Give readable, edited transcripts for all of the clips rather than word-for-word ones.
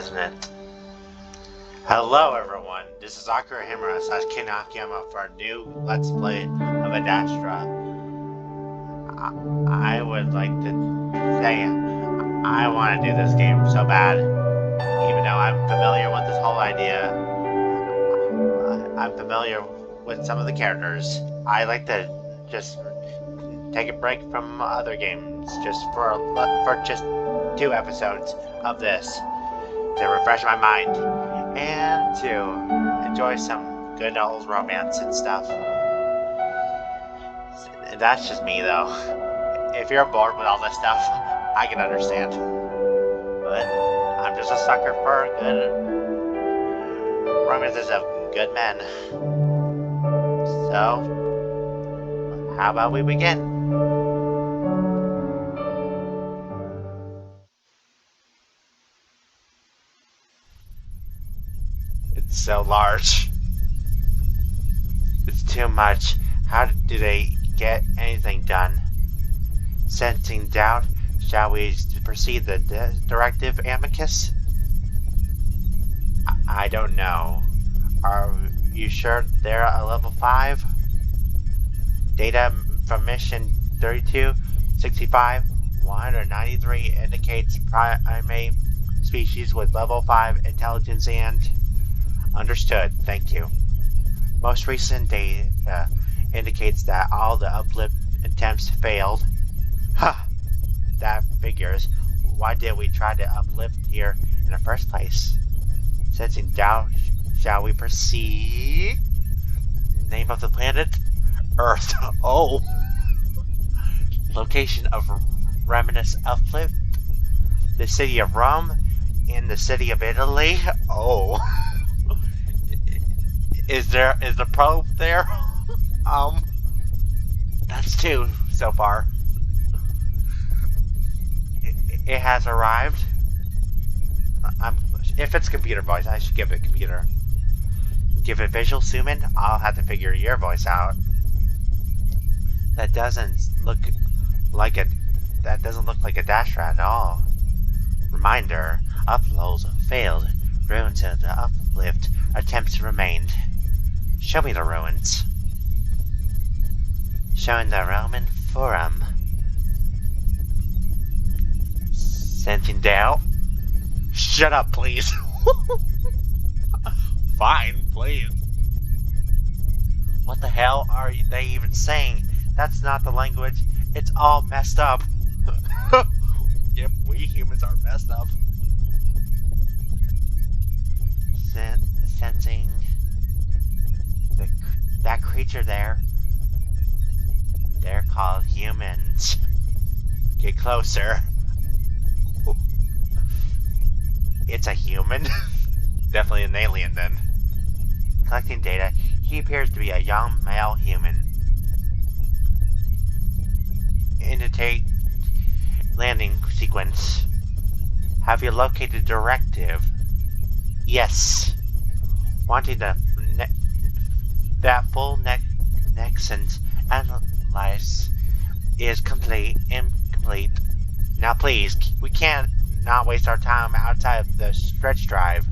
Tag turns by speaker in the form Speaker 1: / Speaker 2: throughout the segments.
Speaker 1: isn't it? Hello everyone, this is Akira Himura / Kinakiyama for a new Let's Play of Adastra. I would like to say I want to do this game so bad, even though I'm familiar with this whole idea. I'm familiar with some of the characters. I like to just take a break from other games just for just 2 episodes of this to refresh my mind and to enjoy some good old romance and stuff. And that's just me though. If you're bored with all this stuff, I can understand. But I'm just a sucker for good romances of good men. So, how about we begin? It's so large. It's too much. How do they get anything done? Sensing doubt, shall we proceed the directive, Amicus? I don't know. Are you sure they're a level 5? Data from mission 3265 193 indicates primate species with level 5 intelligence and... Understood, thank you. Most recent data indicates that all the uplift attempts failed. Ha! That figures. Why did we try to uplift here in the first place? Sensing doubt, shall we proceed? Name of the planet? Earth. Oh! Location of Reminisce uplift? The city of Rome? In the city of Italy? Oh. Is the probe there? That's 2 so far. It has arrived. If it's computer voice, I should give it computer. Give it visual zoom in. I'll have to figure your voice out. That doesn't look like a Adastra at all. Reminder: uploads failed. Ruins of the uplift attempts remained. Show me the ruins. Showing the Roman Forum. Sensing doubt. Shut up, please. Fine, please. What the hell are they even saying? That's not the language. It's all messed up. Yep, we humans are messed up. Sensing that creature there. They're called humans. Get closer. It's a human? Definitely an alien then. Collecting data, he appears to be a young male human. Indicate landing sequence. Have you located directive? Yes. Wanting that full nexus analyze is incomplete. Now please, we can't not waste our time outside of the stretch drive.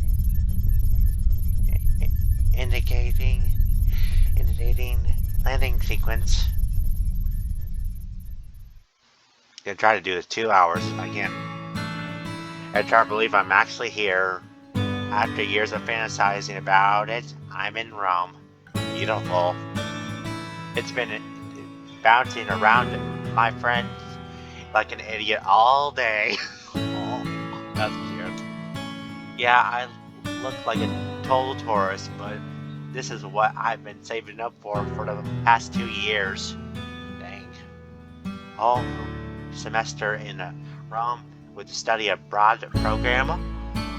Speaker 1: Indicating landing sequence. Gonna try to do this 2 hours if I can. It's hard to believe I'm actually here. After years of fantasizing about it, I'm in Rome. Beautiful. It's been bouncing around my friends like an idiot all day. Oh, that's cute. Yeah, I look like a total tourist, but this is what I've been saving up for the past 2 years. Dang. All semester in Rome with the study abroad program.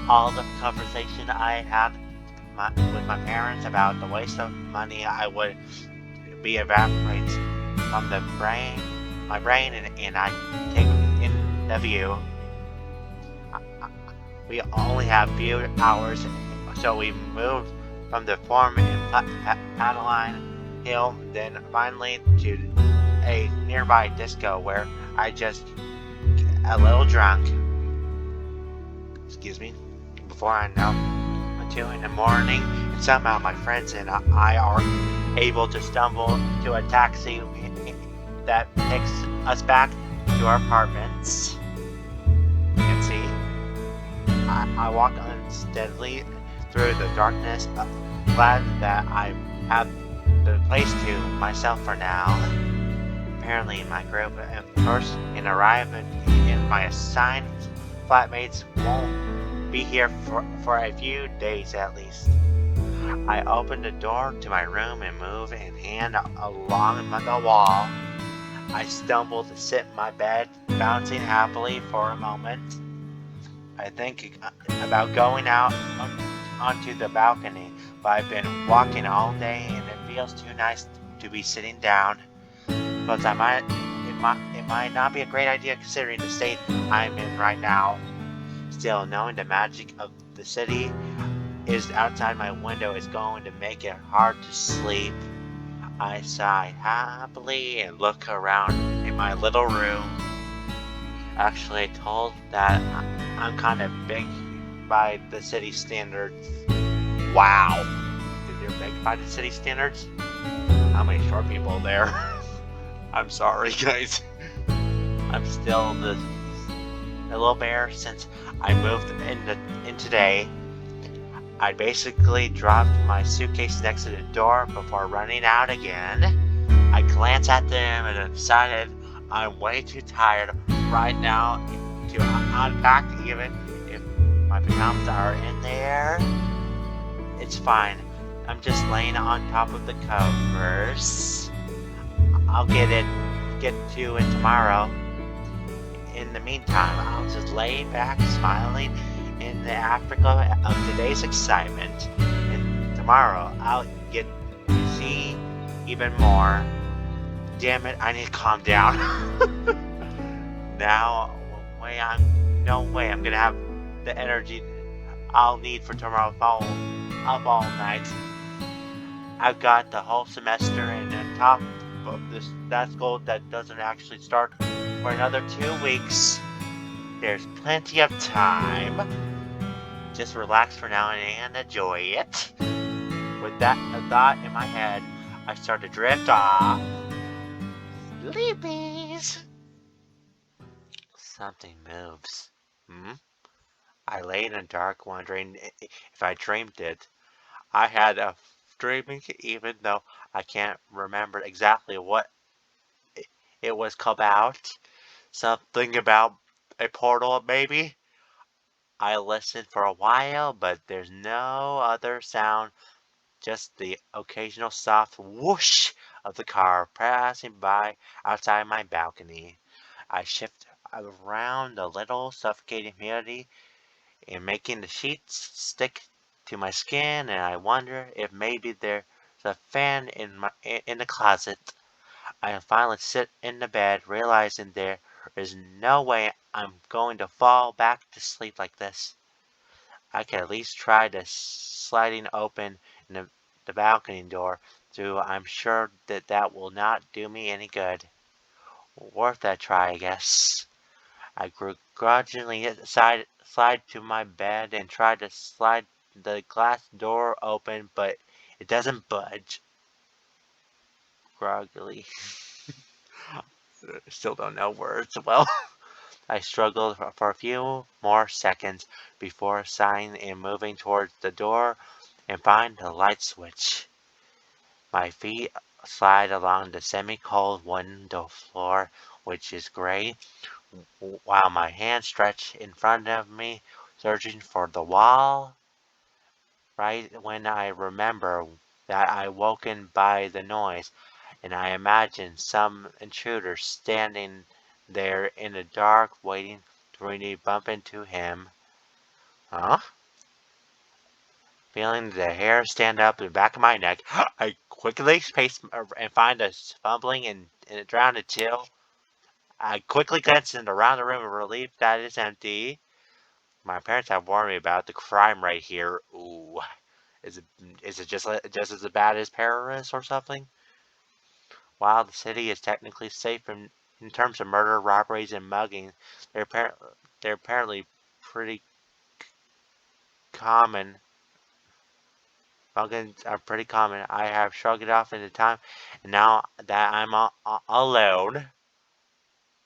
Speaker 1: All the conversation I had with my parents about the waste of money I would be evaporated from my brain, and I take in the view. We only have few hours, so we moved from the farm in Adeline Hill, then finally to a nearby disco where I just a little drunk. Excuse me. before I know, 2 in the morning, and somehow my friends and I are able to stumble into a taxi that takes us back to our apartments. You can see, I walk unsteadily through the darkness, glad that I have the place to myself for now. Apparently, my group of first in arriving in my assigned flatmates won't be here for a few days at least. I open the door to my room and move a hand along the wall. I stumble to sit in my bed, bouncing happily for a moment. I think about going out onto the balcony, but I've been walking all day and it feels too nice to be sitting down. But it might not be a great idea considering the state I'm in right now. Still, knowing the magic of the city is outside my window is going to make it hard to sleep. I sigh happily and look around in my little room. Actually, told that I'm kind of big by the city standards. Wow! You're big by the city standards? How many short people there? I'm sorry, guys. I'm still the little bear since I moved in today. I basically dropped my suitcase next to the door before running out again. I glance at them and decided I'm way too tired right now to unpack even if my pajamas are in there. It's fine. I'm just laying on top of the covers. I'll get to it tomorrow. In the meantime, I'll just lay back smiling in the afterglow of today's excitement. And tomorrow, I'll get to see even more. Damn it, I need to calm down. No way I'm gonna have the energy I'll need for tomorrow up all night. I've got the whole semester and on top of this that goal that doesn't actually start for another 2 weeks. There's plenty of time. Just relax for now and enjoy it. With that thought in my head, I start to drift off. Sleepies! Something moves. I lay in the dark wondering if I dreamed it. I had a dreaming even though I can't remember exactly what it was about. Something about a portal, maybe? I listened for a while, but there's no other sound, just the occasional soft whoosh of the car passing by outside my balcony. I shift around a little, suffocating humidity and making the sheets stick to my skin, and I wonder if maybe there's a fan in the closet. I finally sit in the bed, realizing there is no way I'm going to fall back to sleep like this. I can at least try the sliding open the balcony door, though I'm sure that will not do me any good. Worth a try, I guess. I grudgingly slide to my bed and try to slide the glass door open, but it doesn't budge. Groggily. Still don't know words well. I struggled for a few more seconds before sighing and moving towards the door and find the light switch. My feet slide along the semi-cold window floor, which is gray, while my hands stretch in front of me, searching for the wall. Right when I remember that I woken by the noise, and I imagine some intruder standing there in the dark, waiting for me to bump into him. Huh? Feeling the hair stand up in the back of my neck, I quickly pace and find us fumbling and drown until I quickly glance around the room in relief that it's empty. My parents have warned me about the crime rate here. Ooh, is it just as bad as Paris or something? While the city is technically safe in terms of murder, robberies, and mugging, they're apparently pretty common. Muggins are pretty common. I have shrugged it off into time, and now that I'm alone,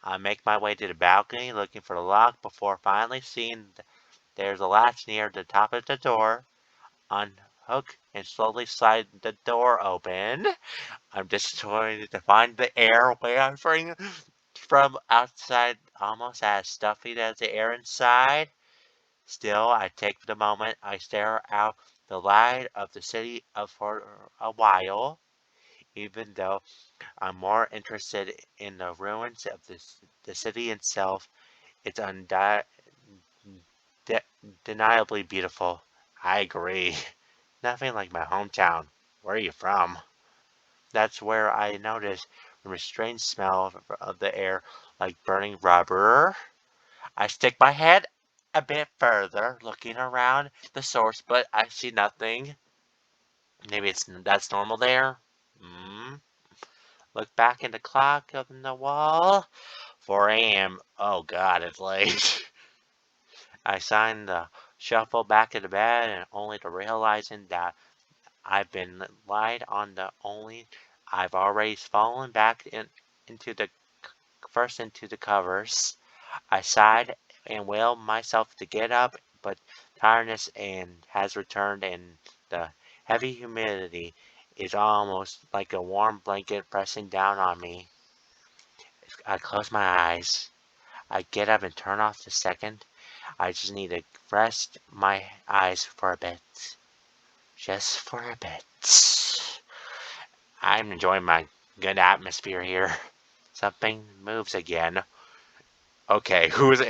Speaker 1: I make my way to the balcony looking for the lock before finally seeing there's a latch near the top of the door. Unhook and slowly slide the door open. I'm disappointed to find the air wafting from outside almost as stuffy as the air inside. Still, I take the moment. I stare out the light of the city for a while, even though I'm more interested in the ruins of the city itself. It's undeniably beautiful. I agree. Nothing like my hometown. Where are you from? That's where I noticed the strange smell of the air, like burning rubber. I stick my head a bit further, looking around the source, but I see nothing. Maybe that's normal there. Look back in the clock on the wall. 4 a.m. Oh God, it's late. I signed the shuffle back into bed, and only to realizing that I've been lied on the only I've already fallen back into the covers. I sighed and willed myself to get up, but tiredness has returned, and the heavy humidity is almost like a warm blanket pressing down on me. I close my eyes. I get up and turn off the second. I just need to rest my eyes for a bit. Just for a bit. I'm enjoying my good atmosphere here. Something moves again. Okay, who's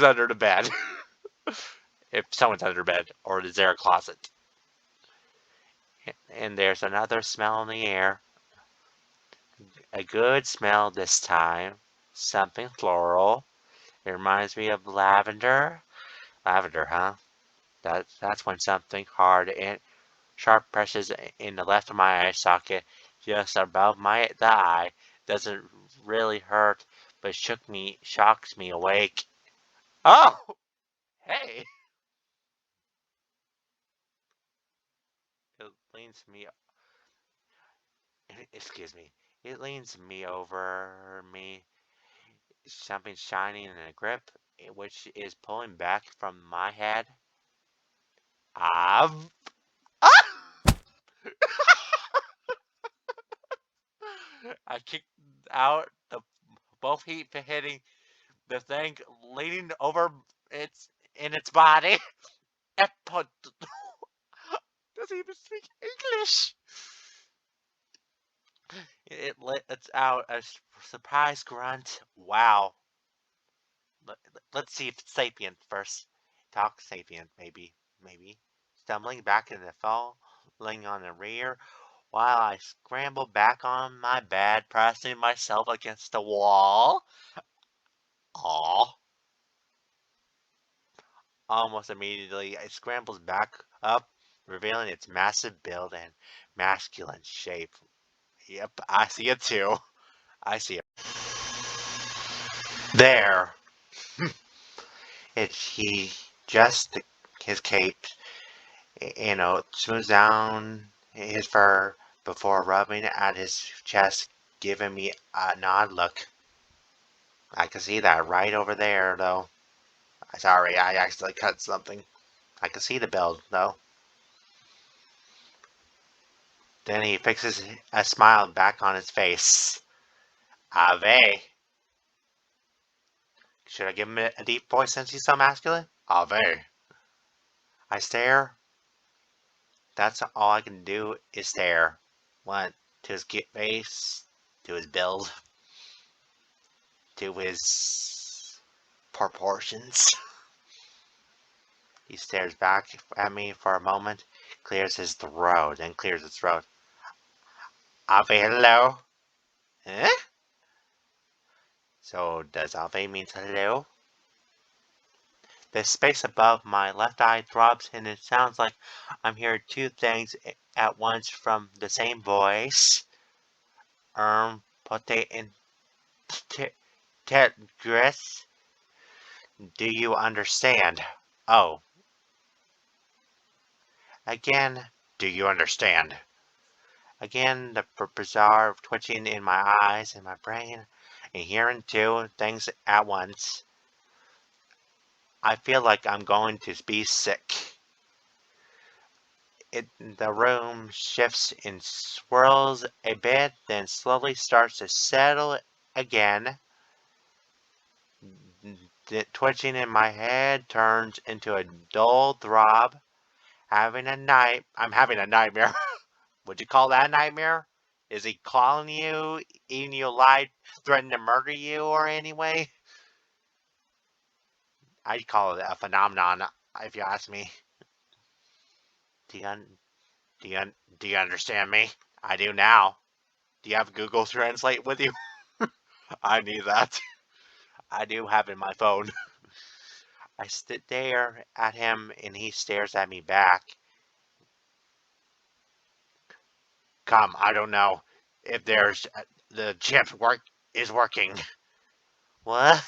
Speaker 1: under the bed? If someone's under bed, or is there a closet? And there's another smell in the air. A good smell this time. Something floral. It reminds me of lavender. Lavender, huh? That's when something hard and sharp presses in the left of my eye socket, just above the eye. Doesn't really hurt, but shocks me awake. Oh, hey! It leans me. Excuse me. It leans me over me. Something shiny in a grip, which is pulling back from my head. Ah! I kicked out the both feet hitting the thing, leaning over its body. Doesn't even speak English. It lets out a surprise grunt. Wow. Let's see if it's sapient first. Talk sapient, maybe. Maybe. Stumbling back in the fall, laying on the rear, while I scramble back on my bed, pressing myself against the wall. Aw. Almost immediately, it scrambles back up, revealing its massive build and masculine shape. Yep, I see it too. I see it. There. He just his cape, smooths down his fur before rubbing at his chest, giving me an odd look. I can see that right over there, though. Sorry, I accidentally cut something. I can see the build, though. Then he fixes a smile back on his face. Ave. Should I give him a deep voice since he's so masculine? Ave. I stare. That's all I can do is stare. What? To his face, to his build, to his proportions. He stares back at me for a moment, clears his throat, then clears his throat. Ave, hello? Eh? So does Ave means hello? The space above my left eye throbs, and it sounds like I'm hearing two things at once from the same voice. Pote and Tetris. Do you understand? Oh, Again, do you understand? Again, the bizarre twitching in my eyes and my brain, and hearing two things at once. I feel like I'm going to be sick. The room shifts and swirls a bit, then slowly starts to settle again. The twitching in my head turns into a dull throb. I'm having a nightmare. Would you call that a nightmare? Is he calling you, eating you alive, threatening to murder you, or anyway? I'd call it a phenomenon, if you ask me. Do you, do you, do you understand me? I do now. Do you have Google Translate with you? I need that. I do have it in my phone. I stare at him and he stares at me back. Come, I don't know if the chip is working. What?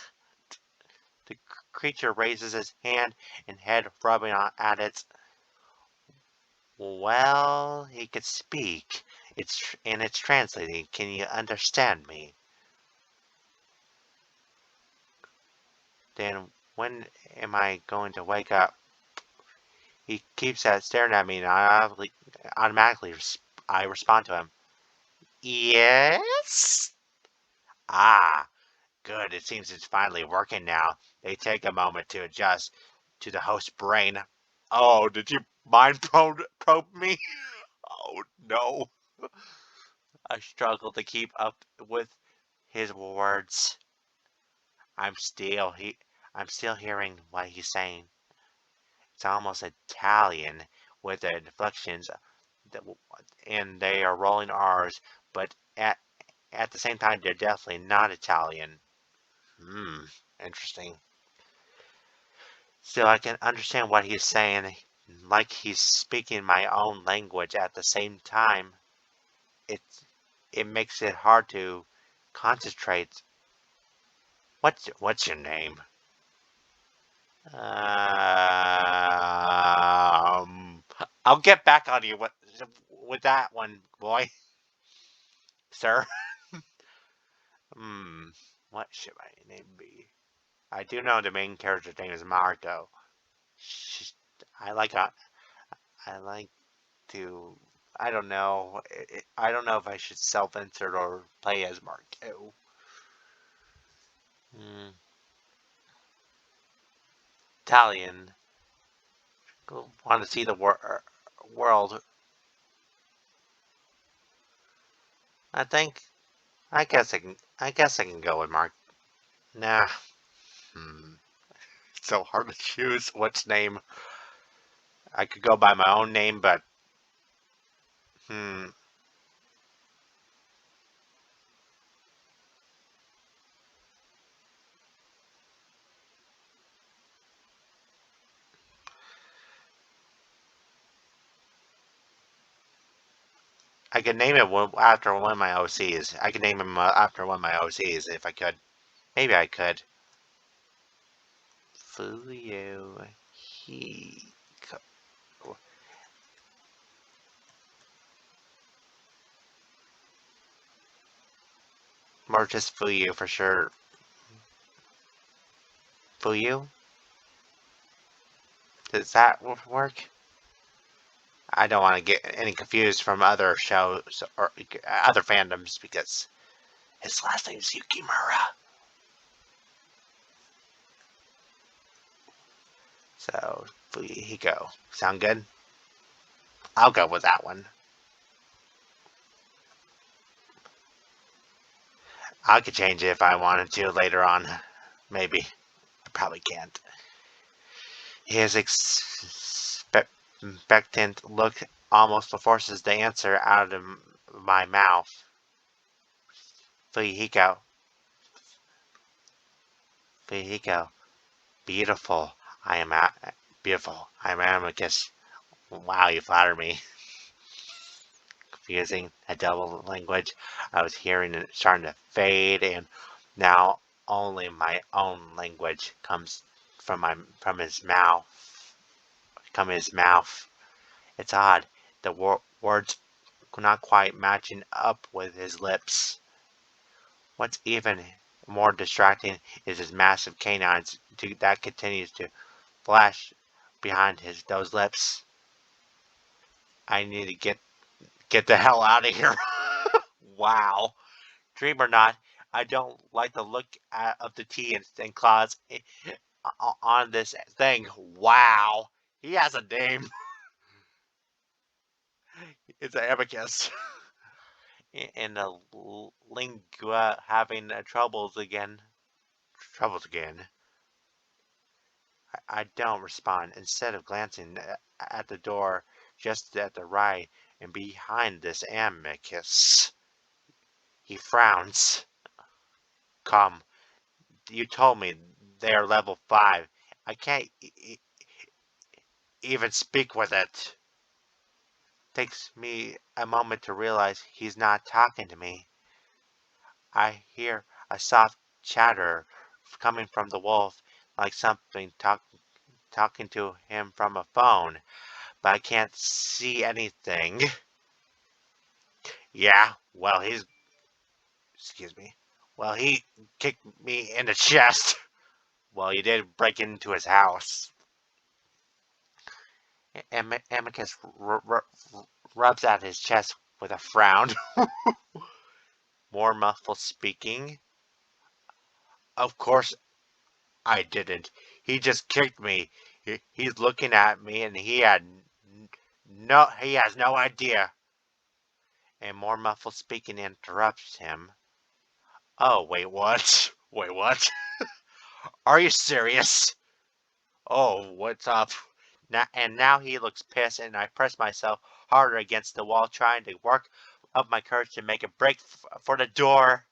Speaker 1: The creature raises his hand and head rubbing at it. Well, he could speak. It's translating. Can you understand me? Then when am I going to wake up? He keeps staring at me, and automatically I respond to him. Yes? Ah, good. It seems it's finally working now. They take a moment to adjust to the host's brain. Oh, did you probe me? Oh, no. I struggle to keep up with his words. I'm still he I'm still hearing what he's saying. It's almost Italian with the inflections and they are rolling R's, but at the same time they're definitely not Italian. Hmm, interesting. Still I can understand what he's saying, like he's speaking my own language at the same time. It it makes it hard to concentrate. What's your name? I'll get back on you with that one, boy, sir. Hmm. What should my name be? I do know the main character's name is Marco. She's, I like I like to. I don't know. I don't know if I should self-insert or play as Marco. Hmm. Italian. Want to see the world? I think. I guess I can. I guess I can go with Mark. Nah. Hmm. So hard to choose which name. I could go by my own name, but hmm. I could name it after one of my OCs. I could name him after one of my OCs if I could. Maybe I could. Fuyu Hiko. Or just Fuyu for sure. Fuyu? Does that work? I don't want to get any confused from other shows or other fandoms because his last name is Yukimura. So, Hiko. Sound good? I'll go with that one. I could change it if I wanted to later on. Maybe. I probably can't. His expectant look almost forces the answer out of my mouth. Fujihiko. Fujihiko. Beautiful. I am beautiful. I am Amicus. Wow, you flatter me. Confusing. A double language. I was hearing it starting to fade, and now only my own language comes from his mouth. Come his mouth. It's odd. The words not quite matching up with his lips. What's even more distracting is his massive canines that continues to flash behind those lips. I need to get the hell out of here. Wow. Dream or not, I don't like the look of the teeth and claws on this thing. Wow. He has a name. It's an abacus. And the lingua having troubles again. Troubles again. I don't respond. Instead of glancing at the door just at the right and behind this amicus, he frowns. Come, you told me they're level 5. I can't even speak with it. Takes me a moment to realize he's not talking to me. I hear a soft chatter coming from the wolf, like something talking to him from a phone, but I can't see anything. Yeah, well, excuse me. Well, he kicked me in the chest. Well, you did break into his house. Amicus rubs at his chest with a frown. More muffled speaking. Of course I didn't. He just kicked me. He's looking at me and he has no idea. And more muffled speaking interrupts him. Oh, wait, what? Wait, what? Are you serious? Oh, what's up? Now he looks pissed, and I press myself harder against the wall, trying to work up my courage to make a break for the door.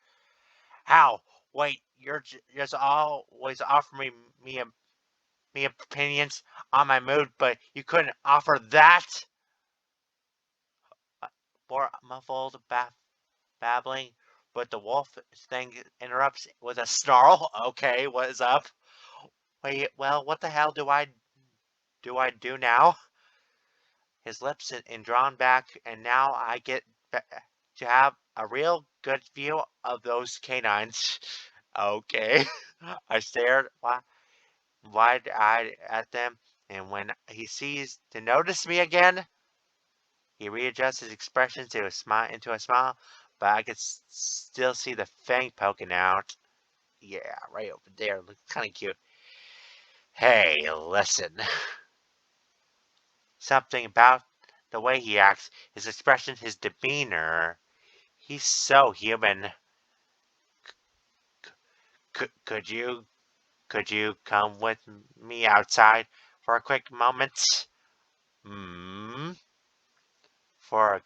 Speaker 1: Ow! Wait, you're just always offering me opinions on my mood, but you couldn't offer that? More muffled babbling, but the wolf thing interrupts with a snarl. Okay, what is up? Wait, well, what the hell do now? His lips and drawn back, and now I get to have a real good view of those canines. Okay. I stared wide-eyed at them, and when he sees to notice me again, he readjusts his expression to into a smile, but I could still see the fang poking out. Yeah, right over there. Looks kind of cute. Hey, listen. Something about the way he acts, his expression, his demeanor. He's so human. Could you come with me outside for a quick moment? Hmm. For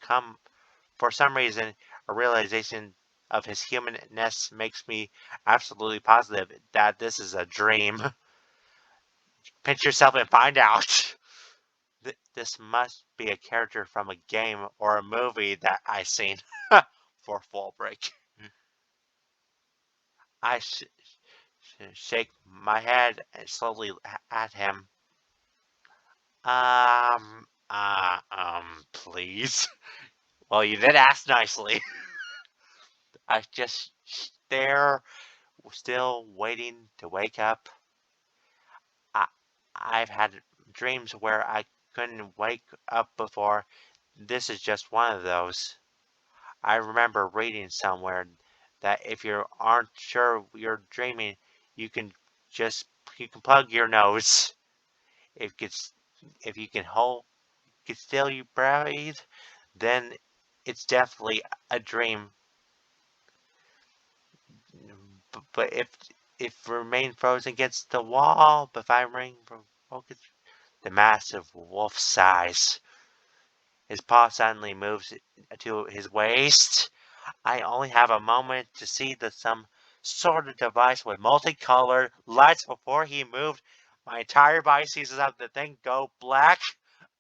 Speaker 1: some reason, a realization of his humanness makes me absolutely positive that this is a dream. Pinch yourself and find out. This must be a character from a game or a movie that I've seen. For fall break. I shake my head slowly at him. Please. Well, you did ask nicely. I just stare, still waiting to wake up. I, I've had dreams where I couldn't wake up before. This is just one of those. I remember reading somewhere that if you aren't sure you're dreaming, you can you can plug your nose. If it's if you can still you breathe, then it's definitely a dream. But if remain frozen against the wall, if I remain focused, the massive wolf sighs. His paw suddenly moves to his waist. I only have a moment to see some sort of device with multicolored lights before he moved. My entire body seizes up. The thing go black.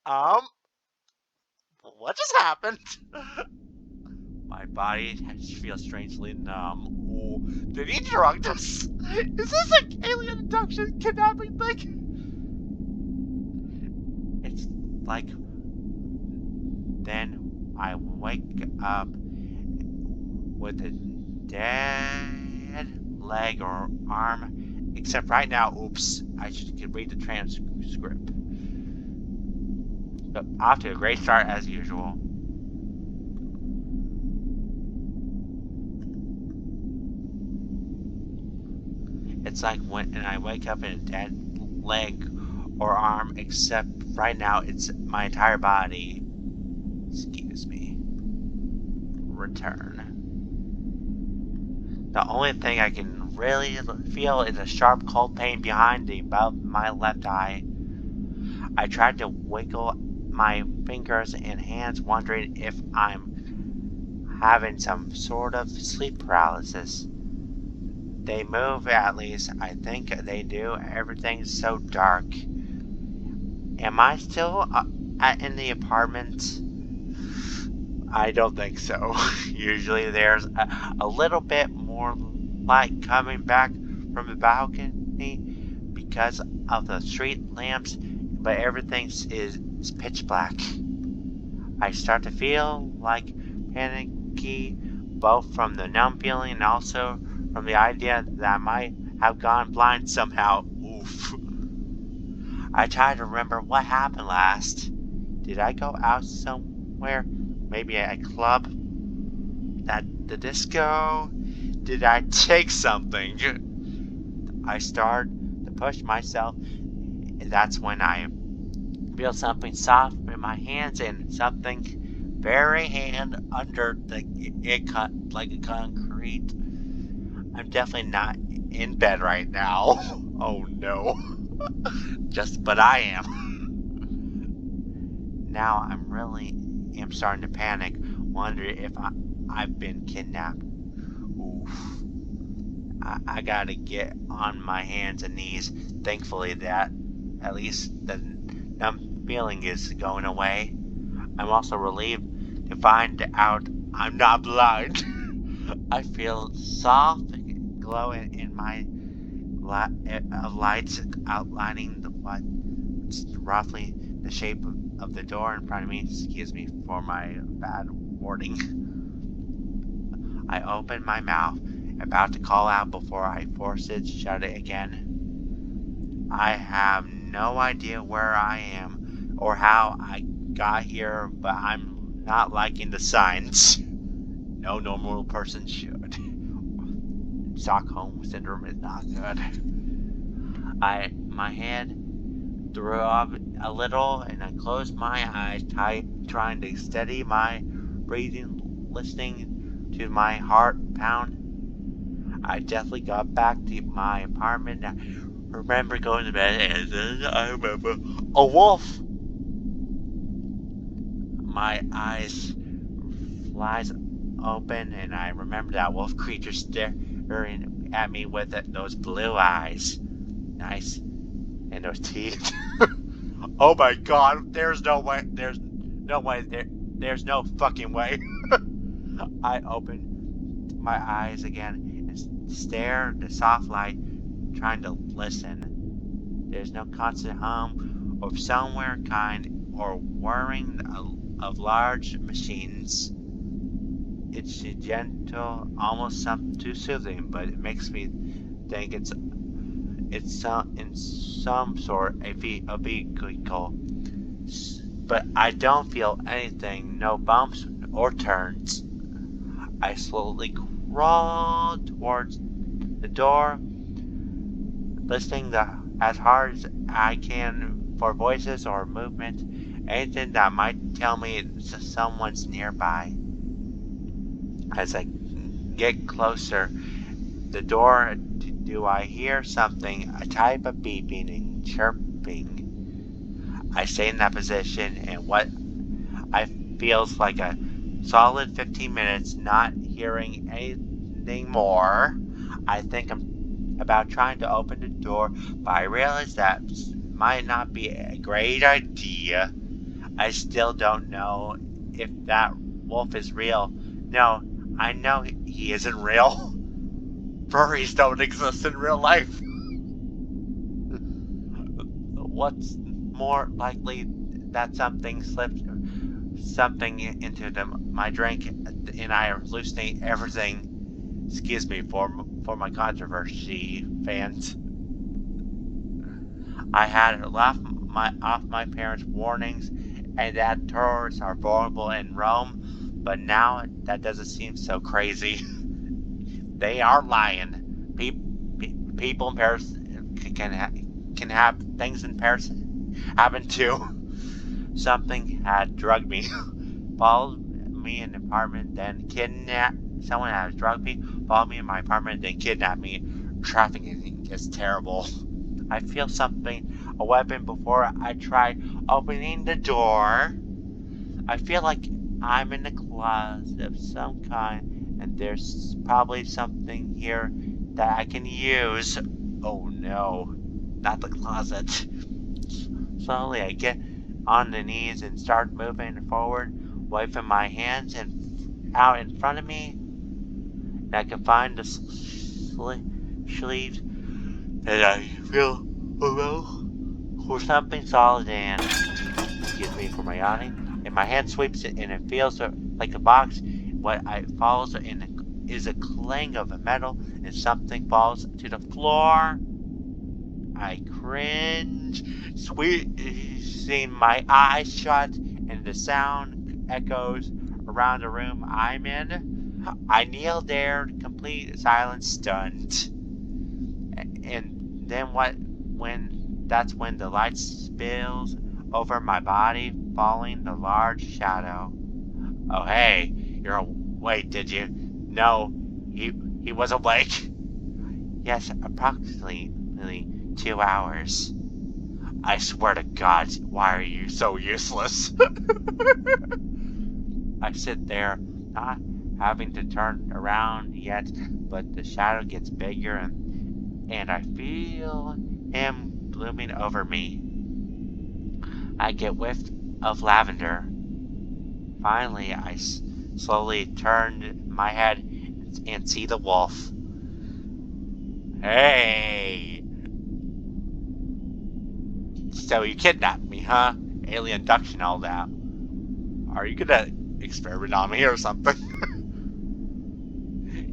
Speaker 1: Um, what just happened? My body feels strangely numb. Ooh, did he drug us? Is this an alien abduction kidnapping thing? It's like Then I wake up with a dead leg or arm. Except right now, oops, I could read the transcript. But off to a great start as usual. It's like when I wake up in a dead leg or arm, except right now it's my entire body. Excuse me. Return. The only thing I can really feel is a sharp cold pain behind above my left eye. I tried to wiggle my fingers and hands, wondering if I'm having some sort of sleep paralysis. They move, at least I think they do. Everything's so dark. Am I still in the apartment? I don't think so. Usually there's a little bit more light coming back from the balcony because of the street lamps, but everything is pitch black. I start to feel like panicky, both from the numb feeling and also from the idea that I might have gone blind somehow. Oof. I try to remember what happened last. Did I go out somewhere? Maybe a club? At the disco? Did I take something? I start to push myself. That's when I feel something soft in my hands and something very hand under it like a concrete. I'm definitely not in bed right now. Oh no. But I am. Now I'm starting to panic, wondering if I've been kidnapped. Oof. I gotta get on my hands and knees. Thankfully that at least the numb feeling is going away. I'm also relieved to find out I'm not blind. I feel soft glow in my lights outlining what's roughly the shape of the door in front of me. Excuse me for my bad wording. I open my mouth, about to call out before I force it shut it again. I have no idea where I am or how I got here, but I'm not liking the signs. No normal person should. Stockholm Syndrome is not good. My head throbbed a little and I closed my eyes tight, trying to steady my breathing, listening to my heart pound. I definitely got back to my apartment. I remember going to bed and then I remember a wolf. My eyes flies open and I remember that wolf creature staring at me with those blue eyes. Nice. And those teeth. Oh my god, there's no way, there's no fucking way. I open my eyes again and stare at the soft light, trying to listen. There's no constant hum of somewhere kind or whirring of large machines. It's gentle, almost too soothing, but it makes me think it's in some sort a vehicle. But I don't feel anything, no bumps or turns. I slowly crawl towards the door, listening as hard as I can for voices or movement, anything that might tell me someone's nearby. As I get closer, the door, do I hear something, a type of beeping and chirping? I stay in that position, and what I feels like a solid 15 minutes not hearing anything more. I think I'm about trying to open the door, but I realize that might not be a great idea. I still don't know if that wolf is real. No, I know he isn't real. Furries don't exist in real life. What's more likely that something slipped something into my drink, and I hallucinate everything. Excuse me for my controversy, fans. I had left off my parents' warnings, and that tourists are vulnerable in Rome, but now that doesn't seem so crazy. They are lying. People in Paris can have things in Paris happen too. Something had drugged me, followed me in the apartment, then kidnapped. Someone had drugged me, followed me in my apartment, then kidnapped me. Trafficking is terrible. I feel something, a weapon, before I try opening the door. I feel like I'm in a closet of some kind, and there's probably something here that I can use. Oh no, not the closet. Slowly I get on the knees and start moving forward, waving my hands out in front of me. And I can find the sleeves, and I feel below for something solid and, excuse me for my yawning, and my hand sweeps it and it feels like a box. What I follows is a clang of a metal and something falls to the floor. I cringe, squeezing my eyes shut, and the sound echoes around the room I'm in. I kneel there, complete silence, stunned. And then that's when the light spills over my body, falling the large shadow. Oh hey, you're awake, did you? No, he was awake. Yes, approximately 2 hours. I swear to God, why are you so useless? I sit there, not having to turn around yet, but the shadow gets bigger and I feel him blooming over me. I get whiff of lavender. Finally, I slowly turn my head and see the wolf. Hey! So you kidnapped me, huh? Alien abduction, all that. Are you gonna experiment on me or something?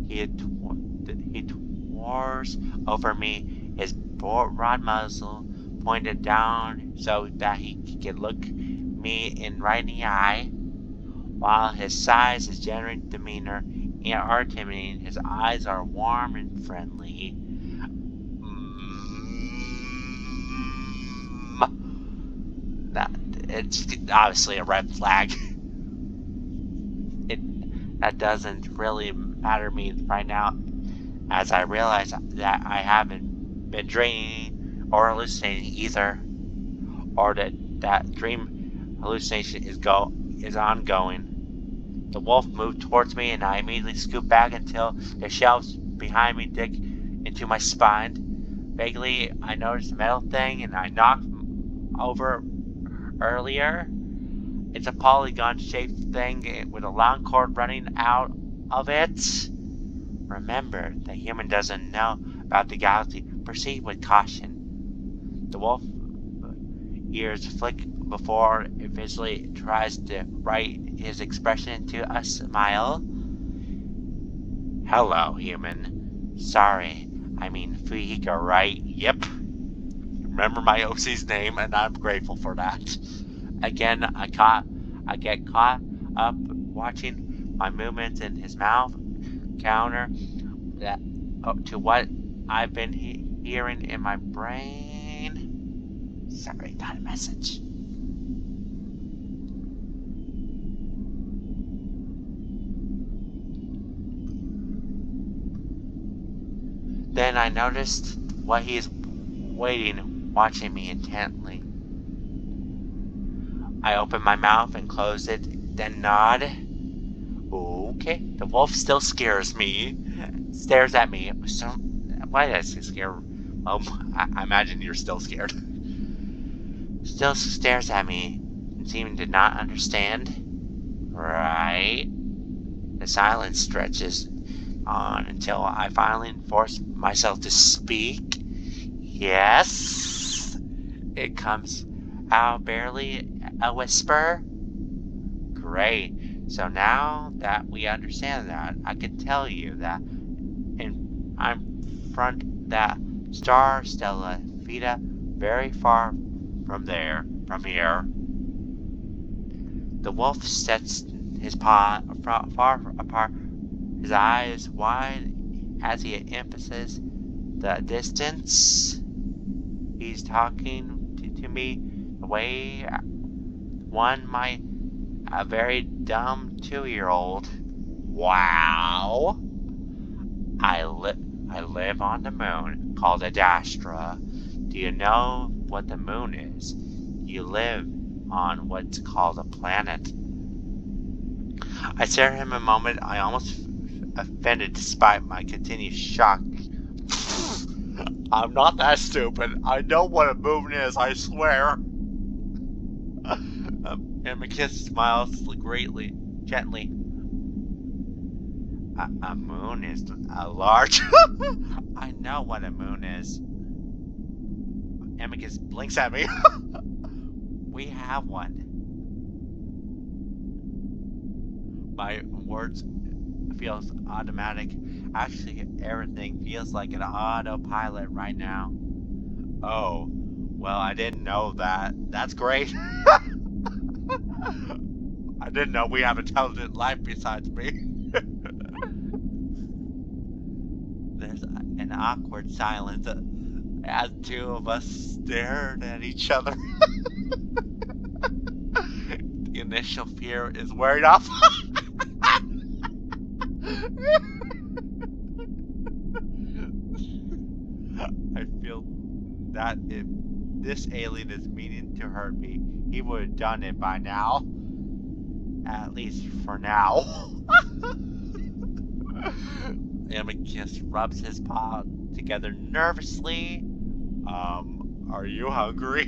Speaker 1: He towers over me, his broad muzzle pointed down so that he could look me right in the eye. While his size, his general demeanor are intimidating, his eyes are warm and friendly. It's obviously a red flag. That doesn't really matter to me right now, as I realize that I haven't been dreaming or hallucinating either, or that dream hallucination is ongoing. The wolf moved towards me, and I immediately scooped back until the shelves behind me dig into my spine. Vaguely, I noticed a metal thing, and I knocked over earlier. It's a polygon-shaped thing with a long cord running out of it. Remember, the human doesn't know about the galaxy. Proceed with caution. The wolf ears flick before it visually tries to write his expression into a smile. Hello, human. Sorry, I mean Fujika, right? Yep. Remember my OC's name, and I'm grateful for that. Again, I get caught up watching my movements in his mouth, counter that to what I've been hearing in my brain. Sorry, got a message. Then I noticed what he is waiting, watching me intently. I open my mouth and close it, then nod. Okay, the wolf still scares me. Stares at me. So, why did I say scare? I imagine you're still scared. Still stares at me, seeming to not understand. Right? The silence stretches on until I finally force myself to speak. Yes? It comes out barely a whisper. Great. So now that we understand that, I can tell you that I'm front that star Stella Fida very far from here. The wolf sets his paw far apart, his eyes wide as he emphasizes the distance. He's talking to me the way one might a very dumb 2-year-old. Wow. I live on the moon called Adastra. Do you know what the moon is? You live on what's called a planet. I stare at him a moment. I almost offended despite my continued shock. I'm not that stupid. I know what a moon is, I swear. And McKiss smiles gently. A moon is a large... I know what a moon is. Amicus blinks at me. We have one. My words feels automatic. Actually, everything feels like an autopilot right now. Oh, well, I didn't know that. That's great. I didn't know we have intelligent life besides me. There's an awkward silence as two of us stared at each other. The initial fear is wearing off. I feel that if this alien is meaning to hurt me, he would have done it by now. At least for now. Amicus rubs his paw together nervously. Are you hungry?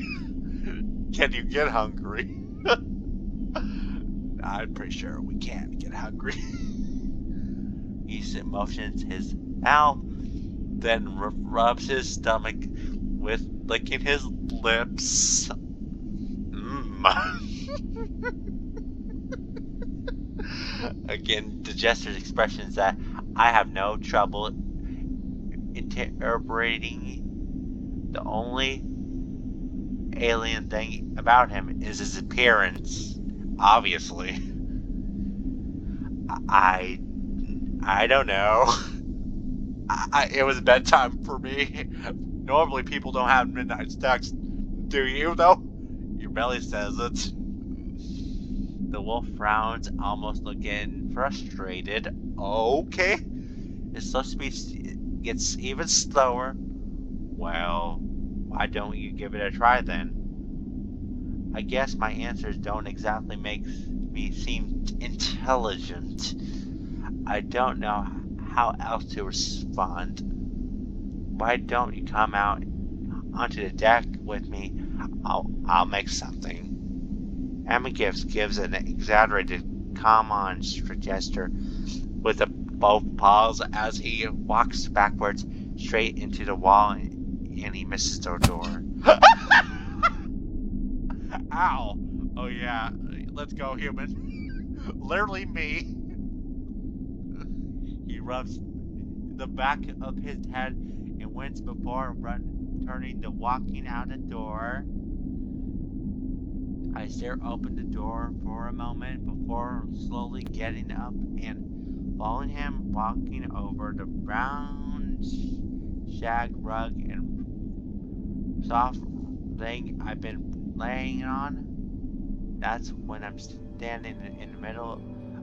Speaker 1: Can you get hungry? I'm pretty sure we can get hungry. He motions his mouth, then rubs his stomach with licking his lips. Again, the gesture's expressions that I have no trouble interpreting. The only alien thing about him is his appearance, obviously. I don't know. It was bedtime for me. Normally people don't have midnight snacks. Do you, though? Your belly says it. The wolf frowns, almost looking frustrated. Okay. It's supposed to be... gets even slower. Well, why don't you give it a try then? I guess my answers don't exactly make me seem intelligent. I don't know how else to respond. Why don't you come out onto the deck with me? I'll make something. Amicus gives an exaggerated come on gesture with both paws as he walks backwards straight into the wall and he misses the door. Ow! Oh yeah, let's go, human. Literally me. He rubs the back of his head and winces before turning to walking out the door. I stare open the door for a moment before slowly getting up and following him, walking over the brown shag rug and soft thing I've been laying on. That's when I'm standing in the middle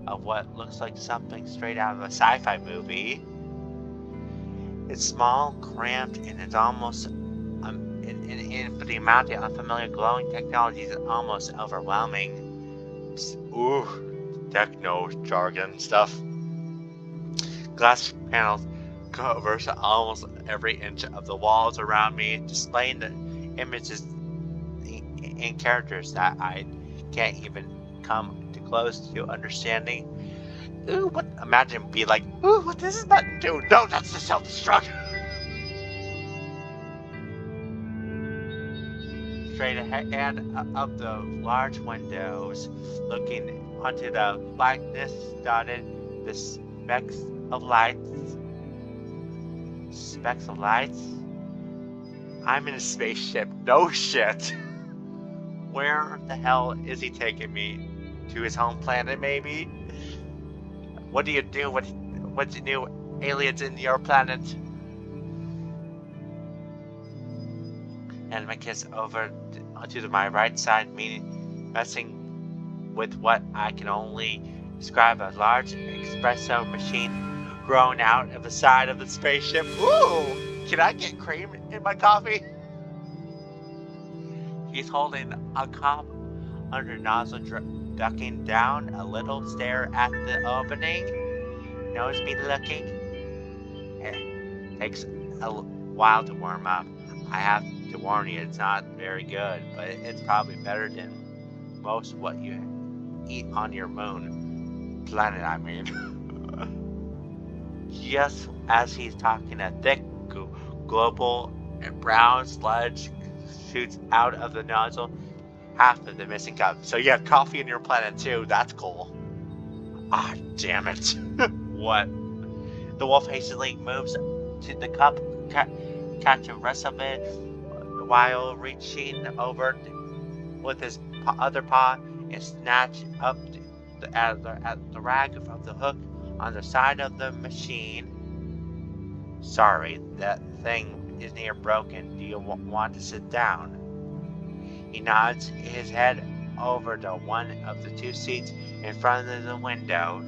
Speaker 1: of what looks like something straight out of a sci-fi movie. It's small, cramped, and it's almost for the amount of unfamiliar glowing technology is almost overwhelming. Ooh, techno jargon stuff. Glass panels covers almost every inch of the walls around me, displaying the images and characters that I can't even come too close to understanding. Ooh, what? Imagine be like, ooh, what does this button do? No, that's the self-destruct. Straight ahead of the large windows, looking onto the blackness dotted the of lights. Specks of lights? I'm in a spaceship. No shit. Where the hell is he taking me? To his home planet, maybe? What do you do with the new aliens in your planet? And my kiss over to my right side, messing with what I can only describe as a large espresso machine growing out of the side of the spaceship. Ooh! Can I get cream in my coffee? He's holding a cup under nozzle, ducking down a little, stare at the opening. Knows me looking. It takes a while to warm up. I have to warn you, it's not very good, but it's probably better than most what you eat on your moon planet, I mean. Just as he's talking, a thick, global brown sludge shoots out of the nozzle, half of the missing cup. So you have coffee in your planet too. That's cool. Ah, damn it. What? The wolf hastily moves to the cup, catch the rest of it, while reaching over with his other paw and snatch up the rag from the hook on the side of the machine. Sorry, that thing is near broken. Do you want to sit down? He nods his head over to one of the two seats in front of the window.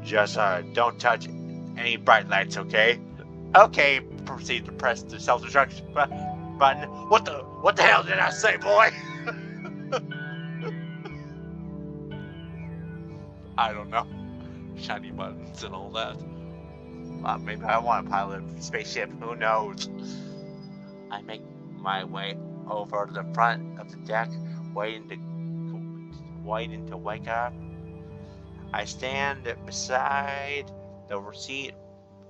Speaker 1: Just don't touch any bright lights, okay? Okay, proceed to press the self-destruct button. What the hell did I say, boy? I don't know. Shiny buttons and all that. Maybe I want to pilot a spaceship. Who knows? I make my way over the front of the deck, waiting to wake up. I stand beside the seat,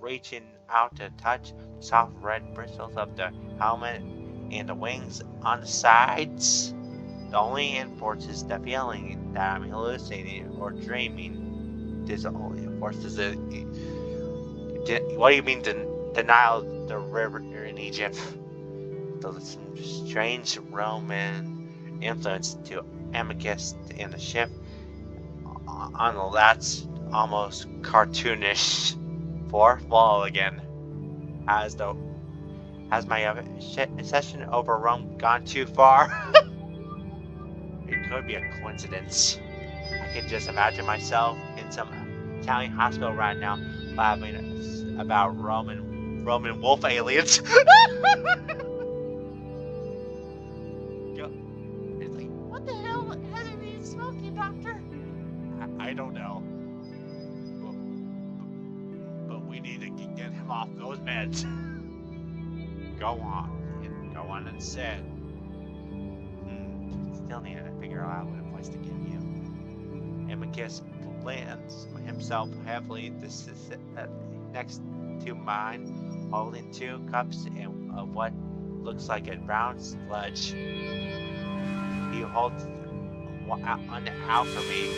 Speaker 1: reaching out to touch the soft red bristles of the helmet and the wings on the sides. The only enforces the feeling that I'm hallucinating or dreaming. This only enforces it. What do you mean denial the river in Egypt? The strange Roman influence to Amicus in the ship. On that's almost cartoonish. Fourth wall again. Has my obsession over Rome gone too far? It could be a coincidence. I can just imagine myself in some Italian hospital right now laughing about Roman wolf aliens. It's like, what the hell has he been smoking, doctor? I don't know. But we need to get him off those meds. Go on and sit. Still need to figure out what place to give you. Amicus lands himself heavily next to mine, holding two cups of what looks like a brown sludge. He holds one out for me.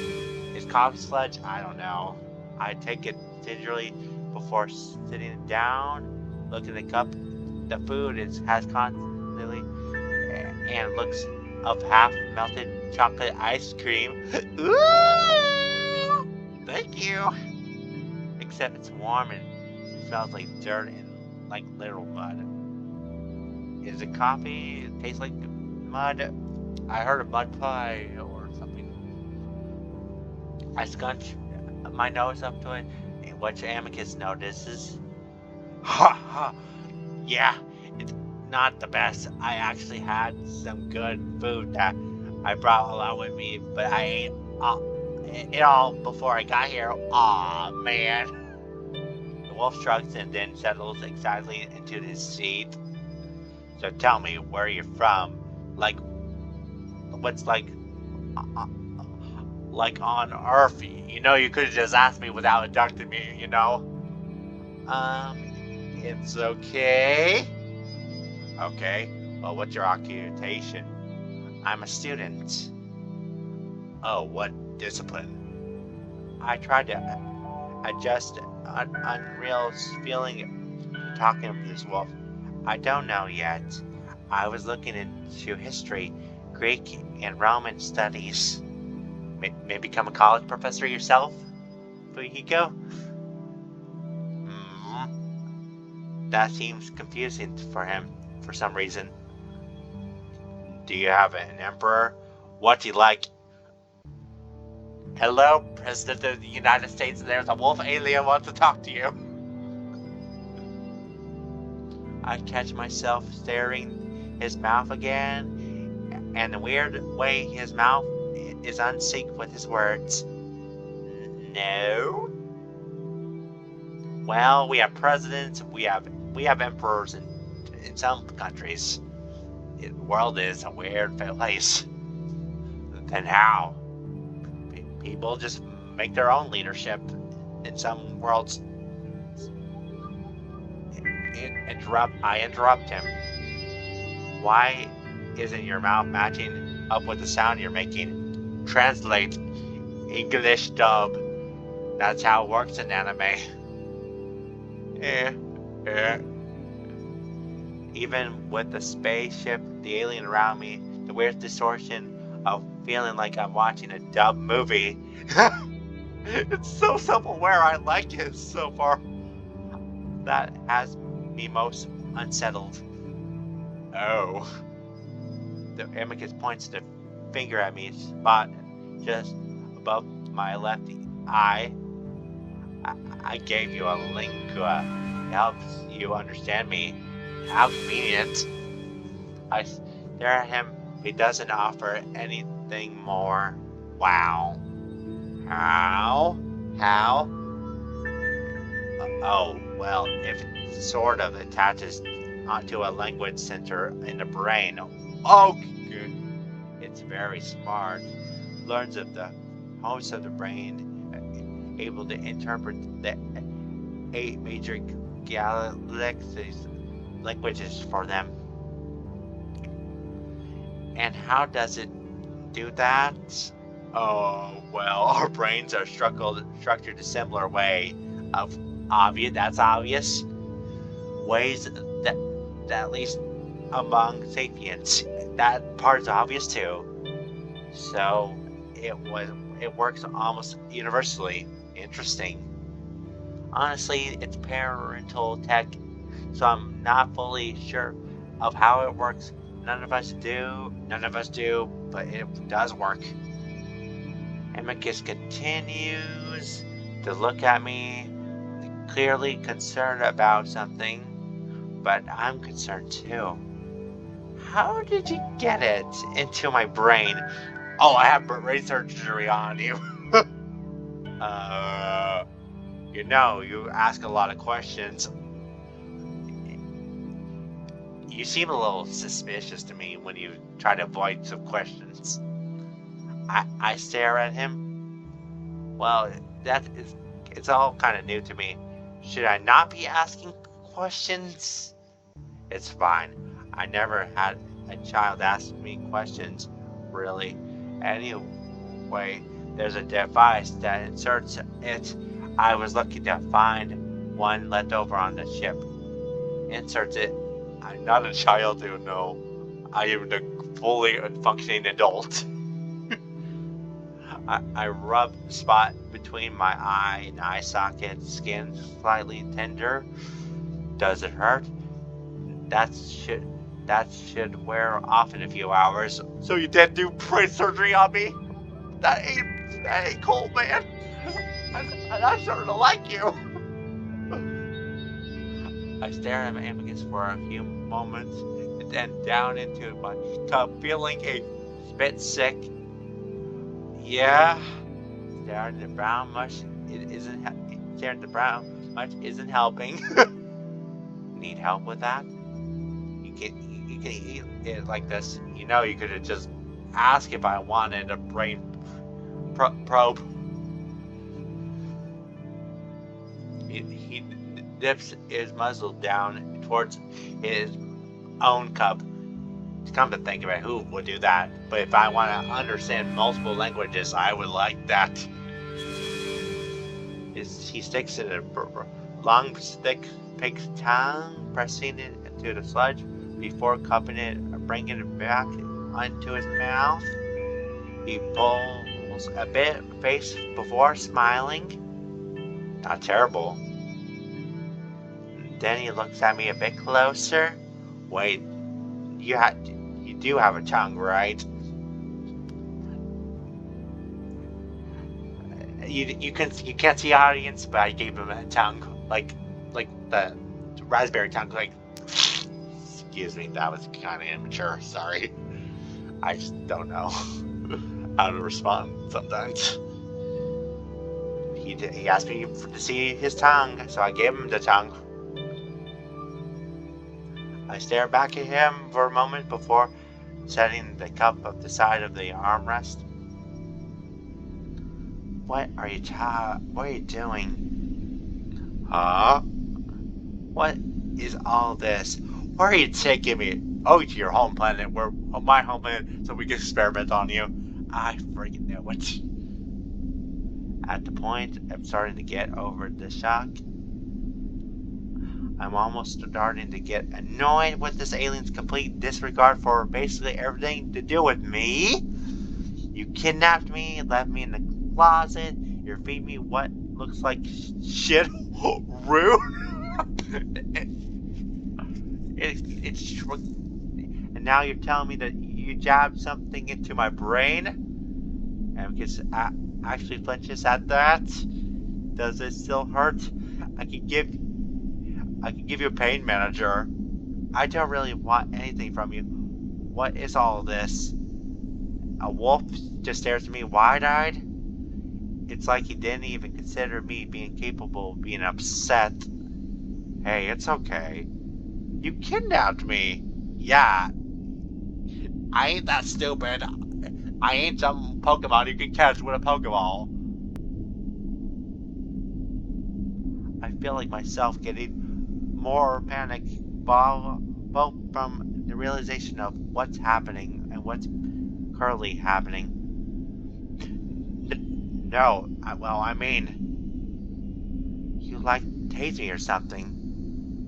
Speaker 1: Is coffee sludge? I don't know. I take it gingerly before sitting down. Look at the cup. The food has constantly and looks of half melted chocolate ice cream. Ooh! Thank you. Except it's warm and it smells like dirt and like literal mud. Is it coffee? It tastes like mud. I heard of mud pie or something. I scrunch my nose up to it, which Amicus notices. Ha ha! Yeah, it's not the best. I actually had some good food that I brought along with me, but I ate it all before I got here. Aw, man. The wolf shrugs and then settles excitedly into his seat. So tell me, where you're from? Like, what's like on Earth? You know, you could have just asked me without abducting me, you know? It's okay. Okay, well, what's your occupation? I'm a student. Oh, what discipline? I tried to adjust unreal feeling talking of this wolf. I don't know yet. I was looking into history, Greek and Roman studies. Maybe become a college professor yourself, Fujiko? That seems confusing for him for some reason. Do you have an emperor? What's he like? Hello, President of the United States. There's a wolf alien wants to talk to you. I catch myself staring his mouth again, and the weird way his mouth is unsync with his words. No. Well, we have presidents. We have emperors in some countries. The world is a weird place. Then how? People just make their own leadership in some worlds. I interrupt him. Why isn't your mouth matching up with the sound you're making? Translate. English dub. That's how it works in anime. Even with the spaceship, the alien around me, the weird distortion of feeling like I'm watching a dub movie. It's so self-aware. I like it so far. That has me most unsettled. Oh. The amicus points the finger at me, spot just above my left eye. I gave you a lingua. It helps you understand me. How convenient. I stare at him. He doesn't offer anything more. Wow. How? Oh, well, if it sort of attaches onto a language center in the brain. Oh, good. It's very smart. Learns of the host of the brain, able to interpret the 8 major galaxies languages for them. And how does it do that? Oh, well, our brains are structured a similar way of that's obvious. Ways that at least among sapiens, that part's obvious too. So it works almost universally. Interesting. Honestly, it's parental tech, so I'm not fully sure of how it works. None of us do, but it does work. Amicus continues to look at me, clearly concerned about something, but I'm concerned too. How did you get it into my brain? Oh, I have brain surgery on you. You ask a lot of questions. You seem a little suspicious to me when you try to avoid some questions. I stare at him. Well, it's all kind of new to me. Should I not be asking questions? It's fine. I never had a child ask me questions, really. Anyway, there's a device that inserts it. I was lucky to find one left over on the ship. Inserts it. I'm not a child, you know. I am a fully functioning adult. I rub the spot between my eye and eye socket, skin slightly tender. Does it hurt? That should wear off in a few hours. So you did do brain surgery on me? That ain't cool, man. I started to like you. I stare at my amicus for a few moments, and then down into my cup, feeling a bit sick. Yeah, staring at the brown much isn't helping. Need help with that? You can eat it like this. You know, you could have just asked if I wanted a brain probe. He dips his muzzle down towards his own cup. Come to think of it, who would do that? But if I want to understand multiple languages, I would like that. He sticks in a long, thick pig's tongue, pressing it into the sludge before cupping it and bringing it back onto his mouth. He pulls a bit face before smiling. Not terrible. Then he looks at me a bit closer. Wait, you do have a tongue, right? You can't see audience, but I gave him a tongue, like the raspberry tongue, like. Excuse me, that was kind of immature. Sorry, I just don't know how to respond sometimes. He asked me to see his tongue, so I gave him the tongue. I stared back at him for a moment before setting the cup up the side of the armrest. What are you doing? Huh? What is all this? Where are you taking me? Oh, to your home planet, my home planet, so we can experiment on you. I freaking know it. At the point I'm starting to get over the shock, I'm almost starting to get annoyed with this alien's complete disregard for basically everything to do with me. You kidnapped me, left me in the closet, you're feeding me what looks like shit. Rude. And now you're telling me that you jabbed something into my brain? And because I actually flinches at that. Does it still hurt? I could give you a pain manager. I don't really want anything from you. What is all this? A wolf just stares at me wide-eyed. It's like he didn't even consider me being capable of being upset. Hey, it's okay. You kidnapped me. Yeah. I ain't that stupid. I ain't some Pokemon you can catch with a Pokeball. I feel like myself getting more panic, both from the realization of what's happening and what's currently happening. No, I mean, you like tased me or something.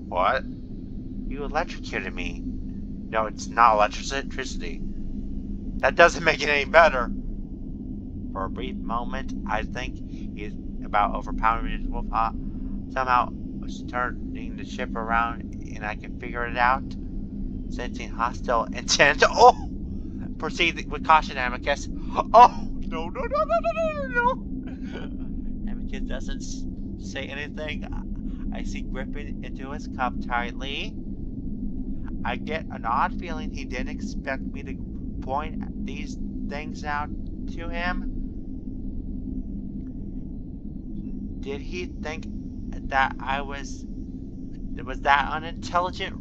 Speaker 1: What? You electrocuted me. No, it's not electricity. That doesn't make it any better. For a brief moment, I think he's about overpowering his wolf hot. Somehow, turning the ship around, and I can figure it out. Sensing hostile intent. Oh! Proceed with caution, Amicus. Oh! No. Amicus doesn't say anything. I see gripping into his cup tightly. I get an odd feeling he didn't expect me to point these things out to him. Did he think that I was that unintelligent?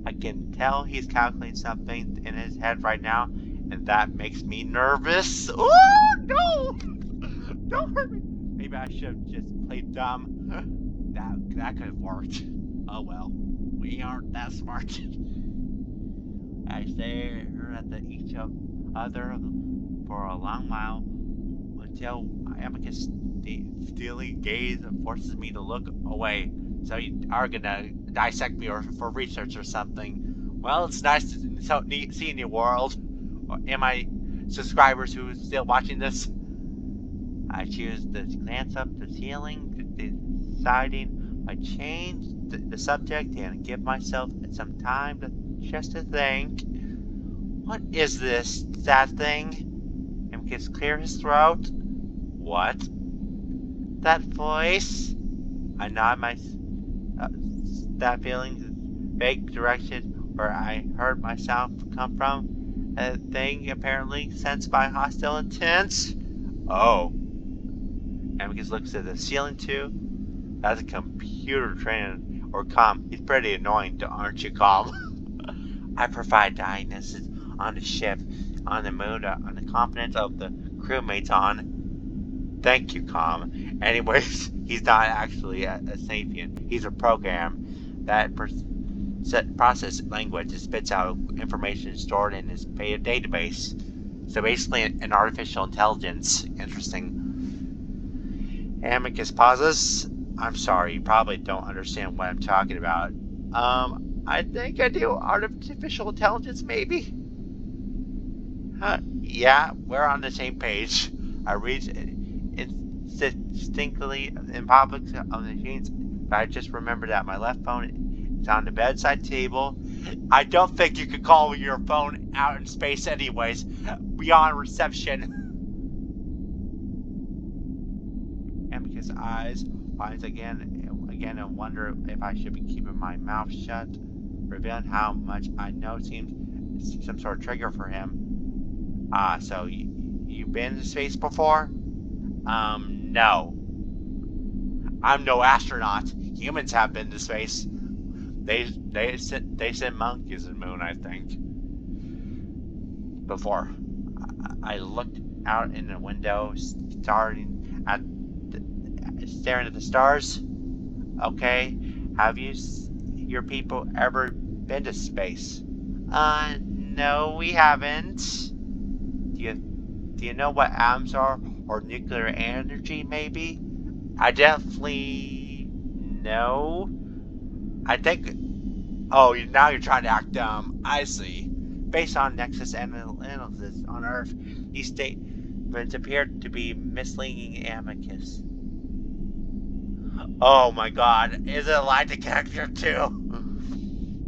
Speaker 1: I can tell he's calculating something in his head right now, and that makes me nervous. Oh, no! Don't hurt me. Maybe I should have just played dumb. That could have worked. Oh well, we aren't that smart. I stare at each other for a long while until Amicus' steely gaze forces me to look away. So you are gonna dissect me for research or something. Well, it's nice seeing you, world. Am I subscribers who are still watching this? I choose to glance up the ceiling, deciding I change the subject and give myself some time just to think. What is this sad thing? Amicus clear his throat. What? That voice? I nod my that feeling vague direction where I heard myself come from. A thing apparently sensed by hostile intent. Oh. Amicus looks at the ceiling too. That's a computer trainer or comm. He's pretty annoying, aren't you, comm? I provide diagnosis on the ship, on the moon, on the confidence of the crewmates on. Thank you, comm. Anyways, he's not actually a sapient. He's a program that processes language and spits out information stored in his database. So basically an artificial intelligence. Interesting. Amicus pauses. I'm sorry, you probably don't understand what I'm talking about. I think I do. Artificial intelligence, maybe? Yeah, we're on the same page. I read instinctively in public of the machines, but I just remembered that my left phone is on the bedside table. I don't think you could call your phone out in space anyways, beyond reception. Amicus' eyes winds again and wonder if I should be keeping my mouth shut, revealing how much I know seems some sort of trigger for him. So you've been in space before? No. I'm no astronaut. Humans have been to space. They sent monkeys to the moon, I think. Before. I looked out in the window, staring at the stars. Okay, have your people ever been to space? No, we haven't. Do you know what atoms are, or nuclear energy, maybe? I definitely know. I think. Oh, now you're trying to act dumb. I see. Based on Nexus analysis on Earth, these statements appear to be misleading amicus. Oh my god, is it a lie detector too?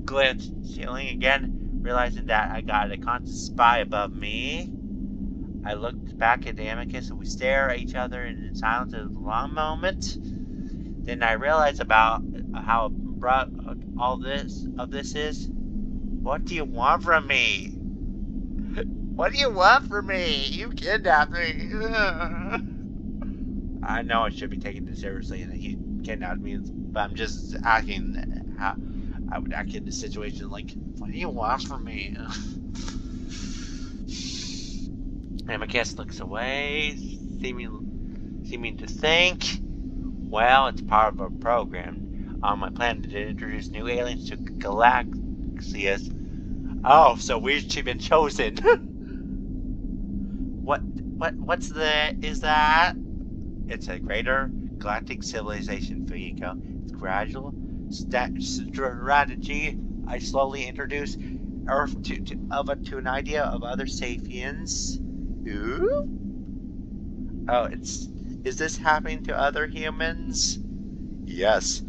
Speaker 1: Glitch, ceiling again, realizing that I got a constant spy above me. I looked back at the amicus and we stare at each other in silence for a long moment. Then I realized about how abrupt all this is. What do you want from me? What do you want from me? You kidnapped me. I know I should be taking this seriously and he kidnapped me, but I'm just acting how I would act in this situation. Like, what do you want from me? Amicus looks away, seeming to think. Well, it's part of a program on my plan to introduce new aliens to Galaxias. Oh, so we've been chosen. Is that? It's a greater galactic civilization, Fuyiko. It's gradual strategy. I slowly introduce Earth to an idea of other sapiens. Ooh? Oh, is this happening to other humans? Yes.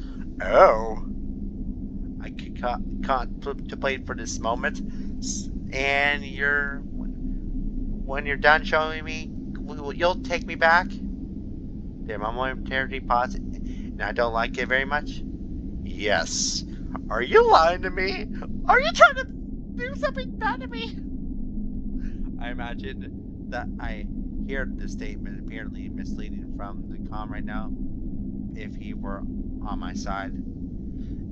Speaker 1: Oh. I can't contemplate for this moment. And when you're done showing me, you'll take me back? There's a momentary pause, and I don't like it very much. Yes. Are you lying to me? Are you trying to do something bad to me? I imagine that I hear this statement apparently misleading from the comm right now. If he were on my side.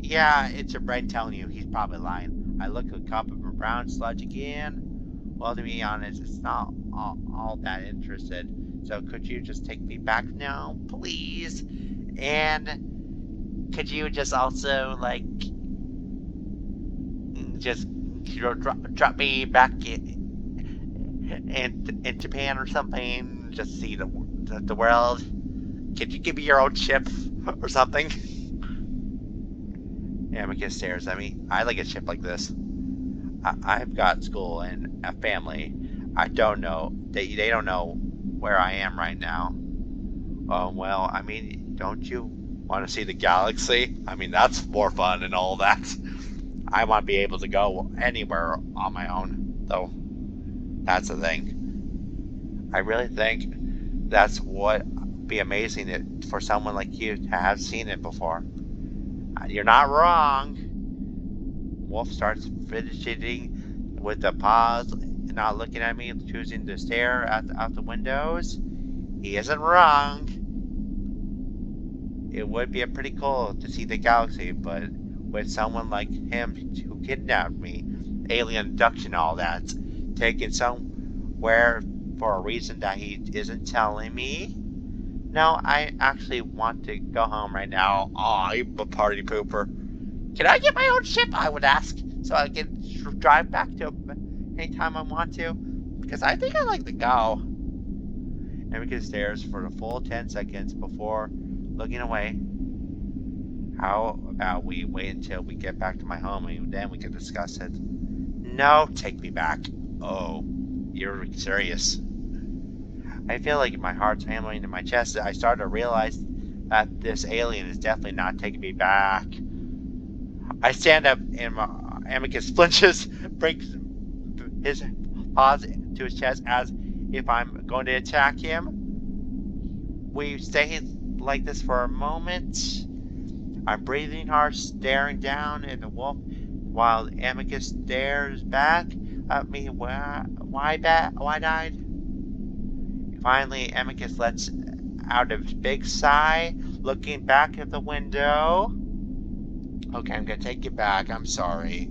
Speaker 1: Yeah, it's your brain telling you he's probably lying. I look at a cup of brown sludge again. Well, to be honest, it's not all that interested. So could you just take me back now, please? And could you just also, like, just drop me back in Japan or something? Just see the world. Could you give me your own ship or something? Amicus stares at me. I like a ship like this. I've got school and a family. I don't know. They don't know where I am right now. Well, I mean, don't you want to see the galaxy? I mean, that's more fun and all that. I want to be able to go anywhere on my own, though. That's the thing. I really think that's what be amazing for someone like you to have seen it before. You're not wrong. Wolf starts fidgeting with the paws, not looking at me, choosing to stare out the windows. He isn't wrong. It would be pretty cool to see the galaxy, but with someone like him who kidnapped me, alien abduction, all that, taken somewhere for a reason that he isn't telling me. No, I actually want to go home right now. Aw, I'm a party pooper. Can I get my own ship, I would ask, so I can drive back to anytime I want to? Because I think I'd like to go. Amicus stares for the full 10 seconds before looking away. How about we wait until we get back to my home and then we can discuss it? No, take me back. Oh, you're serious. I feel like my heart's hammering in my chest. I started to realize that this alien is definitely not taking me back. I stand up and my Amicus flinches, breaks his paws to his chest as if I'm going to attack him. We stay like this for a moment. I'm breathing hard, staring down at the wolf, while Amicus stares back at me wide-eyed. Finally, Amicus lets out a big sigh, looking back at the window. Okay, I'm gonna take you back. I'm sorry.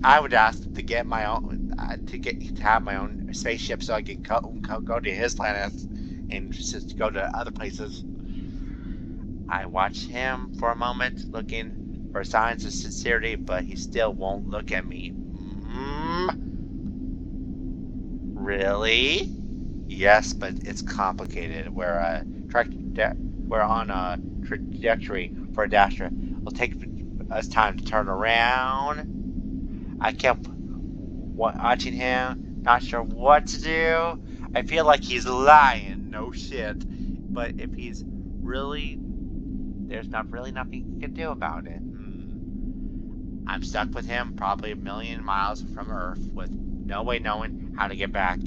Speaker 1: I would ask to get my own, to have my own spaceship so I can go to his planet and just go to other places. I watch him for a moment, looking for signs of sincerity, but he still won't look at me. Really? Yes, but it's complicated. We're on a trajectory for Adastra. It'll take us time to turn around. I kept watching him, not sure what to do. I feel like he's lying, no shit. But if he's really, there's not really nothing he can do about it. I'm stuck with him, probably a million miles from Earth, with no way knowing how to get back.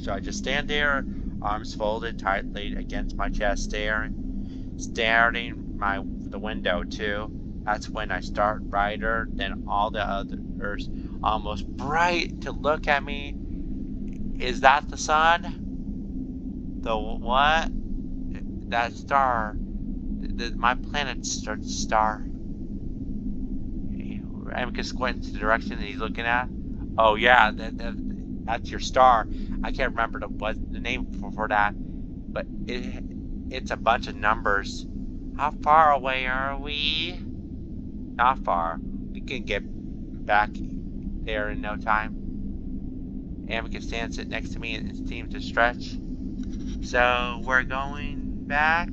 Speaker 1: So I just stand there, arms folded tightly against my chest, staring the window too. That's when I start brighter than all the others, almost bright to look at me. Is that the sun? The what? That star. My planet's star. Amicus squints in the direction that he's looking at. Oh yeah, that's your star. I can't remember what the name for that, but it's a bunch of numbers. How far away are we? Not far. We can get back there in no time. Amicus stands next to me and seems to stretch. So we're going back?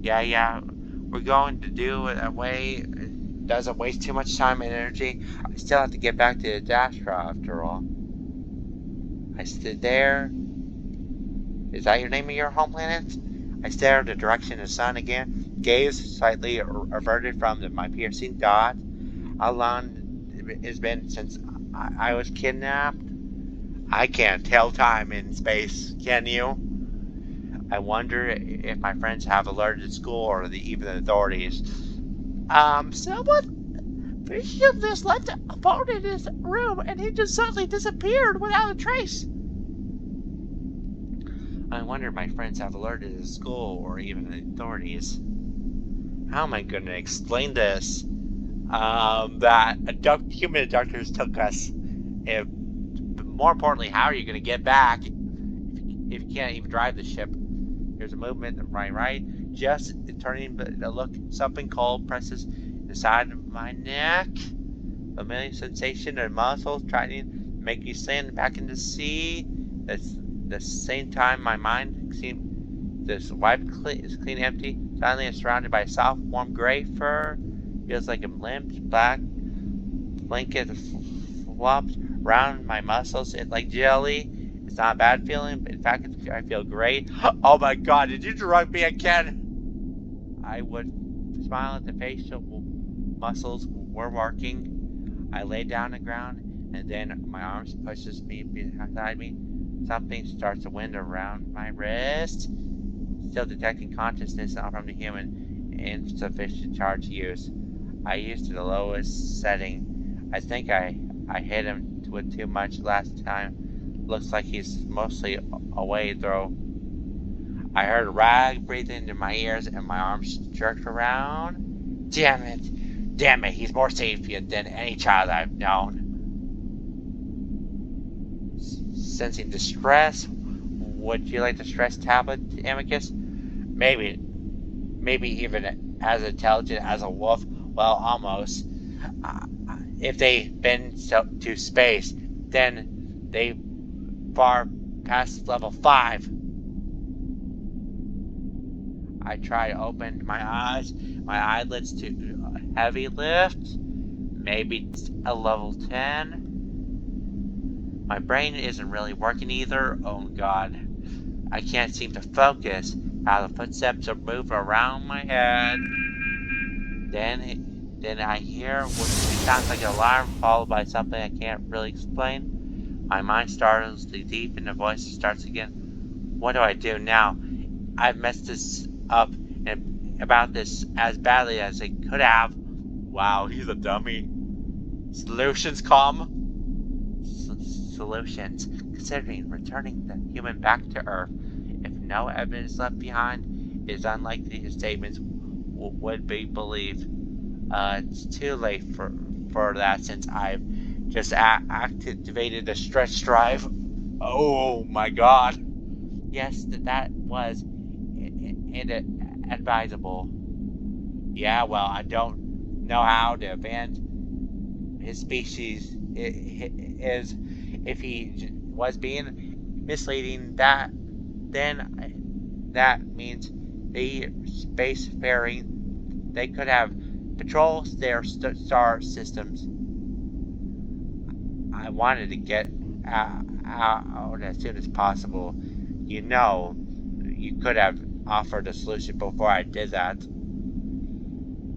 Speaker 1: Yeah. We're going to do it a way it doesn't waste too much time and energy. I still have to get back to Adastra after all. I stood there. Is that your name of your home planet? I stare in the direction of the sun again, gaze slightly averted from my piercing dot. How long it's been since I was kidnapped? I can't tell time in space, can you? I wonder if my friends have alerted school or even the authorities. Someone just left a phone in his room and he just suddenly disappeared without a trace. I wonder if my friends have alerted the school or even the authorities. How am I going to explain this? That human abductors took us. More importantly, how are you going to get back if you can't even drive the ship? There's a movement right. Just turning to look. Something cold presses the side of my neck. Familiar sensation of muscles trying to make me sink back into the sea. That's the same time my mind seems this wiped is clean empty. Suddenly I'm surrounded by soft, warm gray fur. Feels like a limp black blanket flopped around my muscles. It's like jelly. It's not a bad feeling, but in fact, I feel great. Oh my god, did you drug me again? I would smile at the facial muscles were working. I lay down on the ground, and then my arms pushes me beside me. Something starts to wind around my wrist. Still detecting consciousness from the human. Insufficient charge use. I used the lowest setting. I think I hit him with too much last time. Looks like he's mostly away though. I heard a rag breathing into my ears and my arms jerked around. Damn it, he's more sapient than any child I've known. Sensing distress. Would you like the stress tablet, Amicus? Maybe even as intelligent as a wolf. Well, almost. If they've been to space, Then they far past level 5. I try to open my eyes, my eyelids to heavy lift, maybe a level 10. My brain isn't really working either. Oh god. I can't seem to focus. How the footsteps are moving around my head. Then I hear what sounds like an alarm followed by something I can't really explain. My mind startles deep and the voice starts again. What do I do now? I've messed this up and about this as badly as I could have. Wow, he's a dummy. Solutions, calm. Solutions. Considering returning the human back to Earth, if no evidence left behind, it is unlikely his statements would be believed. It's too late for that since I've just activated the stretch drive. Oh my god. Yes, that was inadvisable. Yeah, well, I don't know how to advance his species is. If he was being misleading, then that means the spacefaring, they could have patrols their star systems. I wanted to get out as soon as possible. You know, you could have offered a solution before I did that.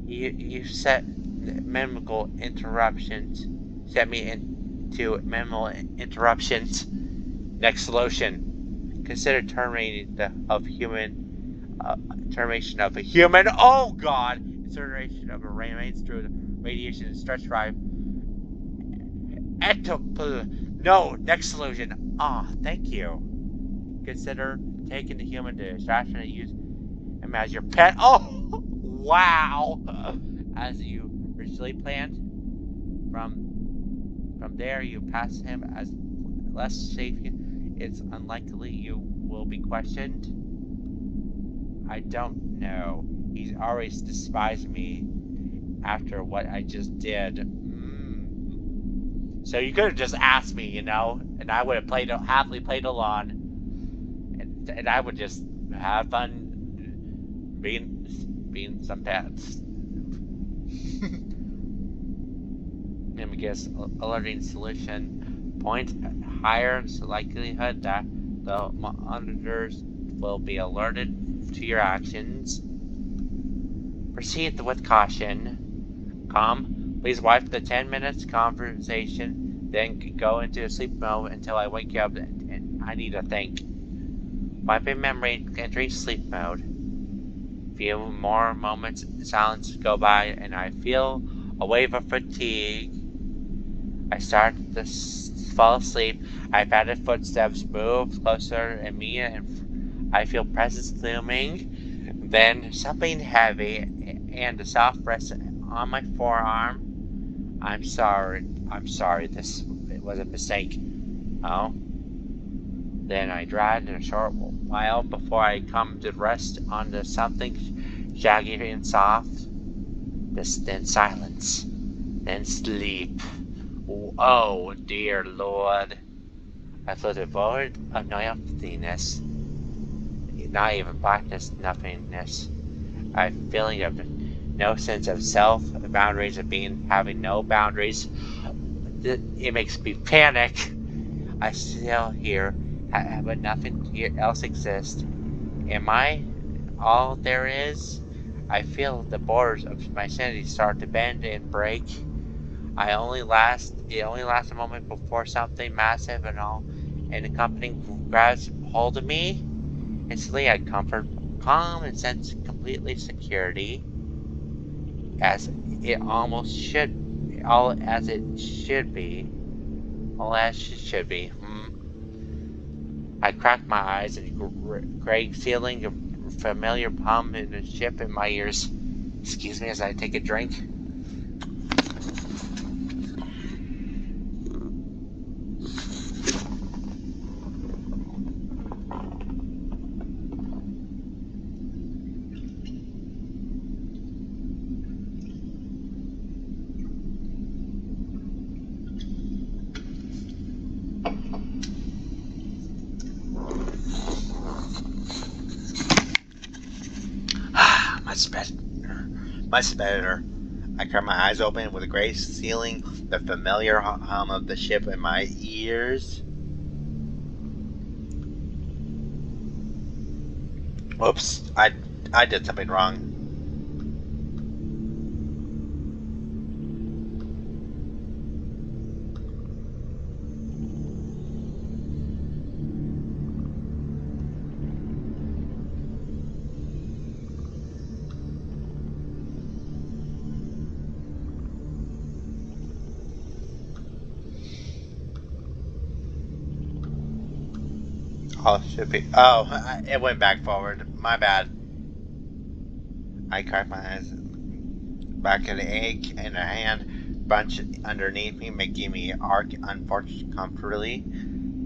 Speaker 1: You set minimal interruptions. Set me into minimal interruptions. Next solution. Consider terminating termination of a human. Oh god! Incineration of a remains through the radiation and stretch drive. No, next solution. Thank you. Consider taking the human to distraction and use him as your pet. Oh, wow! As you originally planned. From there, you pass him as less safe. It's unlikely you will be questioned. I don't know. He's always despised me after what I just did. So you could have just asked me, and I would have happily played along, and I would just have fun being some pets. Let me guess, alerting solution point higher likelihood that the monitors will be alerted to your actions. Proceed with caution. Calm. Please wipe the 10 minutes conversation, then go into sleep mode until I wake you up and I need to think. Wiping memory, entering sleep mode. Few more moments silence go by and I feel a wave of fatigue. I start to fall asleep. I padded footsteps move closer to me and I feel presence looming. Then something heavy and a soft rest on my forearm. I'm sorry, this was a mistake. Oh? Then I dragged in a short while before I come to rest onto something shaggy and soft. Then silence. Then sleep. Oh, dear Lord. I floated forward of nothingness. Not even blackness, nothingness. A feeling of no sense of self, the boundaries of being, having no boundaries. It makes me panic. I still here, but nothing else exists. Am I all there is? I feel the borders of my sanity start to bend and break. It only lasts a moment before something massive and accompanying grabs hold of me. Instantly I comfort, calm, and sense completely security, as it almost should, all as it should be, all as it should be. I crack my eyes and a great feeling of familiar hum in the ship in my ears. Excuse me as I take a drink. Much better. Much better. I crack my eyes open with a gray ceiling, the familiar hum of the ship in my ears. Whoops, I did something wrong. Oh, should be. Oh, it went back forward. My bad. I cracked my eyes. Back of the ache in a hand bunch underneath me, making me arc uncomfortably.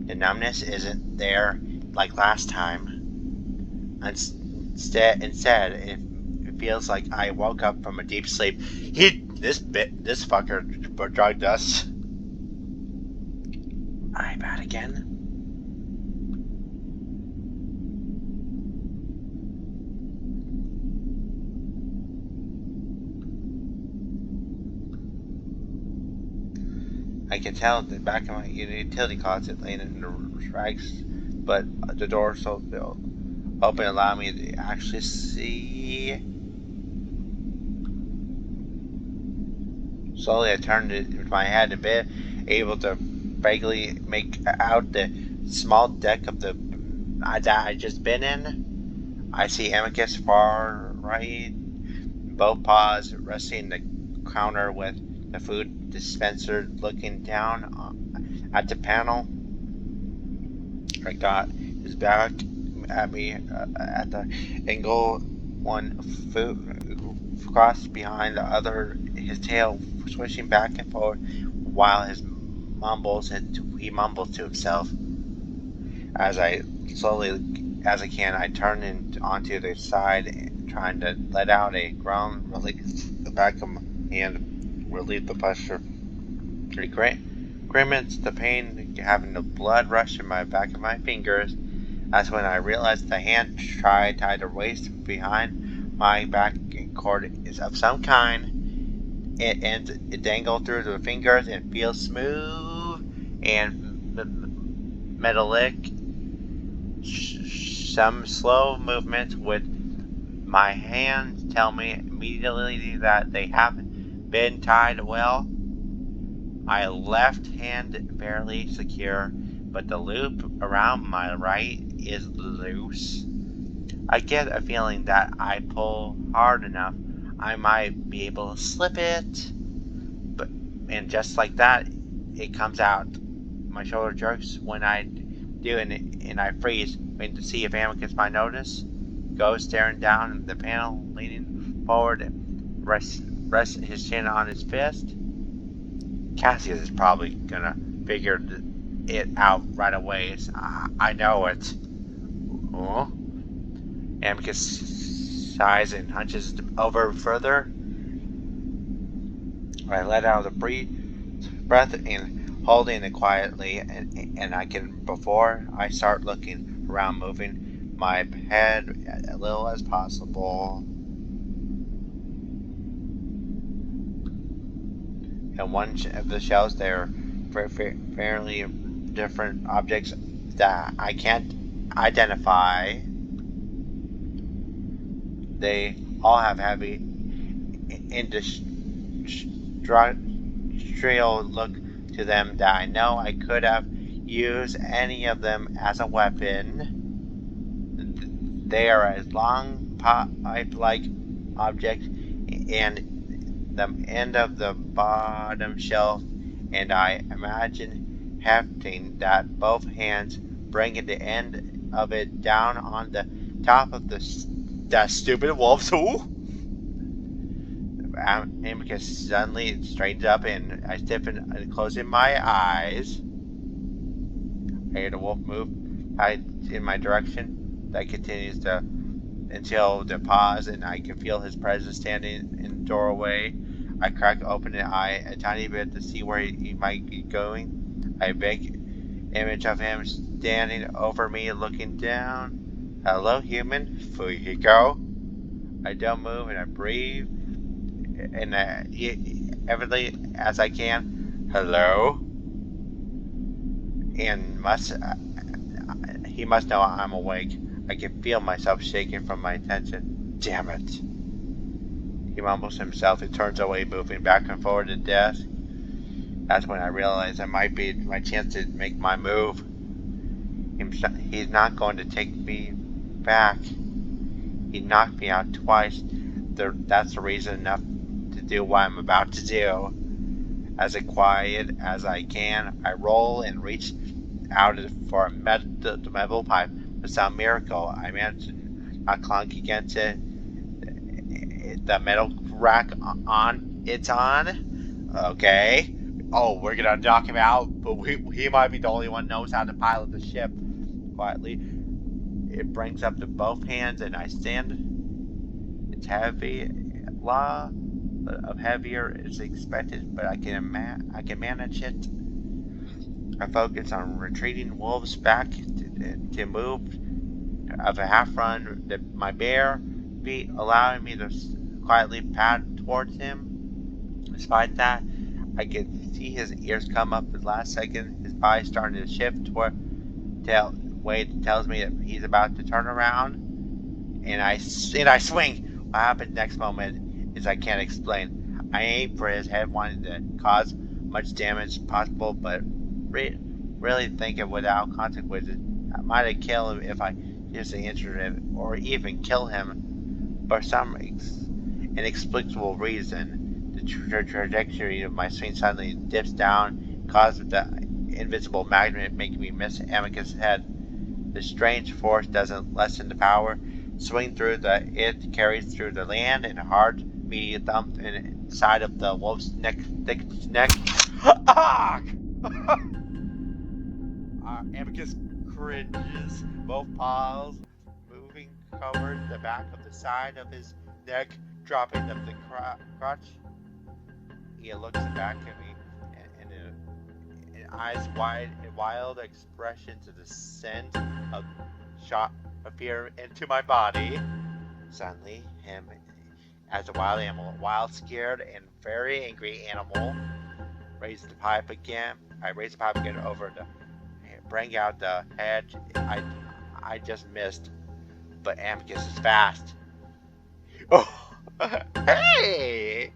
Speaker 1: The numbness isn't there like last time. Instead, it feels like I woke up from a deep sleep. This fucker drugged us. I bad again. I can tell the back of my utility closet laying in the rags, but the door so open allowed me to actually see. Slowly, I turned my head a bit, able to vaguely make out the small deck of the that I just been in. I see Amicus far right, both paws resting the counter with the food dispenser looking down at the panel. I got his back at me at the angle, one foot crossed behind the other, his tail swishing back and forth while he mumbles to himself. As I slowly as I can, I turn onto the side, trying to let out a groan, release the back of my hand, relieve the pressure. Grimace the pain, having the blood rush in my back of my fingers. That's when I realized the hand tied a waist behind my back cord is of some kind. It dangled through the fingers and feels smooth and metallic. Some slow movements with my hands tell me immediately that they haven't been tied well. My left hand fairly secure, but the loop around my right is loose. I get a feeling that I pull hard enough, I might be able to slip it. And just like that, it comes out. My shoulder jerks when I do, and I freeze, waiting to see if Amicus might notice. Goes staring down at the panel, leaning forward, rests his chin on his fist. Cassius is probably gonna figure it out right away. I know it. Oh. Amicus sighs and hunches over further. I let out a breath and holding it quietly, and I can, before I start looking around, moving my head as little as possible. And one of the shelves there are fairly different objects that I can't identify. They all have heavy industrial look to them that I know I could have used any of them as a weapon. They are as long pipe-like objects and the end of the bottom shelf, and I imagine hefting that both hands, bringing the end of it down on the top of that stupid wolf's hoo. Amicus suddenly straightens up, and I stiffen, closing my eyes. I hear the wolf move in my direction. That continues until the pause, and I can feel his presence standing in the doorway. I crack open an eye a tiny bit to see where he might be going. A big image of him standing over me, looking down. Hello, human. Here you go. I don't move and I breathe and everything as I can. Hello? And he must know I'm awake. I can feel myself shaking from my tension. Damn it. He mumbles himself and turns away, moving back and forward to the desk. That's when I realize that might be my chance to make my move. He's not going to take me back. He knocked me out twice. That's the reason enough to do what I'm about to do. As quiet as I can, I roll and reach out for a metal pipe. For some miracle, I managed to not clunk against it. The metal rack it's on. Okay. Oh, we're gonna knock him out, but he might be the only one who knows how to pilot the ship. Quietly, it brings up to both hands, and I stand. It's heavy, law of heavier is expected, but I can manage it. I focus on retreating wolves back to move of a half run. My bare feet allowing me to quietly pad towards him. Despite that, I can see his ears come up at the last second. His body starting to shift toward Wade tells me that he's about to turn around, and I swing. What happens next moment is I can't explain. I aim for his head, wanting to cause much damage possible, but really thinking without consequences. I might have killed him if I just injured him, or even kill him. For some inexplicable reason, the trajectory of my swing suddenly dips down, causing the invisible magnet making me miss Amicus' head. The strange force doesn't lessen the power. Swing through it carries through the land and a hard, meaty thump inside of the wolf's neck. Ah! Amicus cringes. Both paws moving covered the back of the side of his neck, dropping of the crotch. He looks back at me and eyes wide and wild expressions of the scent of shot appear into my body. Suddenly, him as a wild animal, wild, scared, and very angry animal, raised the pipe again. I raised the pipe again over the bring out the hedge. I just missed, but Amicus is fast. Oh, hey!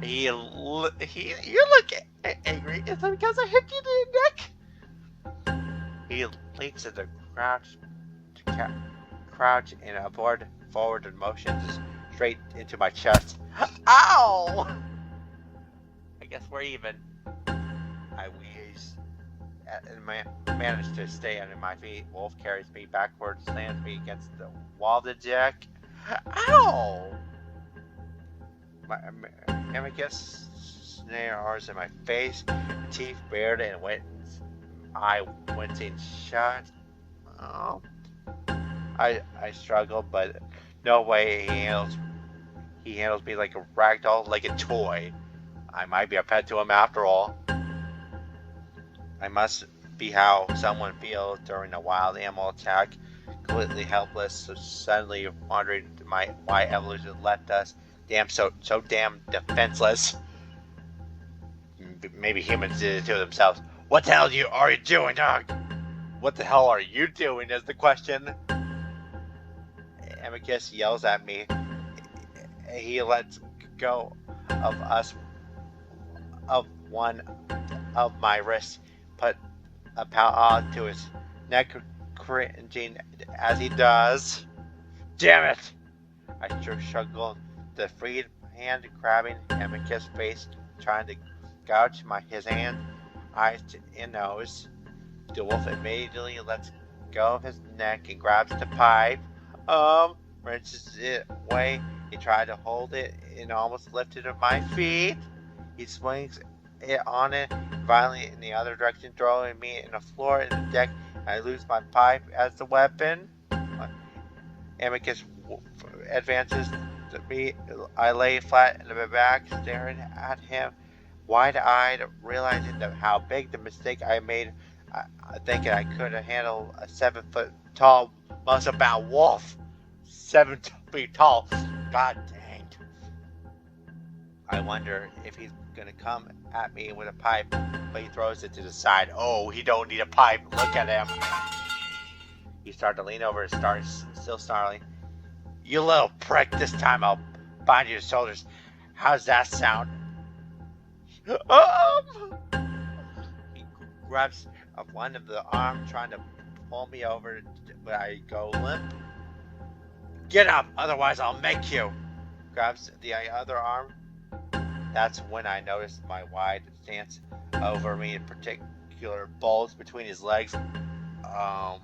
Speaker 1: You look angry. Is it because I hit you in the neck? He leaps at the crouch and avoid forward motions straight into my chest. Ow! I guess we're even. I wheeze and manage to stay under my feet. Wolf carries me backwards, slams me against the wall of the deck. Ow! My Amicus snares in my face, teeth bared and eye wincing shut. Oh. I struggle, but no way he handles me like a ragdoll, like a toy. I might be a pet to him after all. I must be how someone feels during a wild animal attack, completely helpless, so suddenly wondering why evolution left us so damn defenseless. Maybe humans did it to themselves. What the hell are you doing, dog? What the hell are you doing is the question. Amicus yells at me. He lets go of one of my wrists, put a paw to his neck, cringing as he does. Damn it! I struggle the freed hand, grabbing Amicus' face, trying to gouge his hand, eyes and nose. The wolf immediately lets go of his neck and grabs the pipe. Wrenches it away. He tried to hold it and almost lifted at my feet. He swings it on it violently in the other direction, throwing me in the floor and the deck. I lose my pipe as the weapon. Amicus advances to me. I lay flat in my back, staring at him, wide-eyed, realizing how big the mistake I made. Thinking I could handle a 7-foot tall, muscle-bound wolf. 7 feet tall. God dang. I wonder if he's gonna come at me with a pipe, but he throws it to the side. Oh, he don't need a pipe. Look at him. He started to lean over and starts still snarling. You little prick, this time I'll bind your shoulders. How's that sound? He grabs one of the arm, trying to pull me over, but I go limp. Get up, otherwise I'll make you. Grabs the other arm. That's when I noticed my wide stance over me, in particular bulge between his legs. I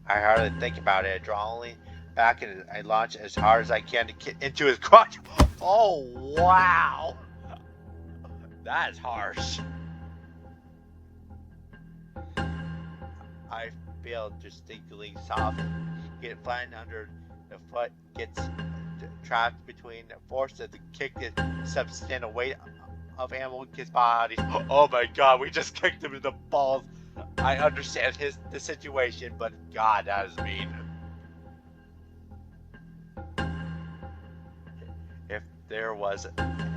Speaker 1: hardly think about it. I draw only back and I launch as hard as I can to get into his crotch. Oh, wow. That is harsh. I feel distinctly soft. Get flattened under the foot, gets trapped between the force of the kick, the substantial weight of Hamilton's body. Oh my god, we just kicked him in the balls. I understand the situation, but god, that is mean. If there was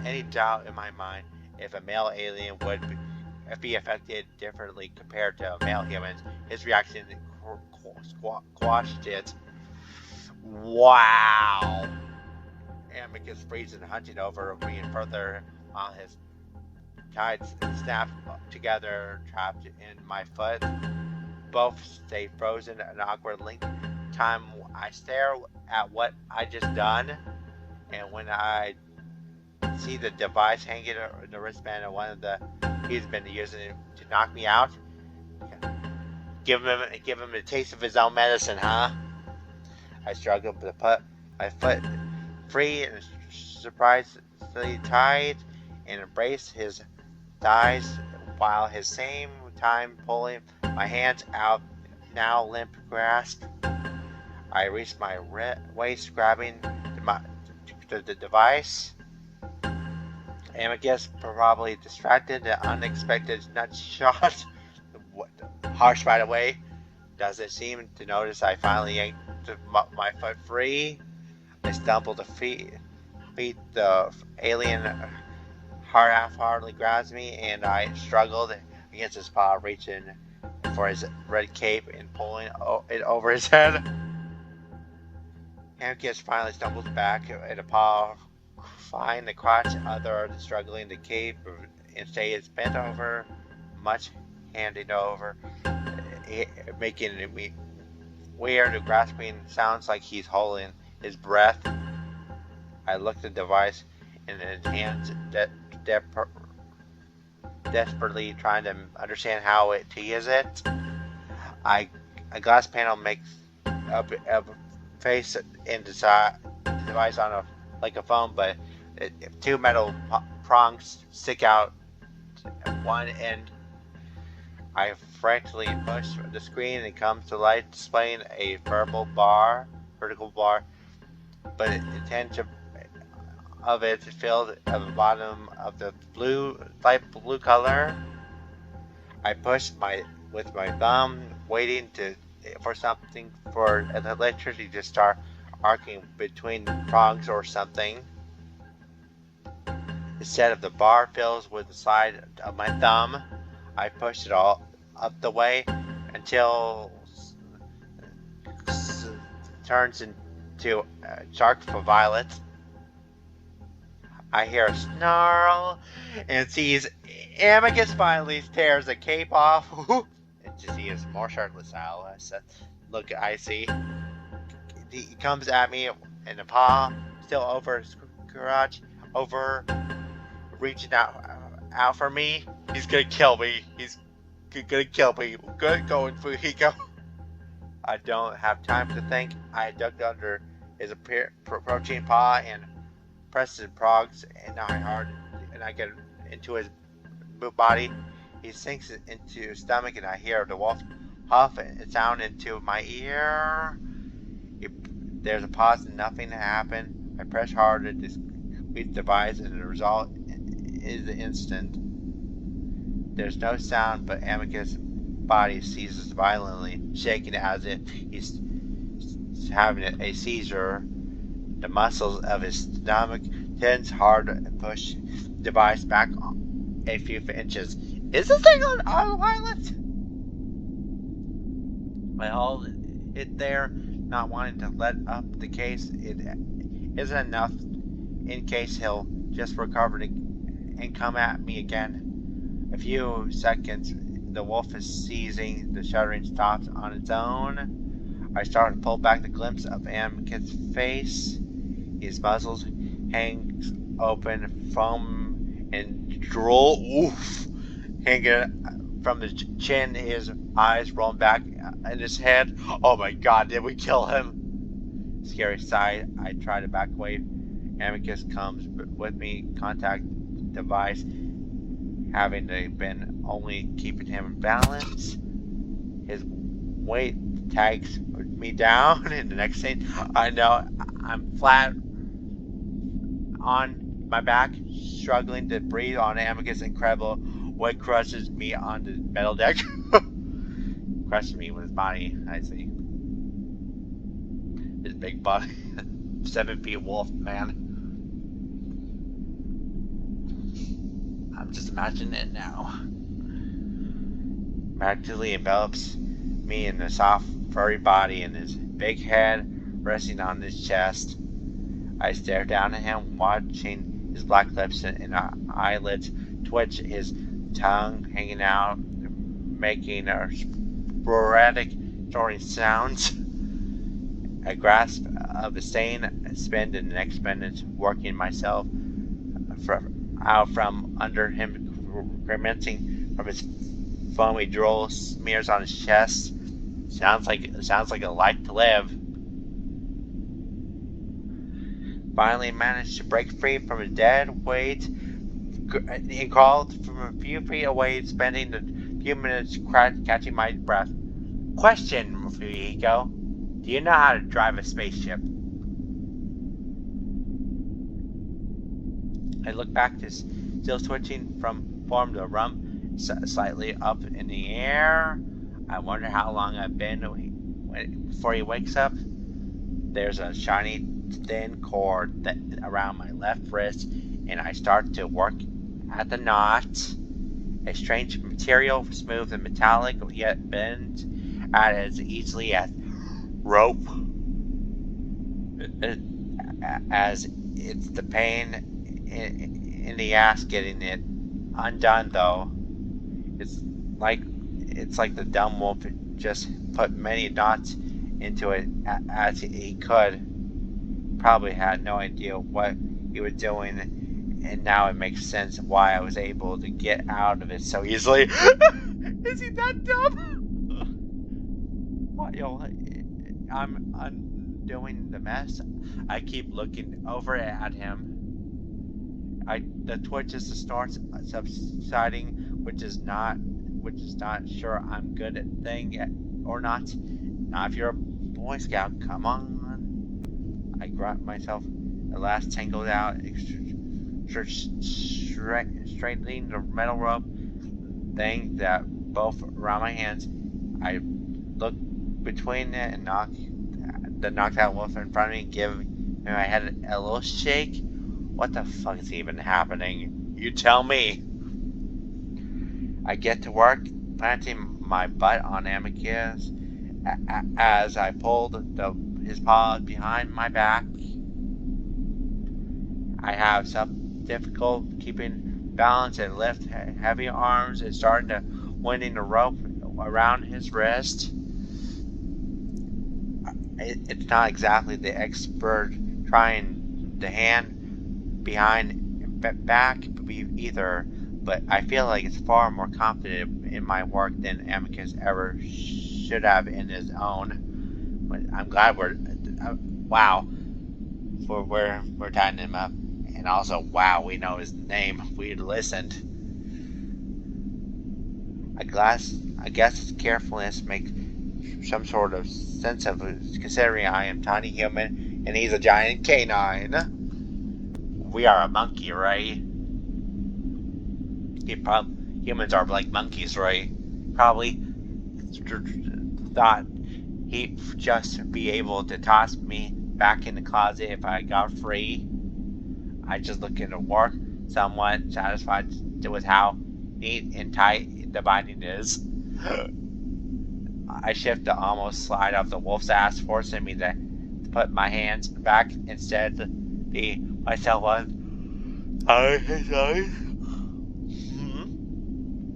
Speaker 1: any doubt in my mind if a male alien would be affected differently compared to male humans, his reaction quashed it. Wow! Amicus freezing, hunting over me and further on his tides snapped together, trapped in my foot. Both stay frozen an awkward length time. I stare at what I just done, and when I see the device hanging in the wristband of one of the he's been using it to knock me out, give him a taste of his own medicine, huh? I struggled to put my foot free and surprisingly tied and embrace his thighs while his same time pulling my hands out, now limp grasp. I reached my waist, grabbing the device. Amicus, probably distracted, the unexpected nut shot, harsh right away. Does it seem to notice I finally yanked my foot free? I stumbled to feet. The alien half-heartedly grabs me, and I struggled against his paw, reaching for his red cape and pulling it over his head. Amicus finally stumbles back at a paw, find the crotch, other struggling to cape and stays bent over, much handed over, making me weird, grasping sounds like he's holding his breath. I looked at the device in his hands, desperately trying to understand how to use it. A glass panel makes a face and device on like a phone, but two metal prongs stick out at one end. I frantically push the screen and it comes to light, displaying a vertical bar, but the intention of it filled at the bottom of the light blue color. I pushed with my thumb, waiting for the electricity to start arcing between prongs or something. Instead of the bar fills with the side of my thumb, I pushed it all up the way until it turns into dark violet. I hear a snarl and sees Amicus finally tears the cape off. And to see his more shirtless Alice. Look, I see. He comes at me in a paw, still over his crotch, over reaching out for me. He's gonna kill me. He's gonna kill me. Good going, Fujiko. I don't have time to think. I ducked under his approaching paw and pressed his progs and hard, and I get into his body. He sinks into his stomach, and I hear the wolf huff and sound into my ear. There's a pause and nothing happened. I press harder to squeeze the device, and the result is instant. There's no sound, but Amicus' body seizes violently, shaking as if he's having a seizure. The muscles of his stomach tense hard and push the device back a few inches. Is this thing on autopilot? I hold it there, not wanting to let up the case. It isn't enough in case he'll just recover and come at me again. A few seconds, the wolf is seizing. The shuddering stops on its own. I start to pull back the glimpse of Amicus' face. His muzzles hang open, foam and drool. Oof! Hanging from the chin, his eyes rolling back in his head. Oh my god, did we kill him? Scary sight. I try to back away. Amicus comes with me. Contact device having been only keeping him in balance. His weight tags me down. In the next scene, I know I'm flat on my back, struggling to breathe on Amicus' incredible weight crushes me on the metal deck. Crushing me with his body, I see. His big body. 7 feet wolf, man. I'm just imagining it now. Magically envelops me in the soft, furry body and his big head resting on his chest. I stare down at him, watching his black lips and eyelids twitch, his tongue hanging out, making sporadic snorting sounds. A grasp of the stain, spend in the next minute, working myself out from under him, commencing from his foamy drool smears on his chest. Sounds like a life to live. Finally managed to break free from his dead weight. He crawled from a few feet away, spending a few minutes catching my breath. Question, Fujiko. Do you know how to drive a spaceship? I look back to still switching from form to rump, slightly up in the air. I wonder how long I've been before he wakes up. There's a shiny thin cord around my left wrist, and I start to work at the knot. A strange material, smooth and metallic, yet bends at as easily as rope. As it's the pain in the ass getting it undone, though. It's like the dumb wolf just put many knots into it as he could. Probably had no idea what he was doing, and now it makes sense why I was able to get out of it so easily. Is he that dumb? What, I'm undoing the mess. I keep looking over at him. The twitches, the snorts subsiding, which is not sure I'm good at thing or not. Not if you're a Boy Scout. Come on. I grunt myself. At last tangled out, straightening the metal rope thing that both around my hands. I look between it and knocked out wolf in front of me, giving my head a little shake. What the fuck is even happening? You tell me. I get to work, planting my butt on Amicus as I pulled his paws behind my back. I have some difficulty keeping balance and lift heavy arms and starting to winding the rope around his wrist. It's not exactly the expert trying the hand behind back either, but I feel like it's far more confident in my work than Amicus ever should have in his own. But I'm glad we're tying him up, and also wow, we know his name. We listened. I guess carefulness makes some sort of sense of it, considering I am tiny human and he's a giant canine. We are a monkey, right? Humans are like monkeys, right? Probably thought he'd just be able to toss me back in the closet if I got free. I just look into work, somewhat satisfied with how neat and tight the binding is. I shift to almost slide off the wolf's ass, forcing me to put my hands back instead to be myself on his eyes.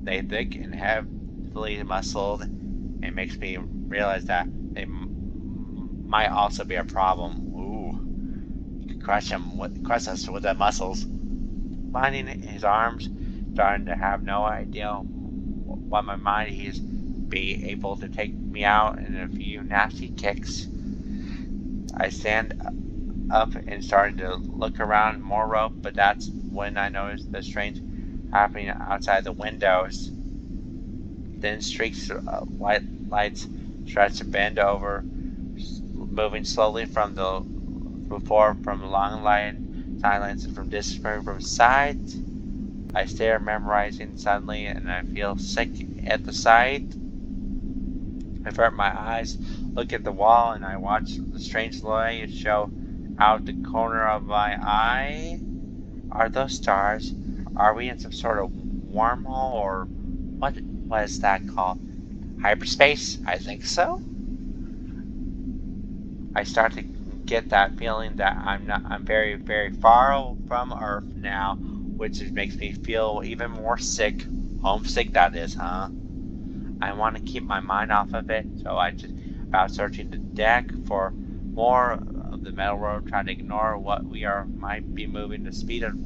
Speaker 1: They thick and heavily muscled, and makes me realize that they might also be a problem. Ooh, crush us with the muscles. Finding his arms, starting to have no idea what my mind he's be able to take me out in a few nasty kicks. I stand up and started to look around more rope, but that's when I noticed the strange happening outside the windows. Then streaks of lights stretch and bend over, moving slowly from long line silence and from disappearing from sight. I stare, memorizing suddenly, and I feel sick at the sight. I avert my eyes, look at the wall, and I watch the strange light show out the corner of my eye. Are those stars? Are we in some sort of wormhole, or what is that called? Hyperspace? I think so. I start to get that feeling that I'm very, very far from Earth now, which makes me feel even more sick. Homesick, that is, huh? I want to keep my mind off of it, so I just about searching the deck for more of the metal road, trying to ignore what we might be moving the speed of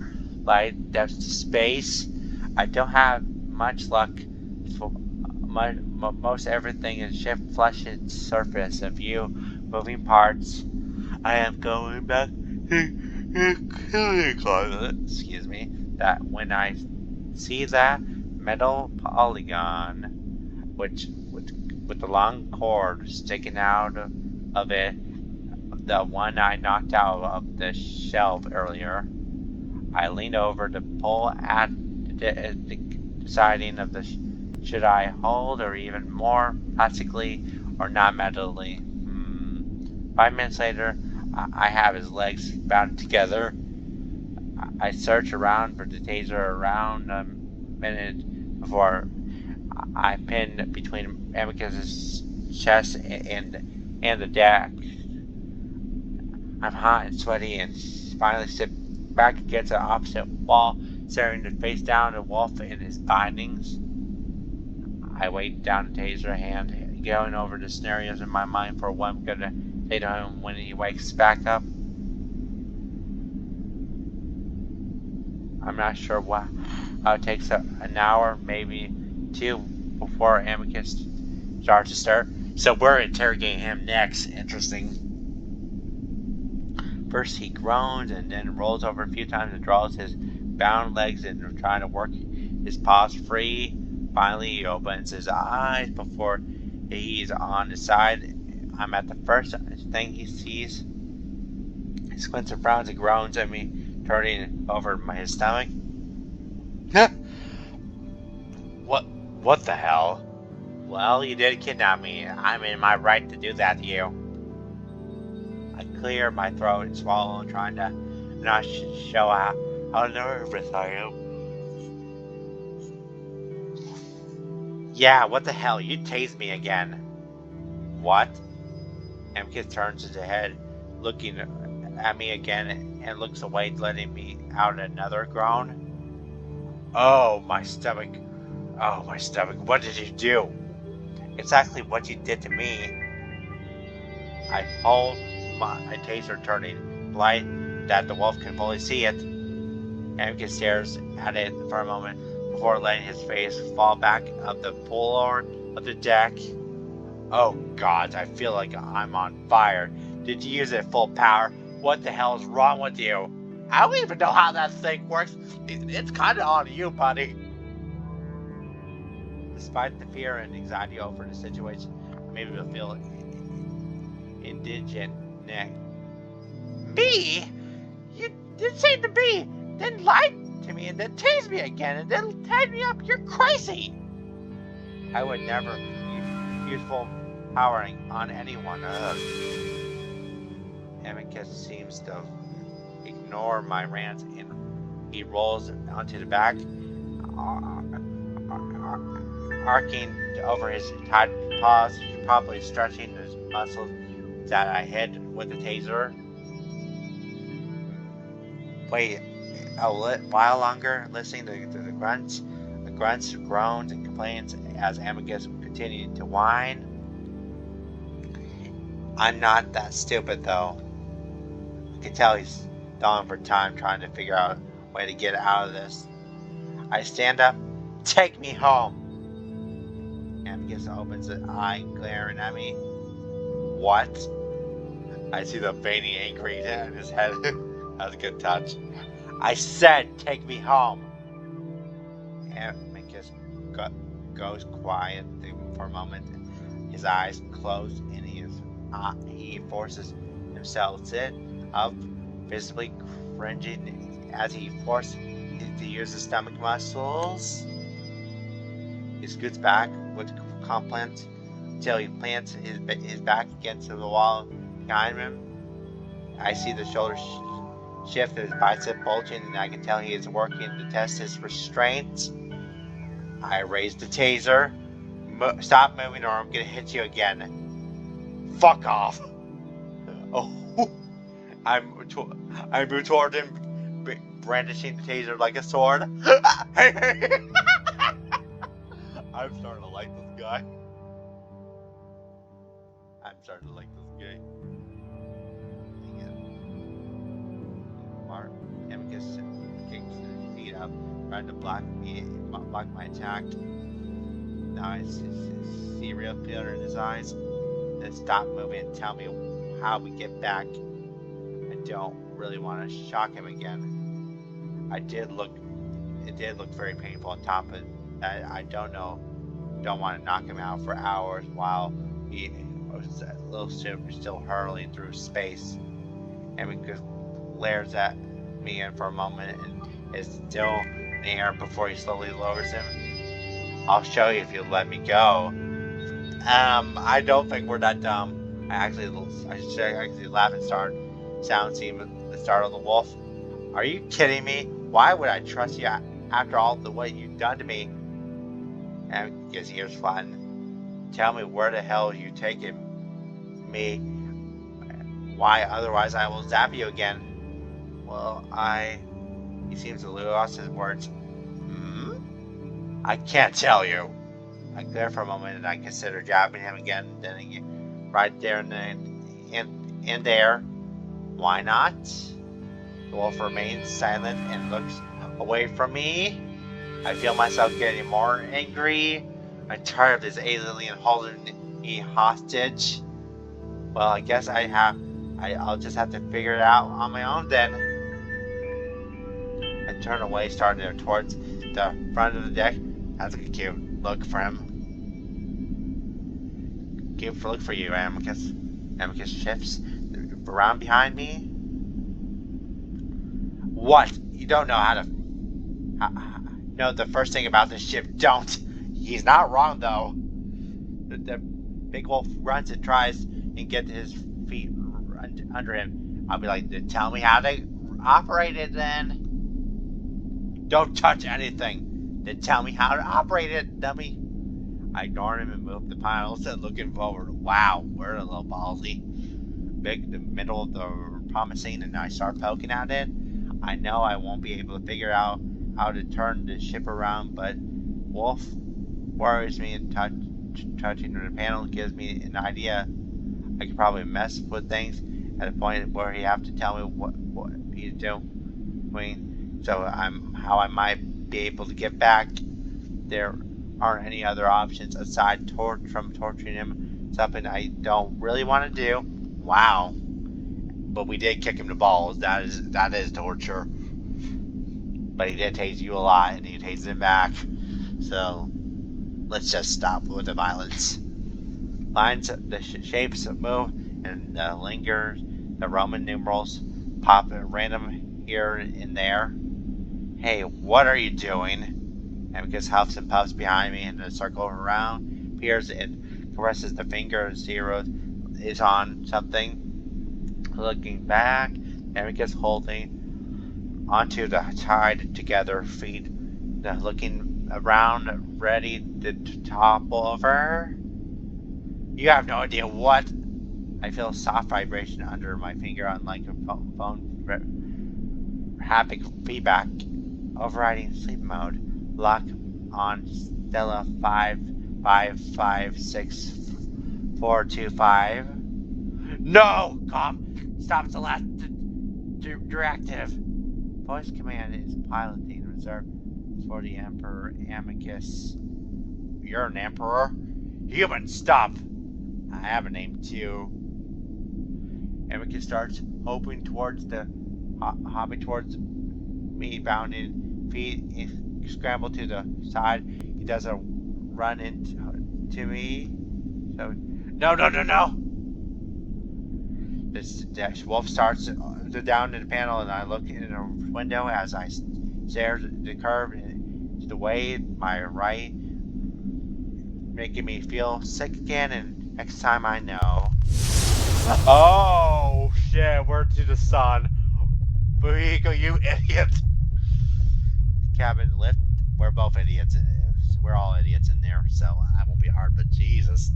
Speaker 1: light, depths to space. I don't have much luck. Most everything is shift flushed surface, a few moving parts. I am going back to closet. Excuse me. That when I see that metal polygon, which with the long cord sticking out of it, the one I knocked out of the shelf earlier, I leaned over to pull at deciding of the should I hold or even more plastically or not metally. 5 minutes later, I have his legs bound together. I search around for the taser around a minute before I pin between Amicus's chest and the deck. I'm hot and sweaty and finally sit back against the opposite wall, staring face down at Wolf in his bindings. I wait down the taser hand, going over the scenarios in my mind for what I'm gonna say to him when he wakes back up. I'm not sure what. It takes an hour, maybe 2, before Amicus starts to stir. So we're interrogating him next. Interesting. First he groans and then rolls over a few times and draws his bound legs and trying to work his paws free. Finally he opens his eyes before he's on his side. I'm at the first thing he sees. He squints and frowns and groans at me, turning over his stomach. What the hell? Well, you did kidnap me. I'm in my right to do that to you. I clear my throat and swallow, trying to not show how nervous I am. Yeah, what the hell? You tased me again. What? Amicus turns his head, looking at me again, and looks away, letting me out another groan. Oh, my stomach. Oh, my stomach. What did you do? Exactly what you did to me. I hold my taser turning, blind that the wolf can fully see it. Amicus stares at it for a moment before letting his face fall back up the floor of the deck. Oh God, I feel like I'm on fire. Did you use it full power? What the hell is wrong with you? I don't even know how that thing works. It's kind of on you, buddy. Despite the fear and anxiety over the situation, I maybe will feel indigent. Me? You did say to me, then lied to me, and then tased me again, and then tied me up. You're crazy. I would never use full powering on anyone. Amicus seems to ignore my rants and he rolls onto the back, arcing over his tight paws, probably stretching his muscles that I hit with the taser. Wait a while longer, listening to the grunts, groans, and complaints as Amicus continued to whine. I'm not that stupid, though. I can tell he's stalling for time, trying to figure out a way to get out of this. I stand up. Take me home. Amicus opens an eye, glaring at me. What? I see the veiny angry in his head. That was a good touch. I said, take me home. Amicus goes quiet for a moment. His eyes close, and he forces himself to sit up, visibly cringing as he forces to use his stomach muscles. He scoots back with confidence until he plants his back against the wall behind him. I see the shoulders shift, his bicep bulging, and I can tell he is working to test his restraint. I raise the taser. Stop moving or I'm gonna hit you again. Fuck off. Oh, I move toward him, brandishing the taser like a sword. I'm starting to like this guy. Amicus kicks his feet up, trying to block my attack. Now I see real fear in his eyes. Then stop moving and tell me how we get back. I don't really want to shock him again. It did look very painful on top of that. I don't want to knock him out for hours while he was a little still hurling through space. Amicus glares at me for a moment and is still in the air before he slowly lowers him. I'll show you if you let me go. I don't think we're that dumb. I actually laugh and sound seem to startle the wolf. Are you kidding me? Why would I trust you after all the way you've done to me? And his ears flatten. Tell me where the hell you taking me? Why, otherwise I will zap you again. Well, he seems to lose lost his words. I can't tell you. I glare for a moment and I consider jabbing him again. Then again, right there and there. Why not? The wolf remains silent and looks away from me. I feel myself getting more angry. I'm tired of this alien holding me hostage. Well, I guess I'll just have to figure it out on my own then. I turn away, starting towards the front of the deck. That's a cute look for him. Cute look for you, Amicus. Amicus shifts around behind me. What? You don't know how to... know the first thing about this ship, don't. He's not wrong, though. The big wolf runs and tries and gets his feet under him. I'll be like, tell me how to operate it, then. Don't touch anything. Then tell me how to operate it, dummy. I ignore him and move the piles and looking forward. Wow, we're a little ballsy. Big, the middle of the promising, and I start poking at it. I know I won't be able to figure out how to turn the ship around, but Wolf worries me, and touching the panel gives me an idea. I could probably mess with things at a point where he have to tell me what he's doing, so how I might be able to get back. There aren't any other options aside from torturing him, something I don't really want to do. Wow. But we did kick him to balls. That is torture. But he did tase you a lot, and he tased him back. So let's just stop with the violence. Lines, the shapes move, and linger. The Roman numerals pop at random here and there. Hey, what are you doing? Amicus huffs and puffs behind me in a circle around, peers and caresses the finger. Zero is on something. Looking back, Amicus holding onto the tied together feet, looking around, ready to topple over. You have no idea what. I feel a soft vibration under my finger, unlike a phone haptic feedback. Overriding sleep mode. Lock on Stella 5556-425. No! Stop, it's the last directive. Voice command is piloting reserved for the Emperor Amicus. You're an Emperor? Human, stop! I have a name too. Amicus starts hopping towards me, bounding feet, scramble to the side. He does a run into me. So, no! This wolf starts down in the panel, and I look in a window as I stare at the curve to the way my right, making me feel sick again. And next time I know. Oh shit! We're to the sun. Vehicle, you idiot! Cabin lift. We're both idiots. We're all idiots in there, so that won't be hard. But Jesus,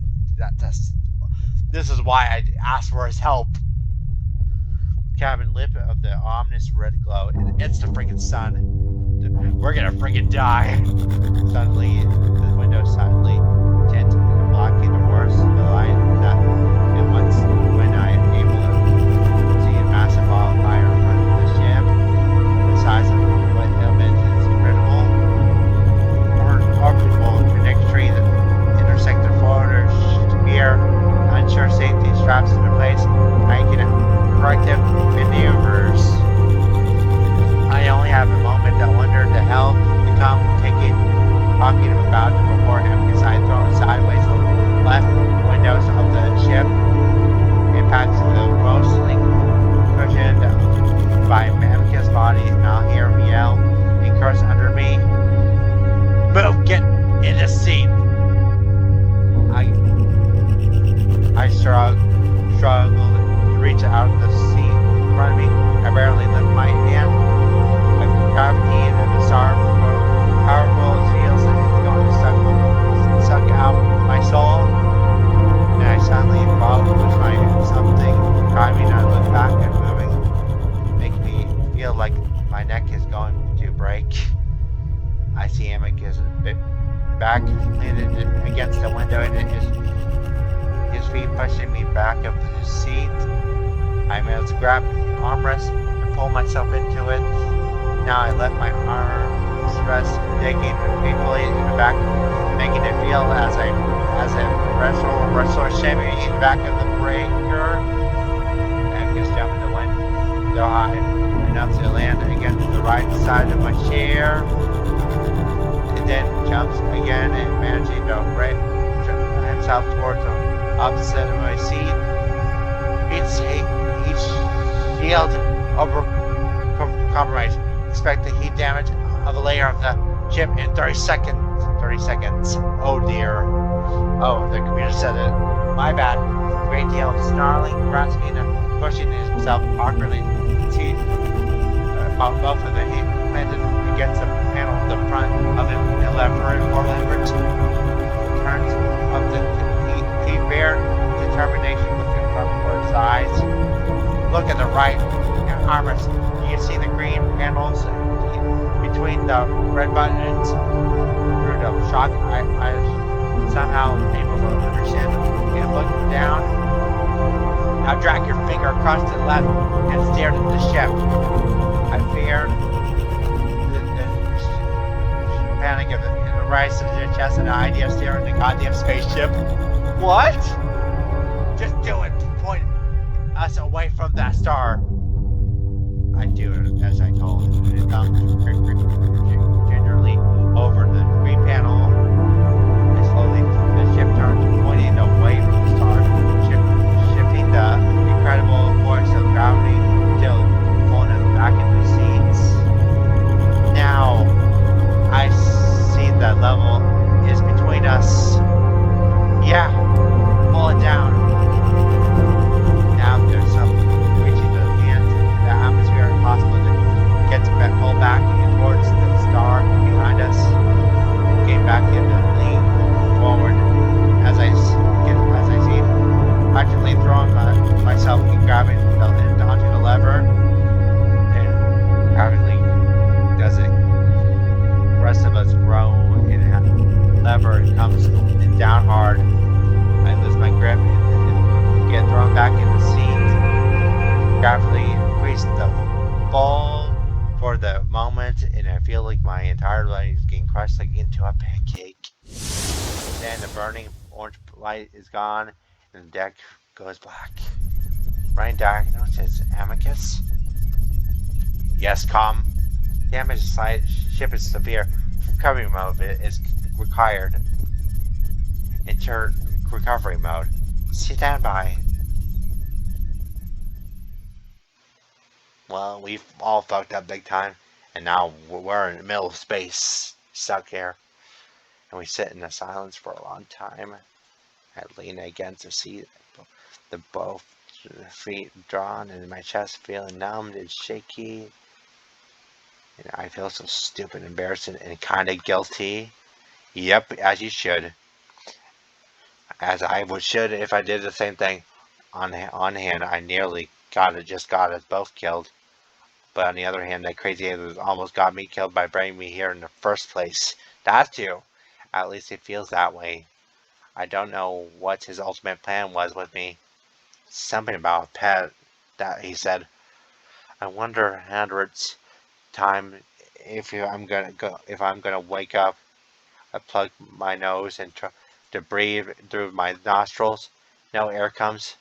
Speaker 1: this is why I asked for his help. Cabin lip of the ominous red glow. It's the freaking sun. We're gonna freaking die. Suddenly, the window suddenly tint, blocking the worst. The light that it once when I am able to see a massive wildfire in front of the ship. The size of what it is incredible. Orbital trajectory that intersect the forward sphere. Unsure safety straps into place. Making it corrective maneuvers. I only have a moment to wonder the hell to come, talking about it before him, because I thrown sideways the left windows of the ship. Impacts the mostly cushioned by Amicus' body, and I'll hear him yell and curse under me. Move, get in the seat. I struggled to reach out of the seat in front of me. I barely lift my hand. Gravity and the star powerful as feels like it's going to suck out my soul. And I suddenly followed with my something driving. I look back and moving, make me feel like my neck is going to break. I see Amicus back landed against the window, and his feet pushing me back up to the seat. I managed to grab the armrest and pull myself into it. Now I let my arms rest, digging painfully in the back, making it feel as a wrestler shaming in the back of the breaker. Amicus jumped in the window high enough to land against the right side of my chair. And then jumps again and managing to break himself towards the opposite of my seat. Each shield over compromise. Expect the heat damage of a layer of the chip in 30 seconds. 30 seconds. Oh dear. Oh, the computer said it. My bad. Great deal of snarling, grasping, and pushing himself awkwardly. Teeth both of the heat planted against the panel at the front of him and left for leverage. Turns of the teeth bare determination looking from his eyes. Look at the right armrest. You see the green panels between the red buttons. Through the shock, I somehow able to understand and look down. Now drag your finger across to the left and stare at the ship. I feared the panic of the rise to the chest and the idea of staring at the goddamn spaceship. What? Just do it. Point us away from that star. I do it as I told him. His thumb gingerly over the green panel. And slowly the ship turns, pointing away from the star, shifting the incredible force of gravity until pulling us back into the seats. Now I see that level is between us. Yeah. brace the fall for the moment, and I feel like my entire body is getting crushed like into a pancake. Then the burning orange light is gone, and the deck goes black. Ryan diagnosis Amicus. Yes, com. Damage ship is severe. Recovery mode is required. Enter recovery mode. Stand by. Well, we've all fucked up big time, and now we're in the middle of space, stuck here. And we sit in the silence for a long time. I lean against the seat, the both feet drawn, and my chest feeling numbed and shaky. And I feel so stupid, embarrassing, and kind of guilty. Yep, as you should. As I would should if I did the same thing. On hand, I nearly just got us both killed. But on the other hand, that crazy alien almost got me killed by bringing me here in the first place. That's you. At least it feels that way. I don't know what his ultimate plan was with me. Something about a pet, that he said. I wonder, hundreds time, if I'm gonna wake up. I plug my nose and try to breathe through my nostrils. No air comes.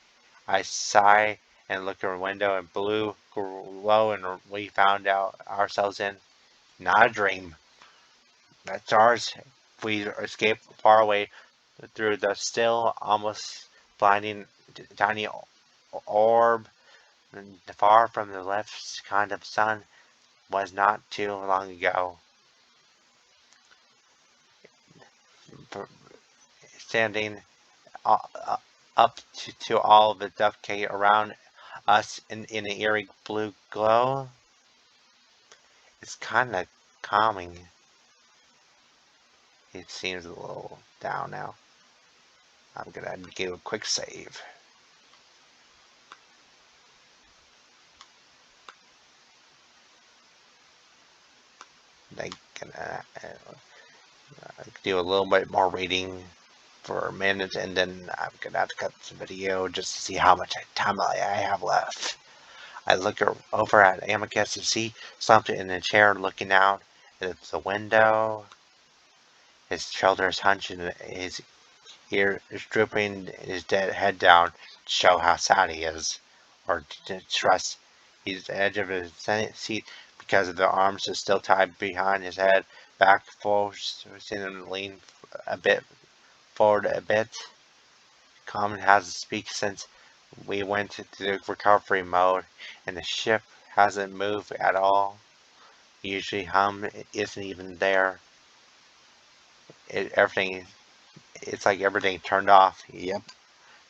Speaker 1: I sigh and look through the window, and blue glow, and we found out ourselves in. Not a dream. That's ours. We escape far away through the still, almost blinding tiny orb, far from the left kind of sun, was not too long ago. Standing up to all the duckcake around us in an eerie blue glow. It's kind of calming. It seems a little down now. I'm gonna give a quick save. I'm gonna do a little bit more reading for a minute, and then I'm gonna have to cut the video just to see how much time I have left. I look over at Amicus and see something in the chair looking out at the window. His shoulders hunched and his ears drooping, his head down to show how sad he is, or to trust. He's at the edge of his seat because the arms are still tied behind his head, back forward, seeing him lean a bit forward a bit. Common hasn't speak since we went into the recovery mode, and the ship hasn't moved at all. Usually hum isn't even there. It's like everything turned off. Yep.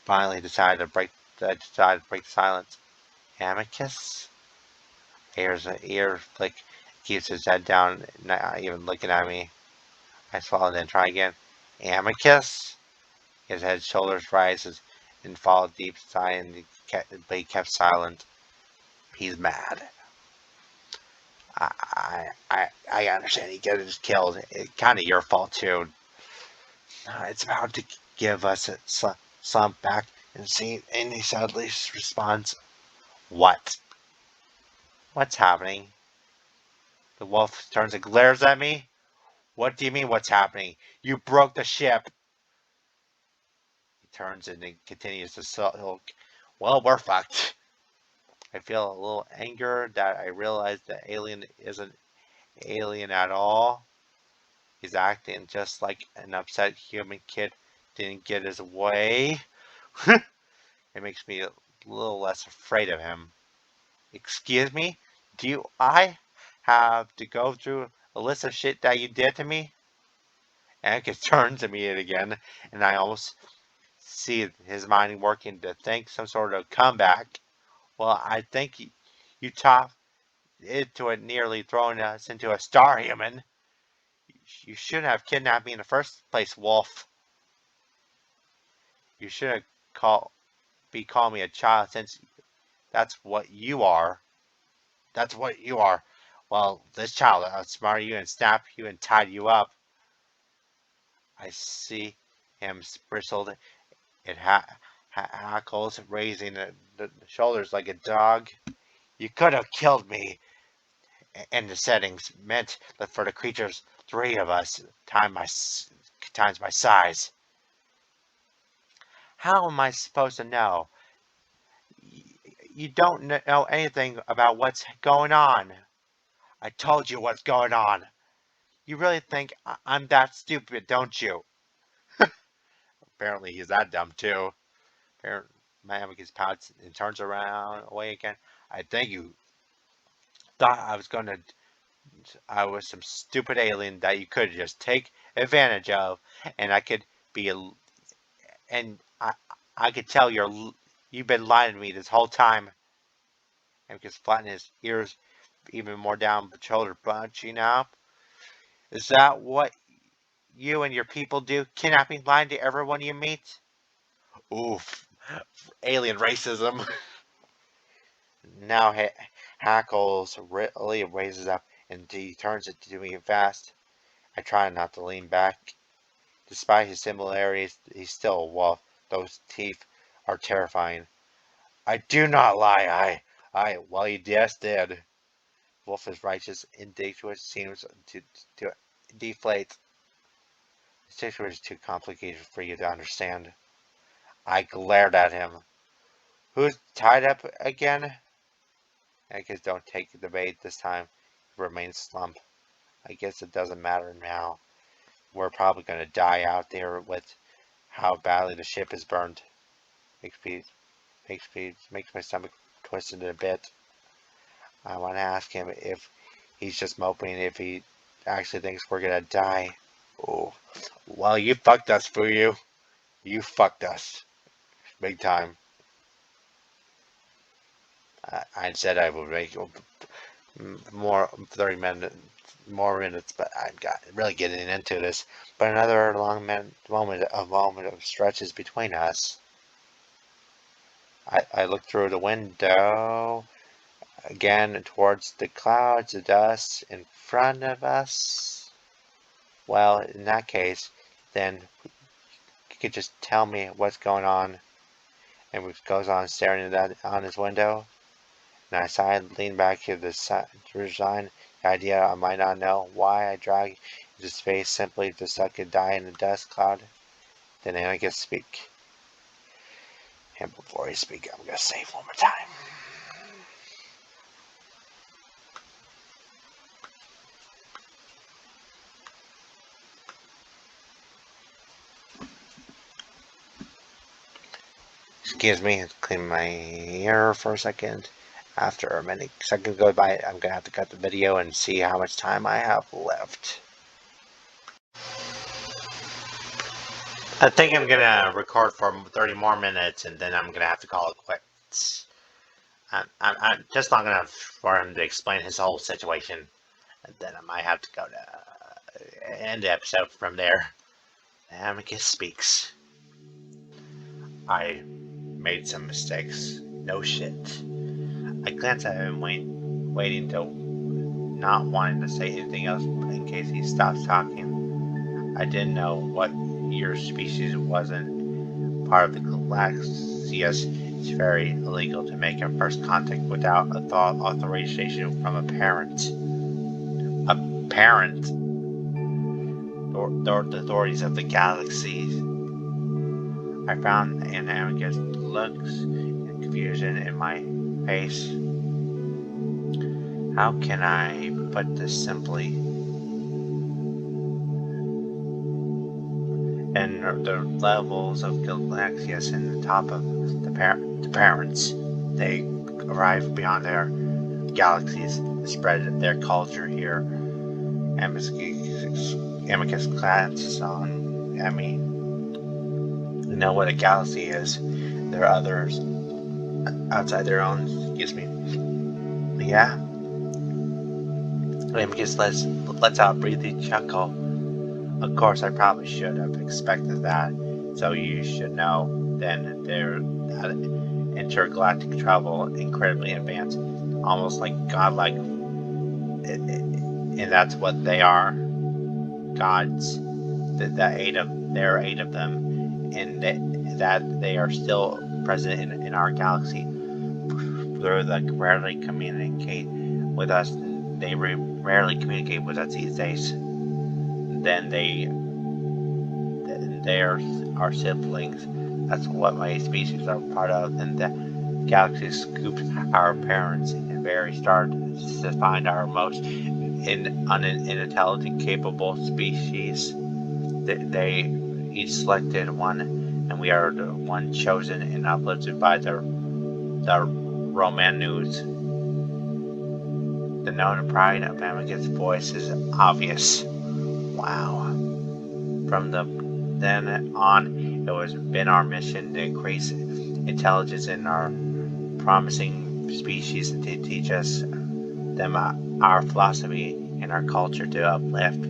Speaker 1: Finally decided to break the silence. Amicus? Ear flick, keeps his head down, not even looking at me. I swallowed and try again. Amicus? His head shoulders rises and fall deep sigh, but he kept silent. He's mad. I understand he gets killed. It's kind of your fault too. It's about to give us a slump back and see. And he sadly responds, "What? What's happening?" The wolf turns and glares at me. What do you mean, what's happening? You broke the ship. He turns and then continues to sulk. Well, we're fucked. I feel a little anger that I realize the alien isn't alien at all. He's acting just like an upset human kid didn't get his way. It makes me a little less afraid of him. Excuse me? Do I have to go through a list of shit that you did to me? Anka turns to me again, and I almost see his mind working to think some sort of comeback. Well, I think you topped it to it, nearly throwing us into a star human. You shouldn't have kidnapped me in the first place, Wolf. You shouldn't call me a child, since that's what you are. That's what you are. Well, this child outsmarted you and snapped you and tied you up. I see him bristled. It hackles, raising the shoulders like a dog. You could have killed me. And the settings meant that for the creatures, 3 of us times my size. How am I supposed to know? You don't know anything about what's going on. I told you what's going on. You really think I'm that stupid, don't you? Apparently he's that dumb too. Apparently, Miami gets pouts and turns around away again. I think you thought I was some stupid alien that you could just take advantage of, and I could be and I could tell you've been lying to me this whole time. And just flatten his ears even more down the shoulder, bunching up. Is that what you and your people do? Kidnapping, lying to everyone you meet? Oof, alien racism. Now Hackles really raises up and he turns it to me fast. I try not to lean back. Despite his similarities, he's still a wolf. Those teeth are terrifying. I do not lie. Well, you just did. Wolf is righteous, individuous, seems to deflate. The situation is too complicated for you to understand. I glared at him. Who's tied up again? I guess don't take the bait this time. He remains slump. I guess it doesn't matter now. We're probably going to die out there with how badly the ship is burned. Makes my stomach twisted a bit. I want to ask him if he's just moping, if he actually thinks we're going to die. Oh, well, you fucked us, Fuyu. You fucked us. Big time. I said I would make more 30 minutes, more minutes, but I'm really getting into this. But another long moment of stretches between us. I look through the window again towards the clouds of dust in front of us. Well, in that case, then you could just tell me what's going on. And he goes on staring at that on his window. And I sighed, leaned back to resign the idea I might not know why I drag into space simply to suck and die in the dust cloud. Then I can speak. And before he speaks, I'm going to say it one more time. Excuse me, clean my ear for a second. After a minute second goes by, I'm going to have to cut the video and see how much time I have left. I think I'm going to record for 30 more minutes and then I'm going to have to call it quits. I'm just not enough for him to explain his whole situation. And then I might have to go to end the episode from there. Amicus speaks. I made some mistakes. No shit. I glanced at him, waiting to not wanting to say anything else in case he stops talking. I didn't know what your species wasn't part of the Galaxias. It's very illegal to make a first contact without authorization from a parent. A parent? The authorities of the galaxy. I found an ambiguous looks and confusion in my face. How can I put this simply? And the levels of Galaxias in the top of the parents, they arrive beyond their galaxies and spread their culture here. Amicus glances on Emmy. You know what a galaxy is. There are others outside their own. Excuse me. Yeah. Amicus lets out a breathy chuckle. Of course, I probably should have expected that. So you should know then they're intergalactic travel incredibly advanced, almost like godlike, and that's what they are. Gods. There are 8 of them, and that they are still present in our galaxy. through the rarely communicate with us. They rarely communicate with us these days. Then they are our siblings. That's what my species are part of. And the galaxy scoops our parents and very start to find our most unintelligent, capable species. They each selected one, and we are the one chosen and uplifted by the Roman news. The known pride of Amicus' voice is obvious. Wow. From then on, it has been our mission to increase intelligence in our promising species and to teach us them our philosophy and our culture to uplift.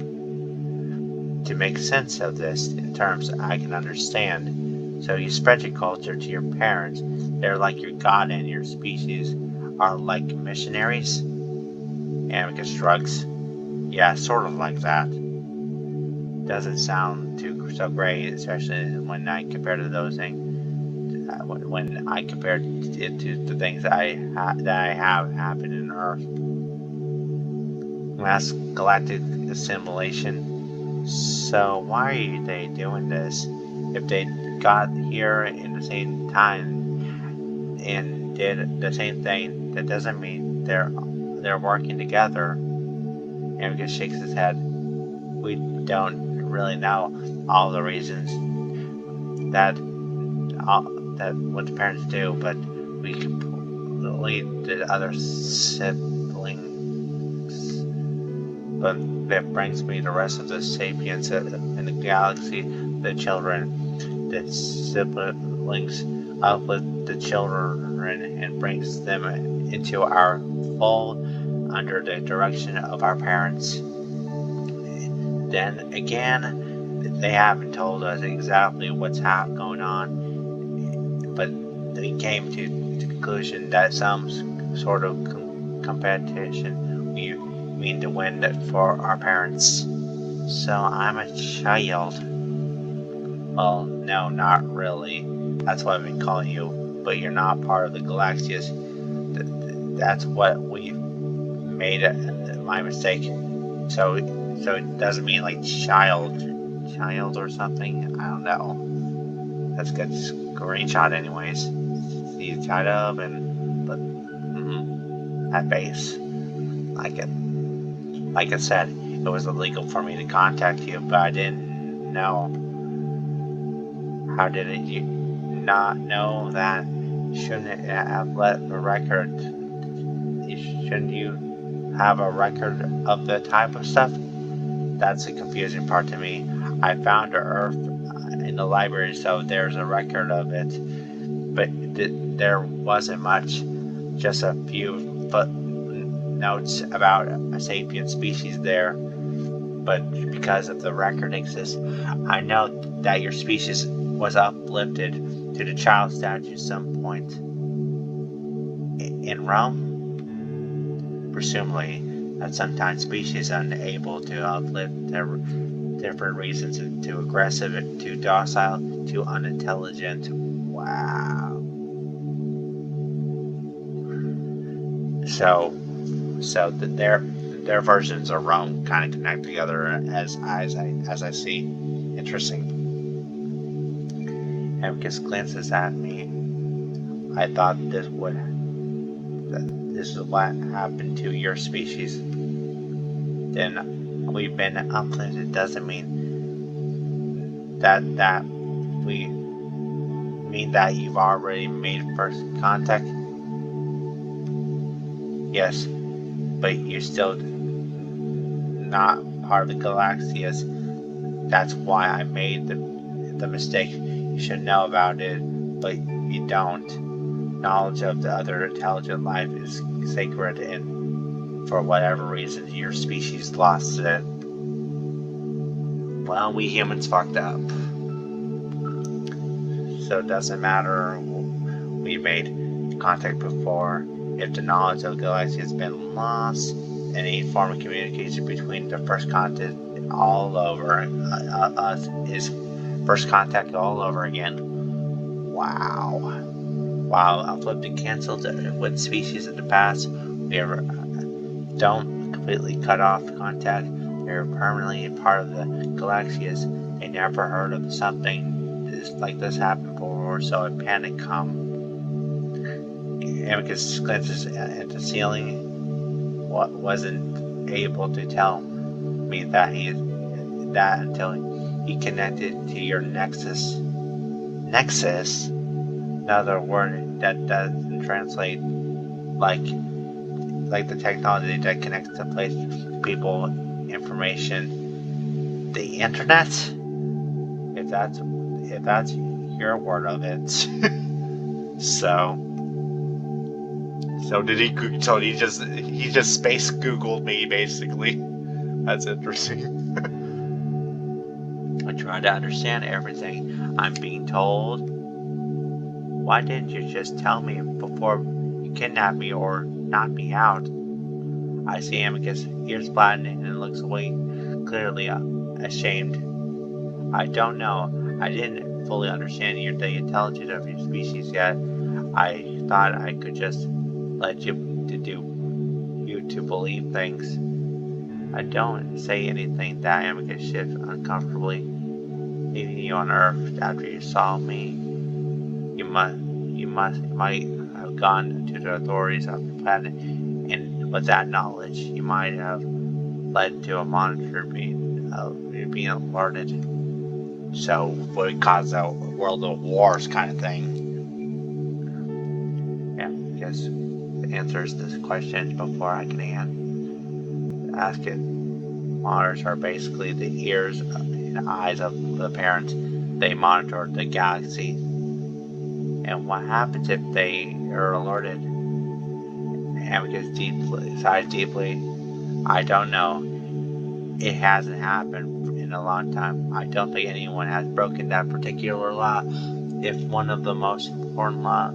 Speaker 1: To make sense of this in terms I can understand. So you spread your culture to your parents. They're like your god, and your species are like missionaries. Amicus shrugs. Yeah, sort of like that. Doesn't sound so great, especially when I compare to those things. When I compare it to the things that I have happened in Earth. Mass galactic assimilation. So why are they doing this? If they got here in the same time and did the same thing, that doesn't mean they're working together. Amicus shakes his head. We don't really know all the reasons that what the parents do, but we can lead the other siblings. But that brings me the rest of the sapiens in the galaxy, the children, the siblings uplift the children and brings them into our fold under the direction of our parents. Then again, they haven't told us exactly what's going on, but they came to the conclusion that some sort of competition we mean to win for our parents. So I'm a child. Well, no, not really. That's what I've been calling you, but you're not part of the Galaxias. That's what we made my mistake. So it doesn't mean like child or something. I don't know. That's a good screenshot, anyways. See you tied up but at base, like it. Like I said, it was illegal for me to contact you, but I didn't know. How did you not know that? Shouldn't have let the record? Shouldn't you have a record of the type of stuff? That's the confusing part to me. I found Earth in the library, so there's a record of it, but there wasn't much. Just a few footnotes about a sapient species there. But because of the record exists, I know that your species was uplifted to the child statue at some point in Rome. Presumably, that sometimes species unable to uplift their different reasons, too aggressive, too docile, too unintelligent. Wow. So their versions of Rome kind of connect together as I see. Interesting. Amicus glances at me. I thought this is what happened to your species. Then we've been uplifted. Doesn't mean that we mean that you've already made first contact. Yes, but you're still not part of the Galaxias. That's why I made the mistake. You should know about it, but you don't. Knowledge of the other intelligent life is sacred, and for whatever reason, your species lost it. Well, we humans fucked up. So it doesn't matter. We made contact before. If the knowledge of the galaxy has been lost, any form of communication between the first contact all over us is first contact all over again. Wow. While afflicted cancelled with species in the past, we ever don't completely cut off contact. They're permanently part of the galaxies. They never heard of something like this happen before, so a panic come. Amicus glances at the ceiling. Wasn't able to tell me that until he connected to your nexus. Nexus? Another word that doesn't translate like the technology that connects to place people, information, the internet. If that's your word of it. So did he? So he just space Googled me basically. That's interesting. I try to understand everything I'm being told. Why didn't you just tell me before you kidnapped me or knocked me out? I see Amicus, ears flattening, and looks away, clearly ashamed. I don't know. I didn't fully understand the intelligence of your species yet. I thought I could just let you to believe things. I don't say anything. That Amicus shifts uncomfortably, leaving you on Earth after you saw me. You might have gone to the authorities of the planet, and with that knowledge, you might have led to a monitor being alerted. So would cause a world of wars kind of thing. Yeah, I guess it answers this question before I can ask it. Monitors are basically the ears and eyes of the parents. They monitor the galaxy. And what happens if they are alerted? Amicus sighs deeply. I don't know. It hasn't happened in a long time. I don't think anyone has broken that particular law. If one of the most important laws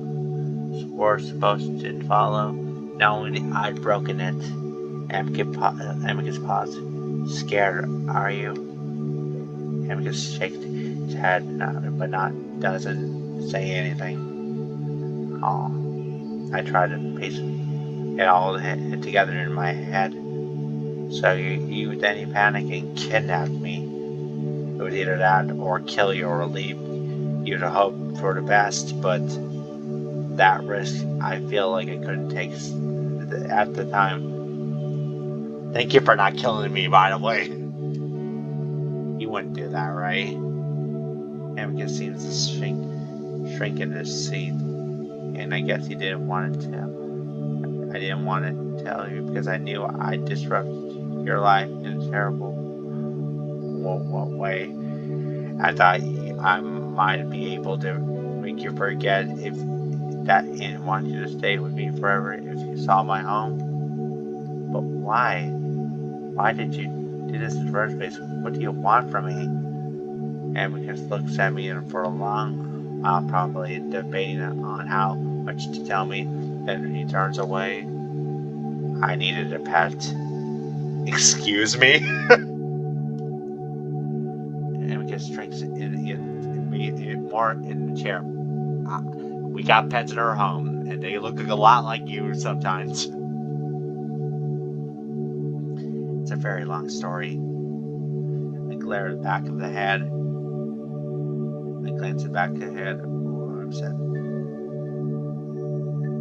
Speaker 1: we're supposed to follow, knowing I'd broken it. Amicus paused. Scared, are you? Amicus shakes his head, but doesn't say anything. Oh, I try to piece it all together in my head. So you then panic and kidnapped me. It was either that or kill you or leave you to hope for the best, but that risk I feel like I couldn't take at the time. Thank you for not killing me, by the way. You wouldn't do that, right? Amicus seems to shrink in his seat, and I guess he didn't want to tell. I didn't want to tell you because I knew I'd disrupt your life in a terrible way. I thought I might be able to make you forget and want you to stay with me forever if you saw my home. But why? Why did you do this in the first place? What do you want from me? Amicus looks at me for a long while, probably debating on how much to tell me. Then he turns away. I needed a pet. Excuse me? Amicus drinks more in the chair. We got pets in our home, and they look a lot like you sometimes. It's a very long story. I glare at the back of the head. I glance at the back of the head. Oh, I'm upset.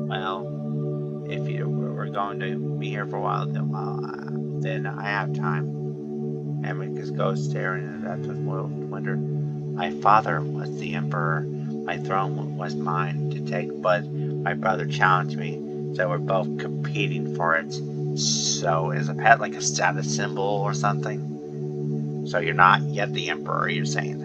Speaker 1: Well, if we're going to be here for a while, then I have time. Amicus goes staring at the window. My father was the emperor. My throne was mine to take, but my brother challenged me, so we're both competing for it. So is a pet like a status symbol or something? So you're not yet the emperor, you're saying?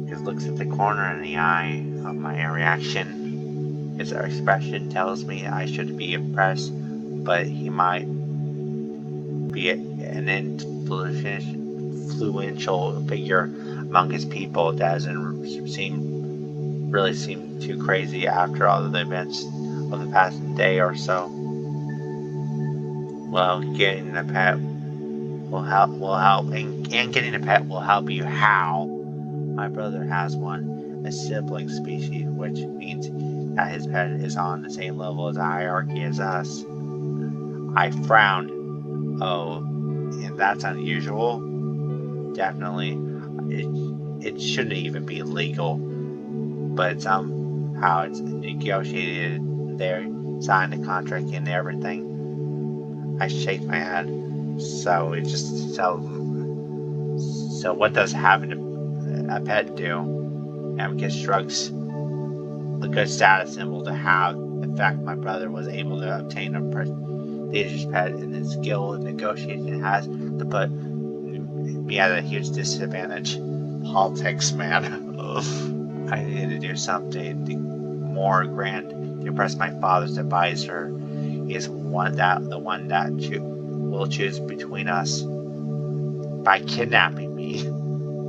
Speaker 1: He looks at the corner in the eye of my reaction. His expression tells me I should be impressed, but he might be an influential figure among his people. It doesn't really seem too crazy after all of the events of the past day or so. Well, getting a pet will help, and getting a pet will help you. How? My brother has one. a sibling species, which means that his pet is on the same level as the hierarchy as us. I frowned. Oh, and that's unusual? Definitely. It shouldn't even be legal, but somehow it's negotiated. They signed the contract and everything. I shake my head. So what does having a pet do? Amicus shrugs. A good status symbol to have. In fact, my brother was able to obtain a prestigious pet, and his skill in negotiation has to put me at a huge disadvantage. Politics, man. I need to do something more grand to impress my father's advisor. He is the one that will choose between us by kidnapping me.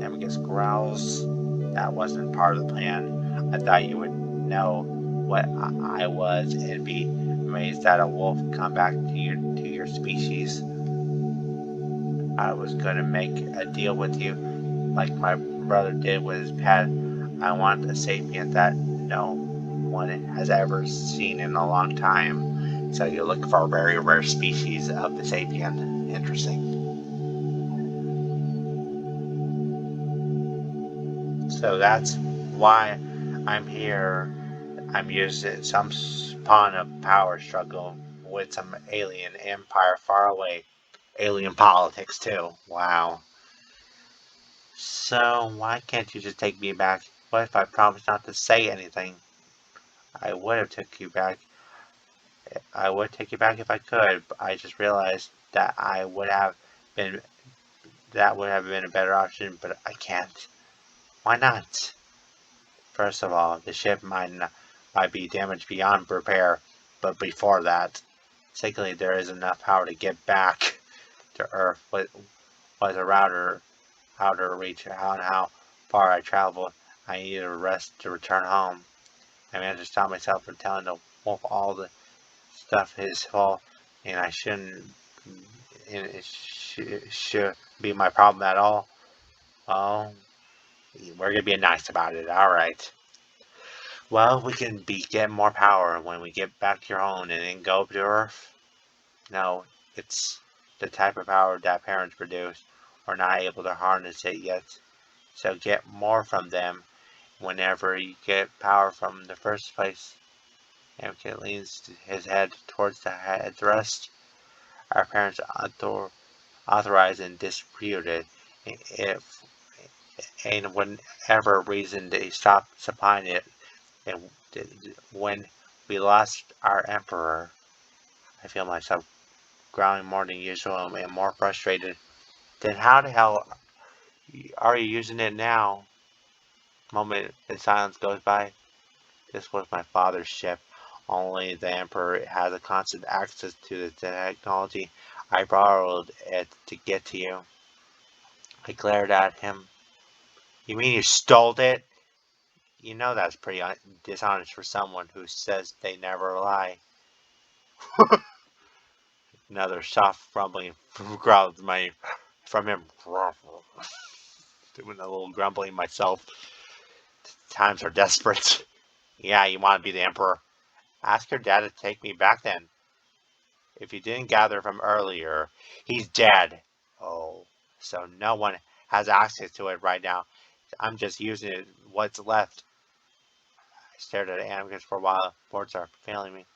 Speaker 1: Amicus growls. That wasn't part of the plan. I thought you would know what I was and be amazed that a wolf come back to your species. I was gonna make a deal with you, like my brother did with his pet. I want a sapient that no one has ever seen in a long time. So you look for a very rare species of the sapient. Interesting. So that's why I'm here. I'm using some spawn of power struggle with some alien empire far away. Alien politics too. Wow. So why can't you just take me back? What if I promised not to say anything? I would have took you back. I would take you back if I could. But I just realized that been that would have been a better option, but I can't. Why not? First of all, the ship might be damaged beyond repair, but before that, secondly, there is enough power to get back to Earth with a outer reach how far I traveled. I needed a rest to return home. I managed to stop myself from telling the wolf all the stuff his fault, and I shouldn't. And it should be my problem at all. Well, we're gonna be nice about it. All right. Well, we can get more power when we get back to your home and then go to Earth. No, it's the type of power that parents produce. We're not able to harness it yet. So get more from them whenever you get power from the first place. Anakin leans his head towards the headrest. Our parents authorized and disproved it. If and whenever reason they stopped supplying it, and when we lost our emperor, I feel myself growling more than usual and more frustrated. Then how the hell are you using it now? A moment in silence goes by. This was my father's ship. Only the Emperor has a constant access to the technology. I borrowed it to get to you. I glared at him. You mean you stole it? You know that's pretty dishonest for someone who says they never lie. Another soft rumbling growled from him. Doing a little grumbling myself. Times are desperate. Yeah, you want to be the Emperor? Ask your dad to take me back then. If you didn't gather from earlier, he's dead. Oh, so no one has access to it right now. I'm just using it what's left. I stared at Amicus for a while. Words are failing me.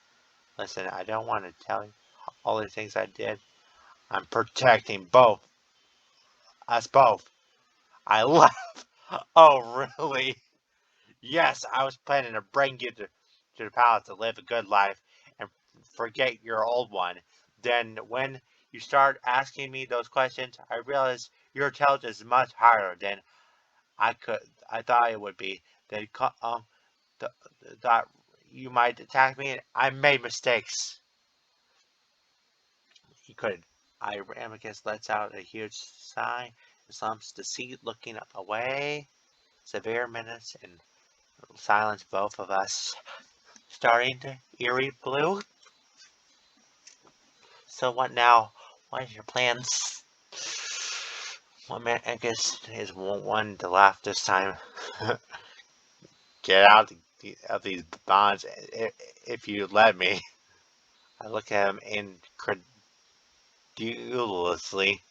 Speaker 1: Listen, I don't want to tell you all the things I did. I'm protecting us both. I left. Oh, really? Yes, I was planning to bring you to the palace to live a good life and forget your old one. Then when you start asking me those questions, I realize your intelligence is much higher than I thought it would be. Then th- thought you might attack me, and I made mistakes. He could. Amicus lets out a huge sigh and slumps the seat, looking away. Severe minutes and silence, both of us starting to eerie blue. So what now? What is your plans? Well, man, I guess is one to laugh this time. get out of these bonds if you let me. I look at him incredulously.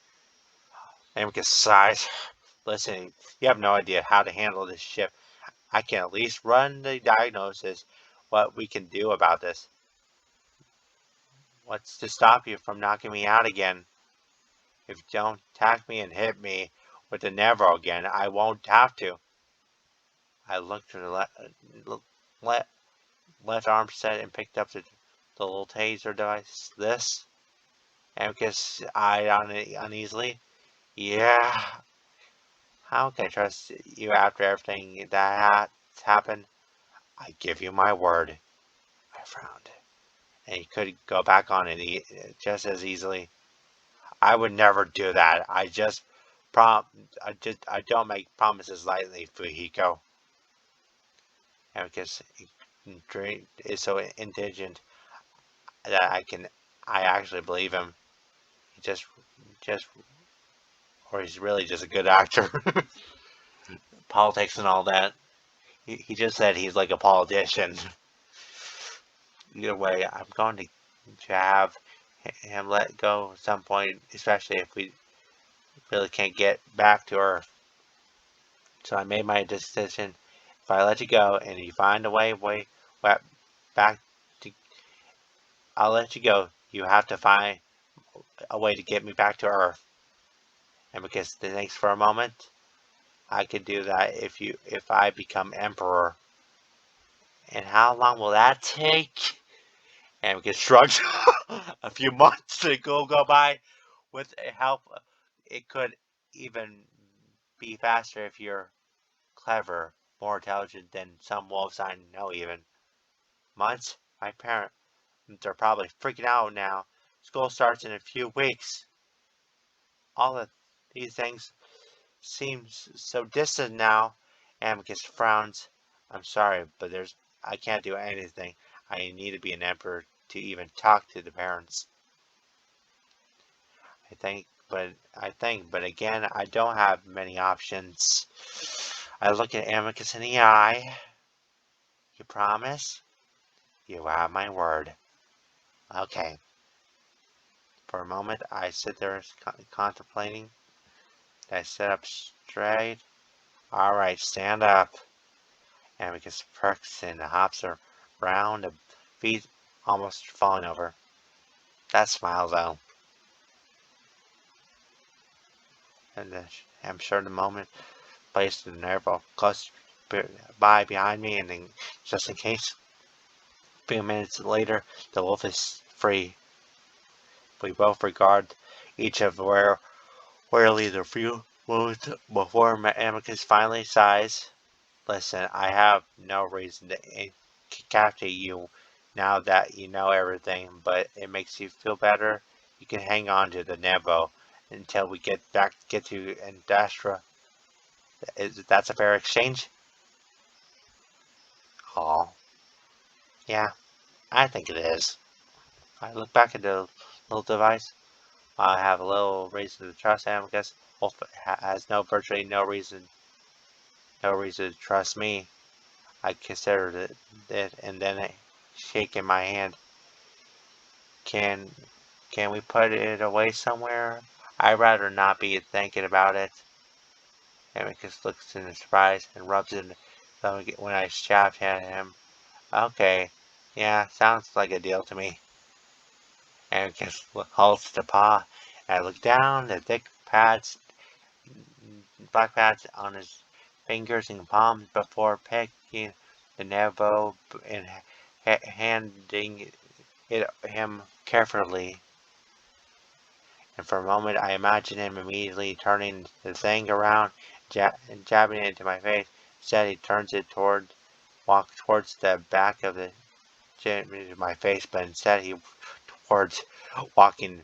Speaker 1: Amicus sighs. Listen, you have no idea how to handle this ship. I can at least run the diagnosis what we can do about this. What's to stop you from knocking me out again? If you don't attack me and hit me with the Nevro again, I won't have to. I looked to the left arm set and picked up the little taser device. This? Amicus eyed on it uneasily. Yeah. How can I trust you after everything that's happened? I give you my word. I frowned. And you could go back on it just as easily. I would never do that. I don't make promises lightly, Fujiko. Amicus is so indigent that I actually believe him. He just, or he's really just a good actor. Politics and all that. He just said he's like a politician. Either way, I'm going to have him let go at some point, especially if we really can't get back to Earth. So I made my decision. If I let you go and you find a way back to, I'll let you go. You have to find a way to get me back to Earth. And because thanks for a moment, I could do that if I become Emperor. And how long will that take? And because shrugs, a few months to go by. With help, it could even be faster if you're clever, more intelligent than some wolves I know even. Months? My parents are probably freaking out now. School starts in a few weeks. All of these things seem so distant now. Amicus frowns. I'm sorry, but I can't do anything. I need to be an emperor to even talk to the parents. But again, I don't have many options. I look at Amicus in the eye. You promise? You have my word. Okay. For a moment, I sit there contemplating. I sit up straight. Alright, stand up. Amicus perks and hops around, the feet almost falling over. That smile, though. And I'm sure the moment placed the Nervo close behind me, and then, just in case, a few minutes later, the wolf is free. We both regard each of warily the few moments before Amicus finally sighs. Listen, I have no reason to incapacitate you now that you know everything, but it makes you feel better. You can hang on to the Nebo until we get to Adastra. That's a fair exchange? Oh, yeah, I think it is. I look back at the little device. I have a little reason to trust Amicus. Wolf has virtually no reason to trust me. I considered it and then shaking my hand. Can can we put it away somewhere? I'd rather not be thinking about it. Amicus looks in surprise and rubs it when I shout at him. Okay, yeah, sounds like a deal to me. Amicus holds the paw, and I look down the thick black pads on his fingers and palms before picking the Nevo and handing it him carefully. And for a moment I imagine him immediately turning the thing around and jabbing it into my face. Instead, he turns it walk towards the back of the into my face, but instead he walking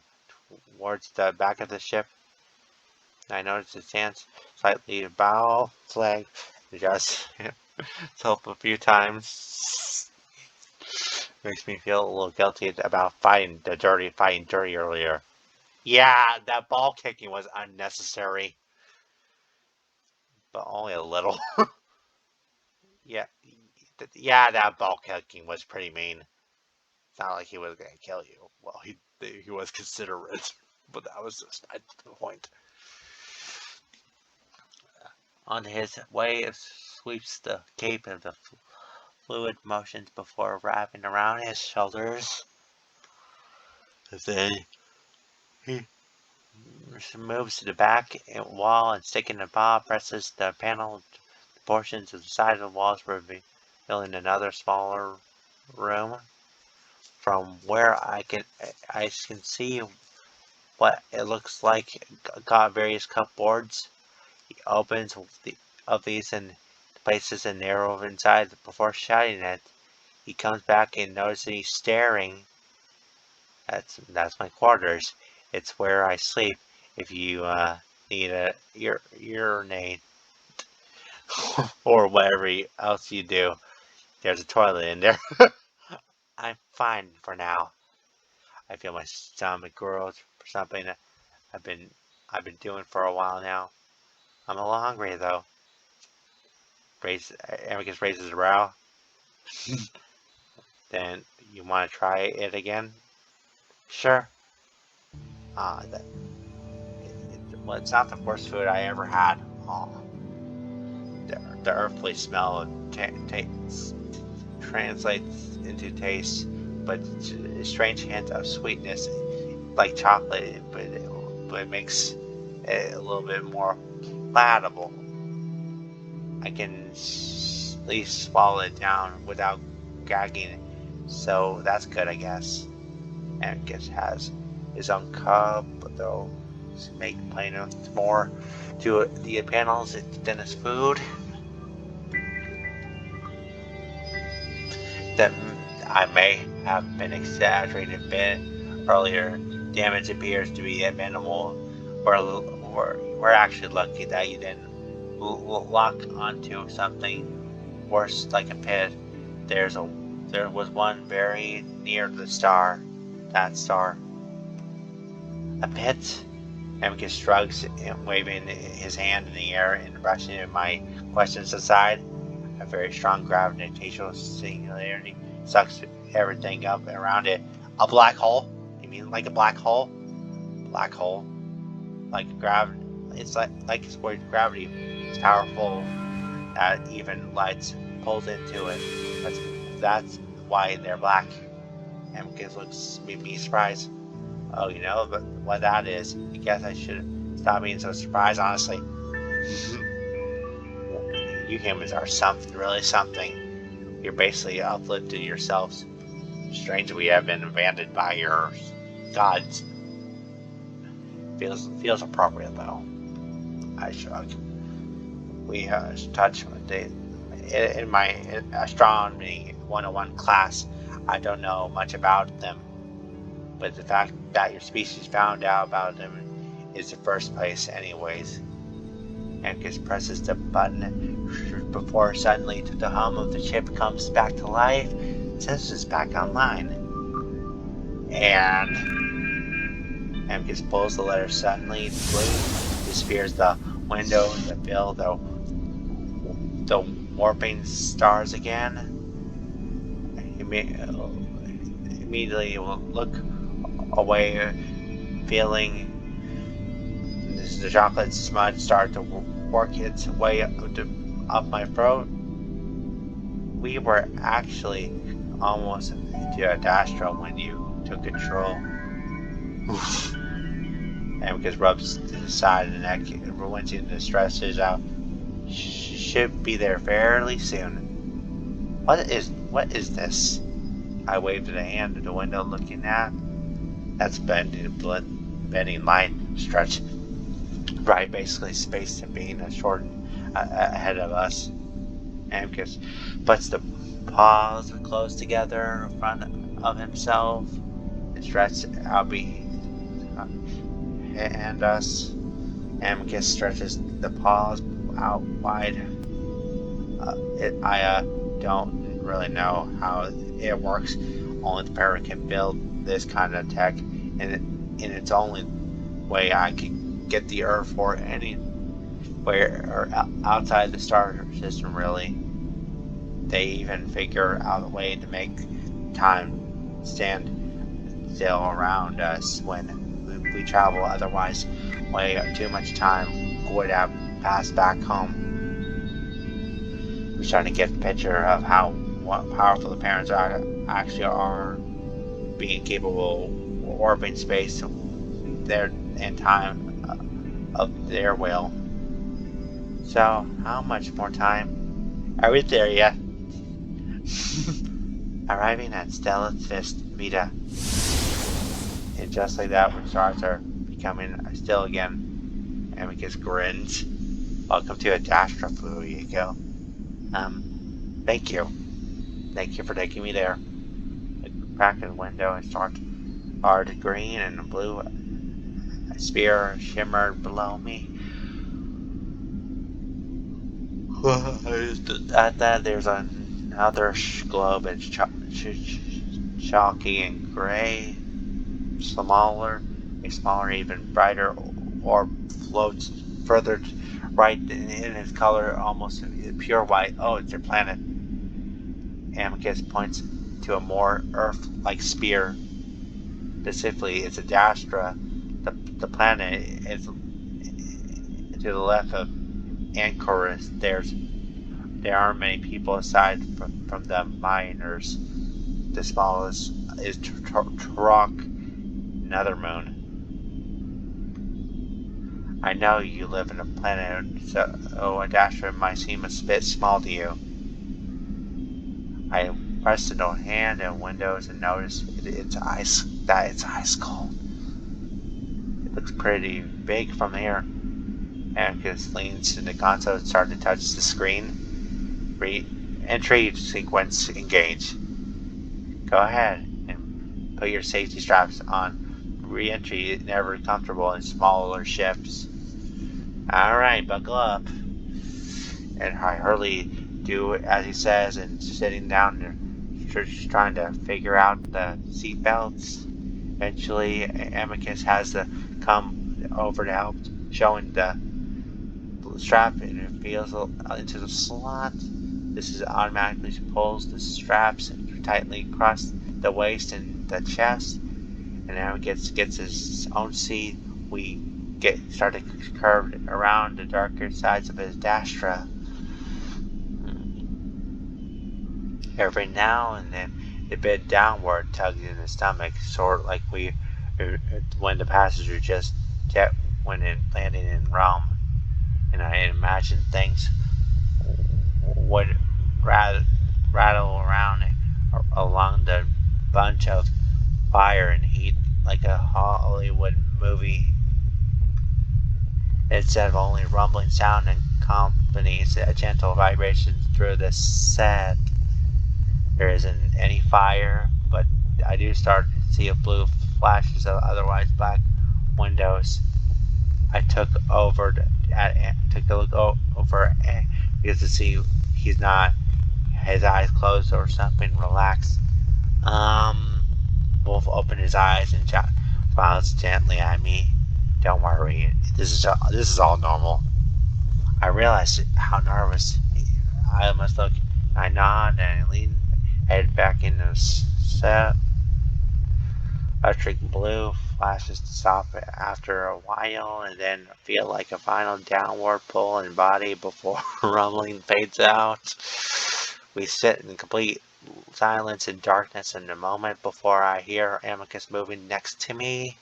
Speaker 1: towards the back of the ship. I noticed his stance slightly bow flag, adjust itself a few times. Makes me feel a little guilty about fighting dirty earlier. Yeah, that ball kicking was unnecessary, but only a little. Yeah, Yeah, that ball kicking was pretty mean. It's not like he was gonna kill you. Well, he was considerate, but that was just not the point. On his way, it sweeps the cape of the fluid motions before wrapping around his shoulders. Then he moves to the back wall and sticking the paw presses the panel portions of the side of the walls, revealing another smaller room. From where I can see what it looks like. Got various cupboards. He opens of these and places a narrow inside before shutting it. He comes back and notices he's staring. That's my quarters. It's where I sleep. If you need a urinate or whatever else you do, there's a toilet in there. I'm fine for now. I feel my stomach grows for something I've been doing for a while now. I'm a little hungry though. Amicus raises a brow. Then you want to try it again? Sure. Well, it's not the worst food I ever had. Oh, the earthly smell translates into taste, but a strange hint of sweetness, like chocolate, but it makes it a little bit more palatable. I can at least swallow it down without gagging, so that's good, I guess. Amicus has his own cup, though to make plain more to the panels than his food. That I may have been exaggerated a bit earlier. Damage appears to be minimal. We're actually lucky that you didn't lock onto something worse like a pit. There was one very near the star. That star. A pit? Amicus shrugs, waving his hand in the air and brushing my questions aside. A very strong gravitational singularity sucks everything up around it. A black hole? You mean like a black hole? Black hole? Like it's like it's where gravity is powerful that even light pulls into it. That's why they're black. Amicus looks me surprised. Oh, you know what that is? I guess I should stop being so surprised, honestly. You humans are really something. You're basically uplifted yourselves. Strange we have been abandoned by your gods. Feels appropriate though. I shrug. We touch in my astronomy 101 class. I don't know much about them, but the fact that your species found out about them is the first place, anyways. Amicus presses the button before suddenly the hum of the chip comes back to life. Sensors back online. And Amicus pulls the letter suddenly. Blue disappears the window, the bill, the warping stars again. Immediately will look away, feeling the chocolate smudge start to work its way up my throat. We were actually almost into Adastra when you took control. Amicus rubs to the side of the neck, wincing the stresses out. Should be there fairly soon. What is this? I waved at a hand at the window, looking at. That's bending light stretch. Right, basically space to being a short ahead of us. Amicus puts the paws close together in front of himself and stretches out and us. Amicus stretches the paws out wide. I don't really know how it works. Only the parrot can build this kind of tech, and it's only way I can get the Earth or anywhere or outside the star system, really. they even figure out a way to make time stand still around us when we travel. Otherwise, way too much time would have passed back home. We're starting to get a picture of how powerful the parents actually are, being capable of orbiting space their and time of their will. So, how much more time? Are we there yet? Arriving at Stella's Fist Vita. And just like that, when stars are becoming still again, Amicus grins. Welcome to Adastra, Fuyiko. Thank you. Thank you for taking me there. The crack in the window and starts hard green and blue. A spear shimmered below me. At that, there's another globe. It's chalky and gray. A smaller, even brighter orb floats further right in its color, almost pure white. Oh, it's their planet. Amicus points to a more Earth-like spear. Specifically, it's Adastra. The planet is to the left of Anchorus. There aren't many people aside from the miners. The smallest is Trock, another moon. I know you live in a planet, so Adastra might seem a bit small to you. I press the door hand and windows and notice it's ice cold. It looks pretty big from here. Amicus leans in the console and starts to touch the screen. Entry sequence engage. Go ahead and put your safety straps on. Re-entry is never comfortable in smaller ships. Alright, buckle up. And I hurriedly do as he says, and sitting down there, trying to figure out the seat belts. Eventually, Amicus has to come over to help, showing the strap, and it feels into the slot. This is automatically pulls the straps tightly across the waist and the chest, and Amicus gets his own seat. We start to curve around the darker sides of his Adastra. Every now and then, a bit downward tugging in the stomach, sort of like when the passenger just jet when landing in Rome. And I imagine things would rattle around along the bunch of fire and heat like a Hollywood movie. Instead of only rumbling sound and accompanies a gentle vibration through the set. There isn't any fire, but I do start to see a blue flashes of otherwise black windows. I took a look over because to see he's not, his eyes closed or something relaxed. Wolf opened his eyes and smiles gently at me. Don't worry, this is all normal. I realized how nervous I must look. I nod and lean head back in the set. Electric blue flashes to stop after a while, and then feel like a final downward pull in body before rumbling fades out. We sit in complete silence and darkness in a moment before I hear Amicus moving next to me.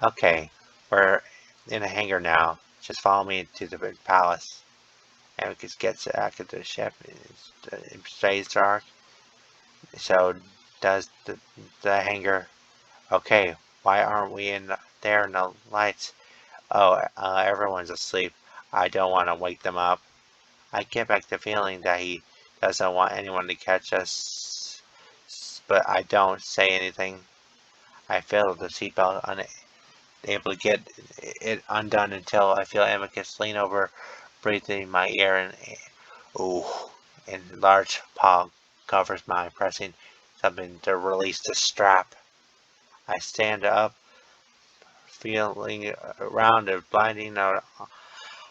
Speaker 1: Okay, we're in a hangar now. Just follow me to the big palace. Amicus gets back into the ship. It stays dark. So does the hangar. Okay, why aren't we in there in the lights? Oh, everyone's asleep. I don't want to wake them up. I get back the feeling that he doesn't want anyone to catch us, but I don't say anything. I feel the seatbelt unable to get it undone until I feel Amicus lean over, breathing in my ear, and large paw covers my pressing something to release the strap. I stand up, feeling around and blinding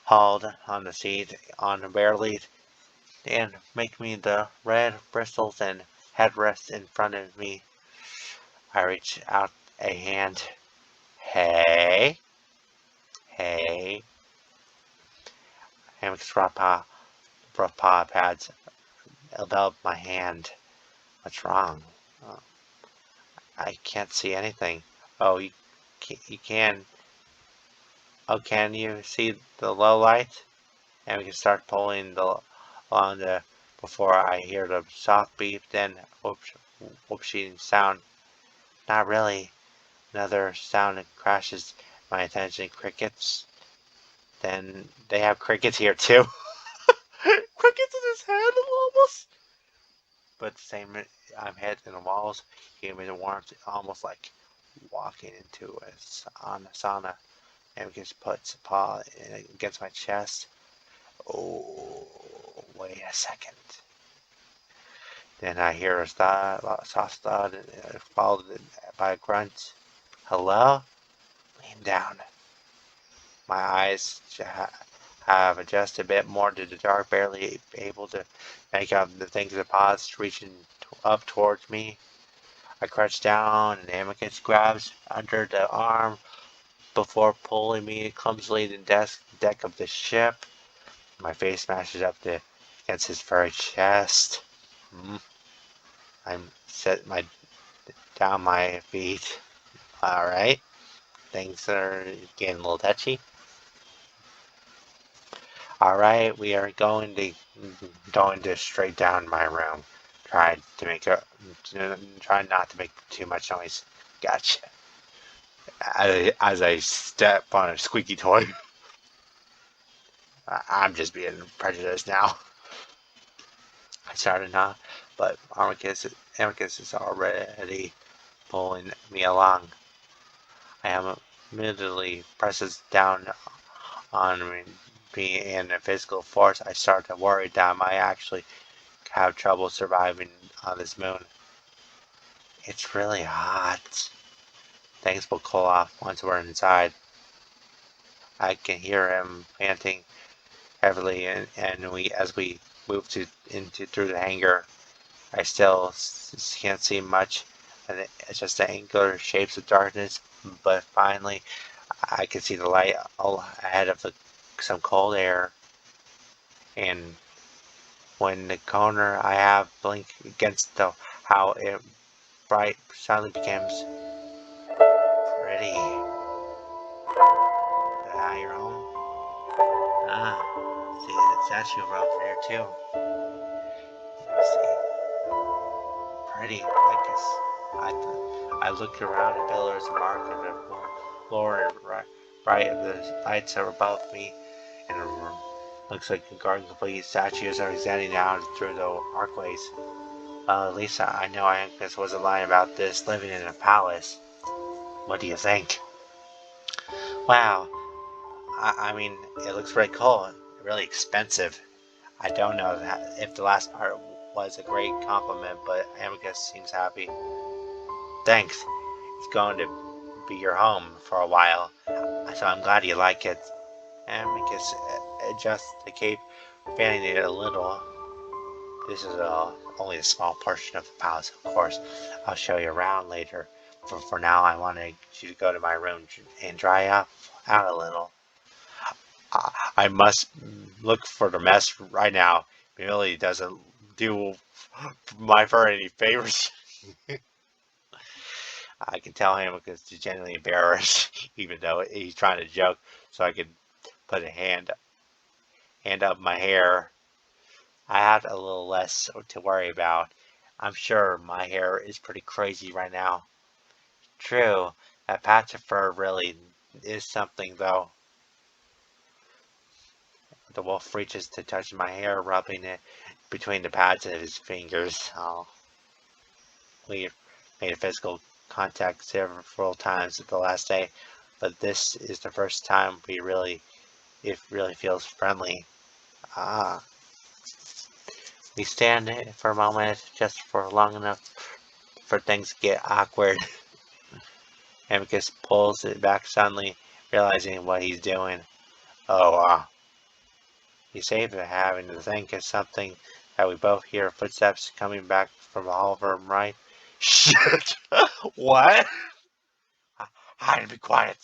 Speaker 1: hauled on the seat on barely and make me the red bristles and headrest in front of me. I reach out a hand. Hey, hey. Hammock's rough paw pads envelop my hand. What's wrong? Uh, I can't see anything. Oh, you can. Oh, can you see the low light? And we can start pulling along the before I hear the soft beep, then whoopsie sound. Not really. Another sound that crashes my attention. Crickets. Then they have crickets here too. Crickets in his head almost. But the same, I'm hitting the walls. Gave me the warmth, almost like walking into a sauna. And just puts a paw against my chest. Oh, wait a second. Then I hear a soft thud, followed by a grunt. Hello? Lean down. My eyes have adjusted a bit more to the dark, barely able to make out the things of paws reaching up towards me. I crouch down, and Amicus grabs under the arm before pulling me clumsily to the deck of the ship. My face smashes up against his furry chest. I'm set down my feet. All right, things are getting a little touchy. All right, we are going to straight down my room. Try not to make too much noise. Gotcha. As I step on a squeaky toy. I'm just being prejudiced now. I started not, but Amicus is already pulling me along. I am immediately presses down on me in a physical force. I start to worry that I might actually have trouble surviving on this moon. It's really hot. Things will cool off once we're inside. I can hear him panting heavily, and as we move into through the hangar. I still can't see much, and it's just the angular shapes of darkness. But finally, I can see the light ahead of some cold air, and when the corner I have blink against how it bright suddenly becomes pretty. Your home? Ah, see the statue over there too. See, pretty. I looked around the pillars and marked on the floor and right of the lights are above me, and it looks like the garden complete statues are extending down through the archways. Well, at least I know Angus wasn't lying about this living in a palace. What do you think? Wow, I mean, it looks pretty cool. Really expensive. I don't know if the last part was a great compliment, but Amicus seems happy. Thanks. It's going to be your home for a while, so I'm glad you like it. Amicus adjusts the cape, fanning it a little. This is only a small portion of the palace, of course. I'll show you around later. For now, I wanted you to go to my room and dry out a little. I must look for the mess right now. It really doesn't do my fur any favors. I can tell him because he's genuinely embarrassed, even though he's trying to joke. So I could put a hand up my hair. I have a little less to worry about. I'm sure my hair is pretty crazy right now. True, that patch of fur really is something, though. The wolf reaches to touch my hair, rubbing it between the pads of his fingers. Oh, we made a physical contact several times the last day, but this is the first time it really feels friendly. Ah, we stand for a moment, just for long enough for things to get awkward. Amicus pulls it back suddenly, realizing what he's doing. Oh, You save it having to think of something that we both hear footsteps coming back from the hall room, right? Shit! What? Hide and be quiet!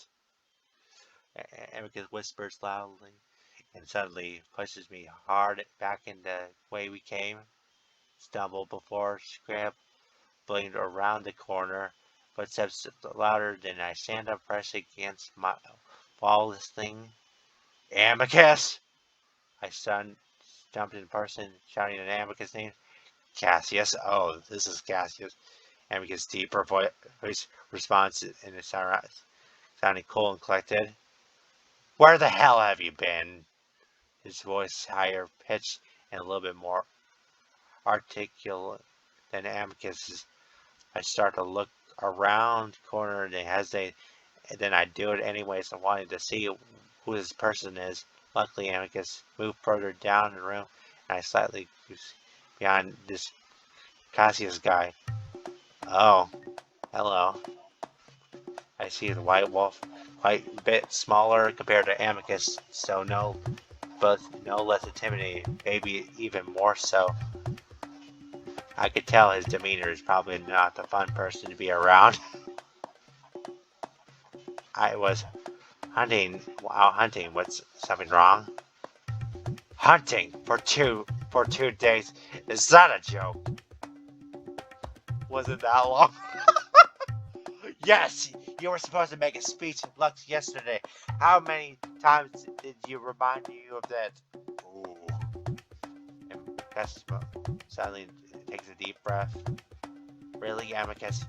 Speaker 1: Amicus whispers loudly and suddenly pushes me hard back in the way we came. Stumble before scrambling around the corner. Footsteps louder than I stand up, pressing against my wall listening. Amicus! I jumped in person, shouting an Amicus name. Cassius? Oh, this is Cassius. Amicus' deeper voice responds in a sounding cool and collected. Where the hell have you been? His voice higher pitched and a little bit more articulate than Amicus's. I start to look around the corner and hesitate, and then I do it anyways, wanting to see who this person is. Luckily, Amicus moved further down the room, and I slightly behind this Cassius guy. Oh, hello. I see the white wolf, quite a bit smaller compared to Amicus, so no less intimidating, maybe even more so. I could tell his demeanor is probably not the fun person to be around. I was out hunting. What's something wrong? Hunting for two days? Is that a joke? Was it that long? Yes, you were supposed to make a speech at Lux yesterday. How many times did you remind you of that? Ooh. And Vespa suddenly takes a deep breath. Really, Amicus?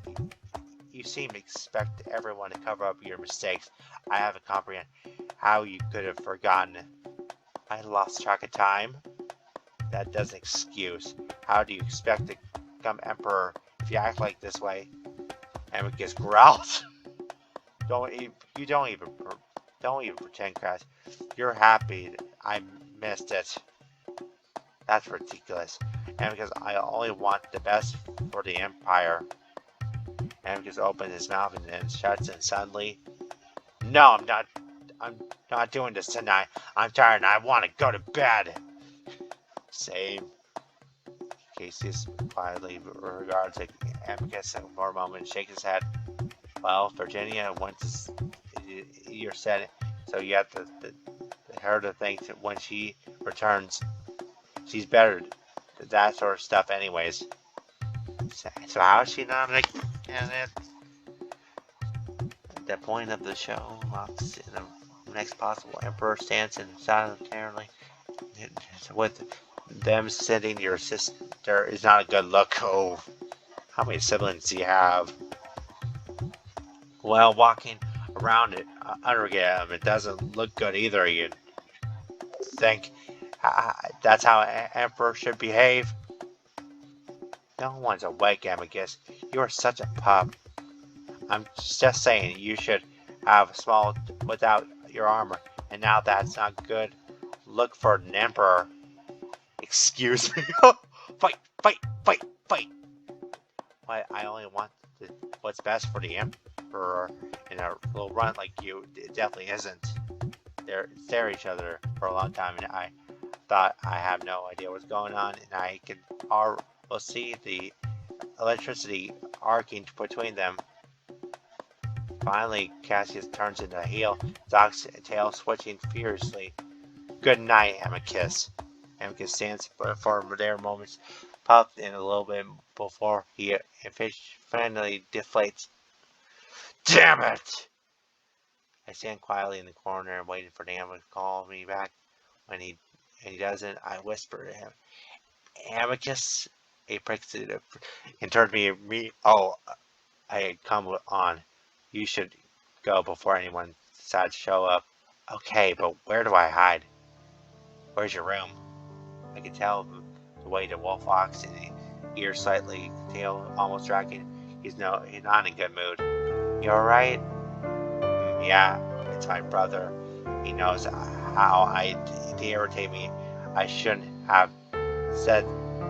Speaker 1: You seem to expect everyone to cover up your mistakes. I haven't comprehended how you could have forgotten. I lost track of time. That doesn't excuse. How do you expect to become emperor if you act like this way? Amicus growls. Don't even pretend, Crash. You're happy I missed it. That's ridiculous. Amicus, I only want the best for the Empire. Amicus opens his mouth and then shuts, and suddenly, no, I'm not doing this tonight. I'm tired and I want to go to bed. Same. Cassius quietly regards Amicus for a moment and shakes his head. Well, Virginia, once you're said, so you have her to think that when she returns, she's better at that sort of stuff anyways. So how is she not a candidate? The point of the show, Lux in the next possible emperor stands in solitarily. With them sitting your sister is not a good look. Oh, how many siblings do you have? Well, walking around it under them, it doesn't look good either. You think that's how an emperor should behave? No one's awake, Amicus. You are such a pup. I'm just saying you should have small without your armor, and now that's not good. Look for an emperor. Excuse me. Fight, fight, fight, fight. But I only want what's best for the emperor, and a little runt like you it definitely isn't. They stare at each other for a long time, and I thought I have no idea what's going on, and I can will see the electricity arcing between them. Finally, Cassius turns into a heel, Doc's tail switching furiously. Good night, Amicus. Amicus stands for their moments, puffed in a little bit before he finally deflates. Damn it! I stand quietly in the corner and waiting for Dan to call me back. When he doesn't, I whisper to him, Amicus. He pricks it and turns to me. Oh, I had come on. You should go before anyone decides to show up. Okay, but where do I hide? Where's your room? I can tell the way the wolf walks, and the ears slightly, tail almost dragging. He's not in a good mood. You alright? Yeah, it's my brother. He knows how to irritate me. I shouldn't have said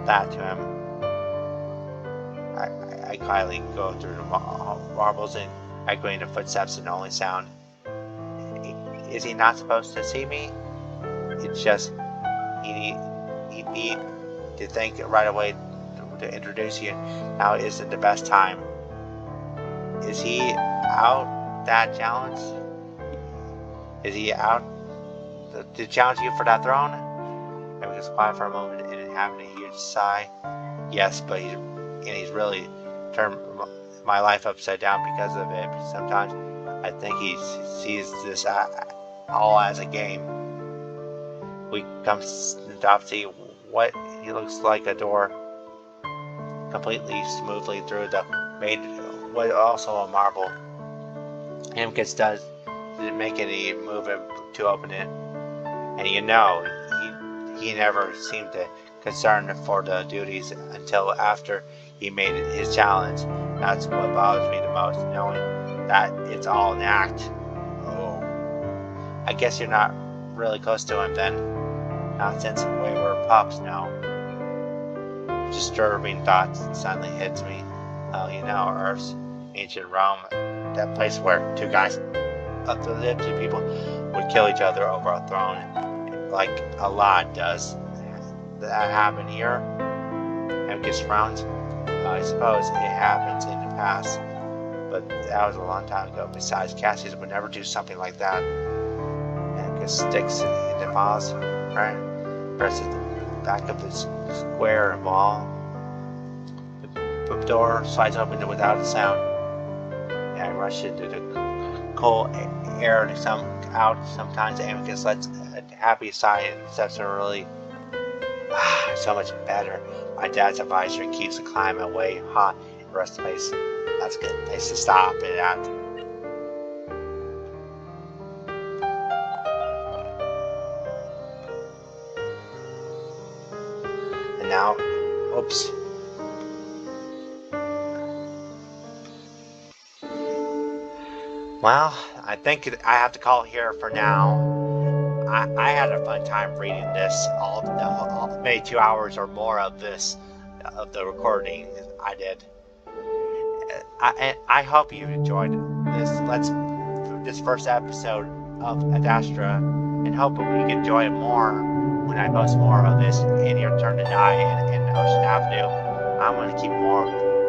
Speaker 1: that to him. I quietly go through the marbles and echoing the footsteps and the only sound. Is he not supposed to see me? It's just he need to think right away to introduce you. Now isn't the best time. Is he out that challenge? Is he out to challenge you for that throne? And we just quiet for a moment and having a huge sigh. Yes, but he's really turned my life upside down because of it. Sometimes I think he sees this all as a game. We come to see what he looks like a door completely smoothly through the made was also a marble. Himbo didn't make any move to open it, and he never seemed to concern for the duties until after he made his challenge. That's what bothers me the most, knowing that it's all an act. Oh, I guess you're not really close to him then. Not since we were pups, no. Disturbing thoughts suddenly hits me. Oh, Earth's ancient Rome, that place where two guys of the lived people would kill each other over a throne, like a lot does. That happen here? And gets frowns. I suppose it happens in the past, but that was a long time ago. Besides, Cassius would never do something like that. And just sticks in the miles, right? Presses the back of the square wall. The door slides open without a sound. And I rush into the cold air out. Sometimes Amicus lets a happy sigh and steps really so much better. My dad's advisor keeps the climb away hot and rest place. That's a good place to stop it at. And now, oops. Well, I think I have to call it here for now. I had a fun time reading this, maybe 2 hours or more of of the recording I did. I hope you enjoyed this first episode of Adastra, and hope we can enjoy it more when I post more of this in Your Turn to Die and Ocean Avenue. I'm going to keep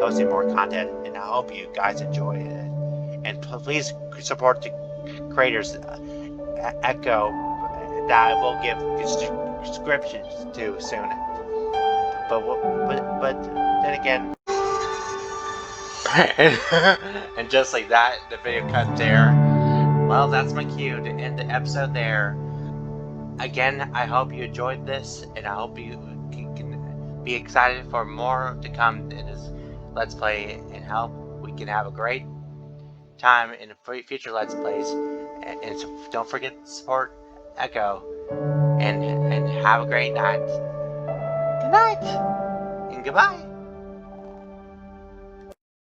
Speaker 1: posting more content, and I hope you guys enjoy it. And please support the creators, Echo, that I will give descriptions to soon. But then again, and just like that, the video cut there. Well, that's my cue to end the episode there. Again, I hope you enjoyed this, and I hope you can be excited for more to come in this Let's Play, and hope we can have a great time in future Let's Plays. And so don't forget to support Echo, and have a great night. Good night, and goodbye.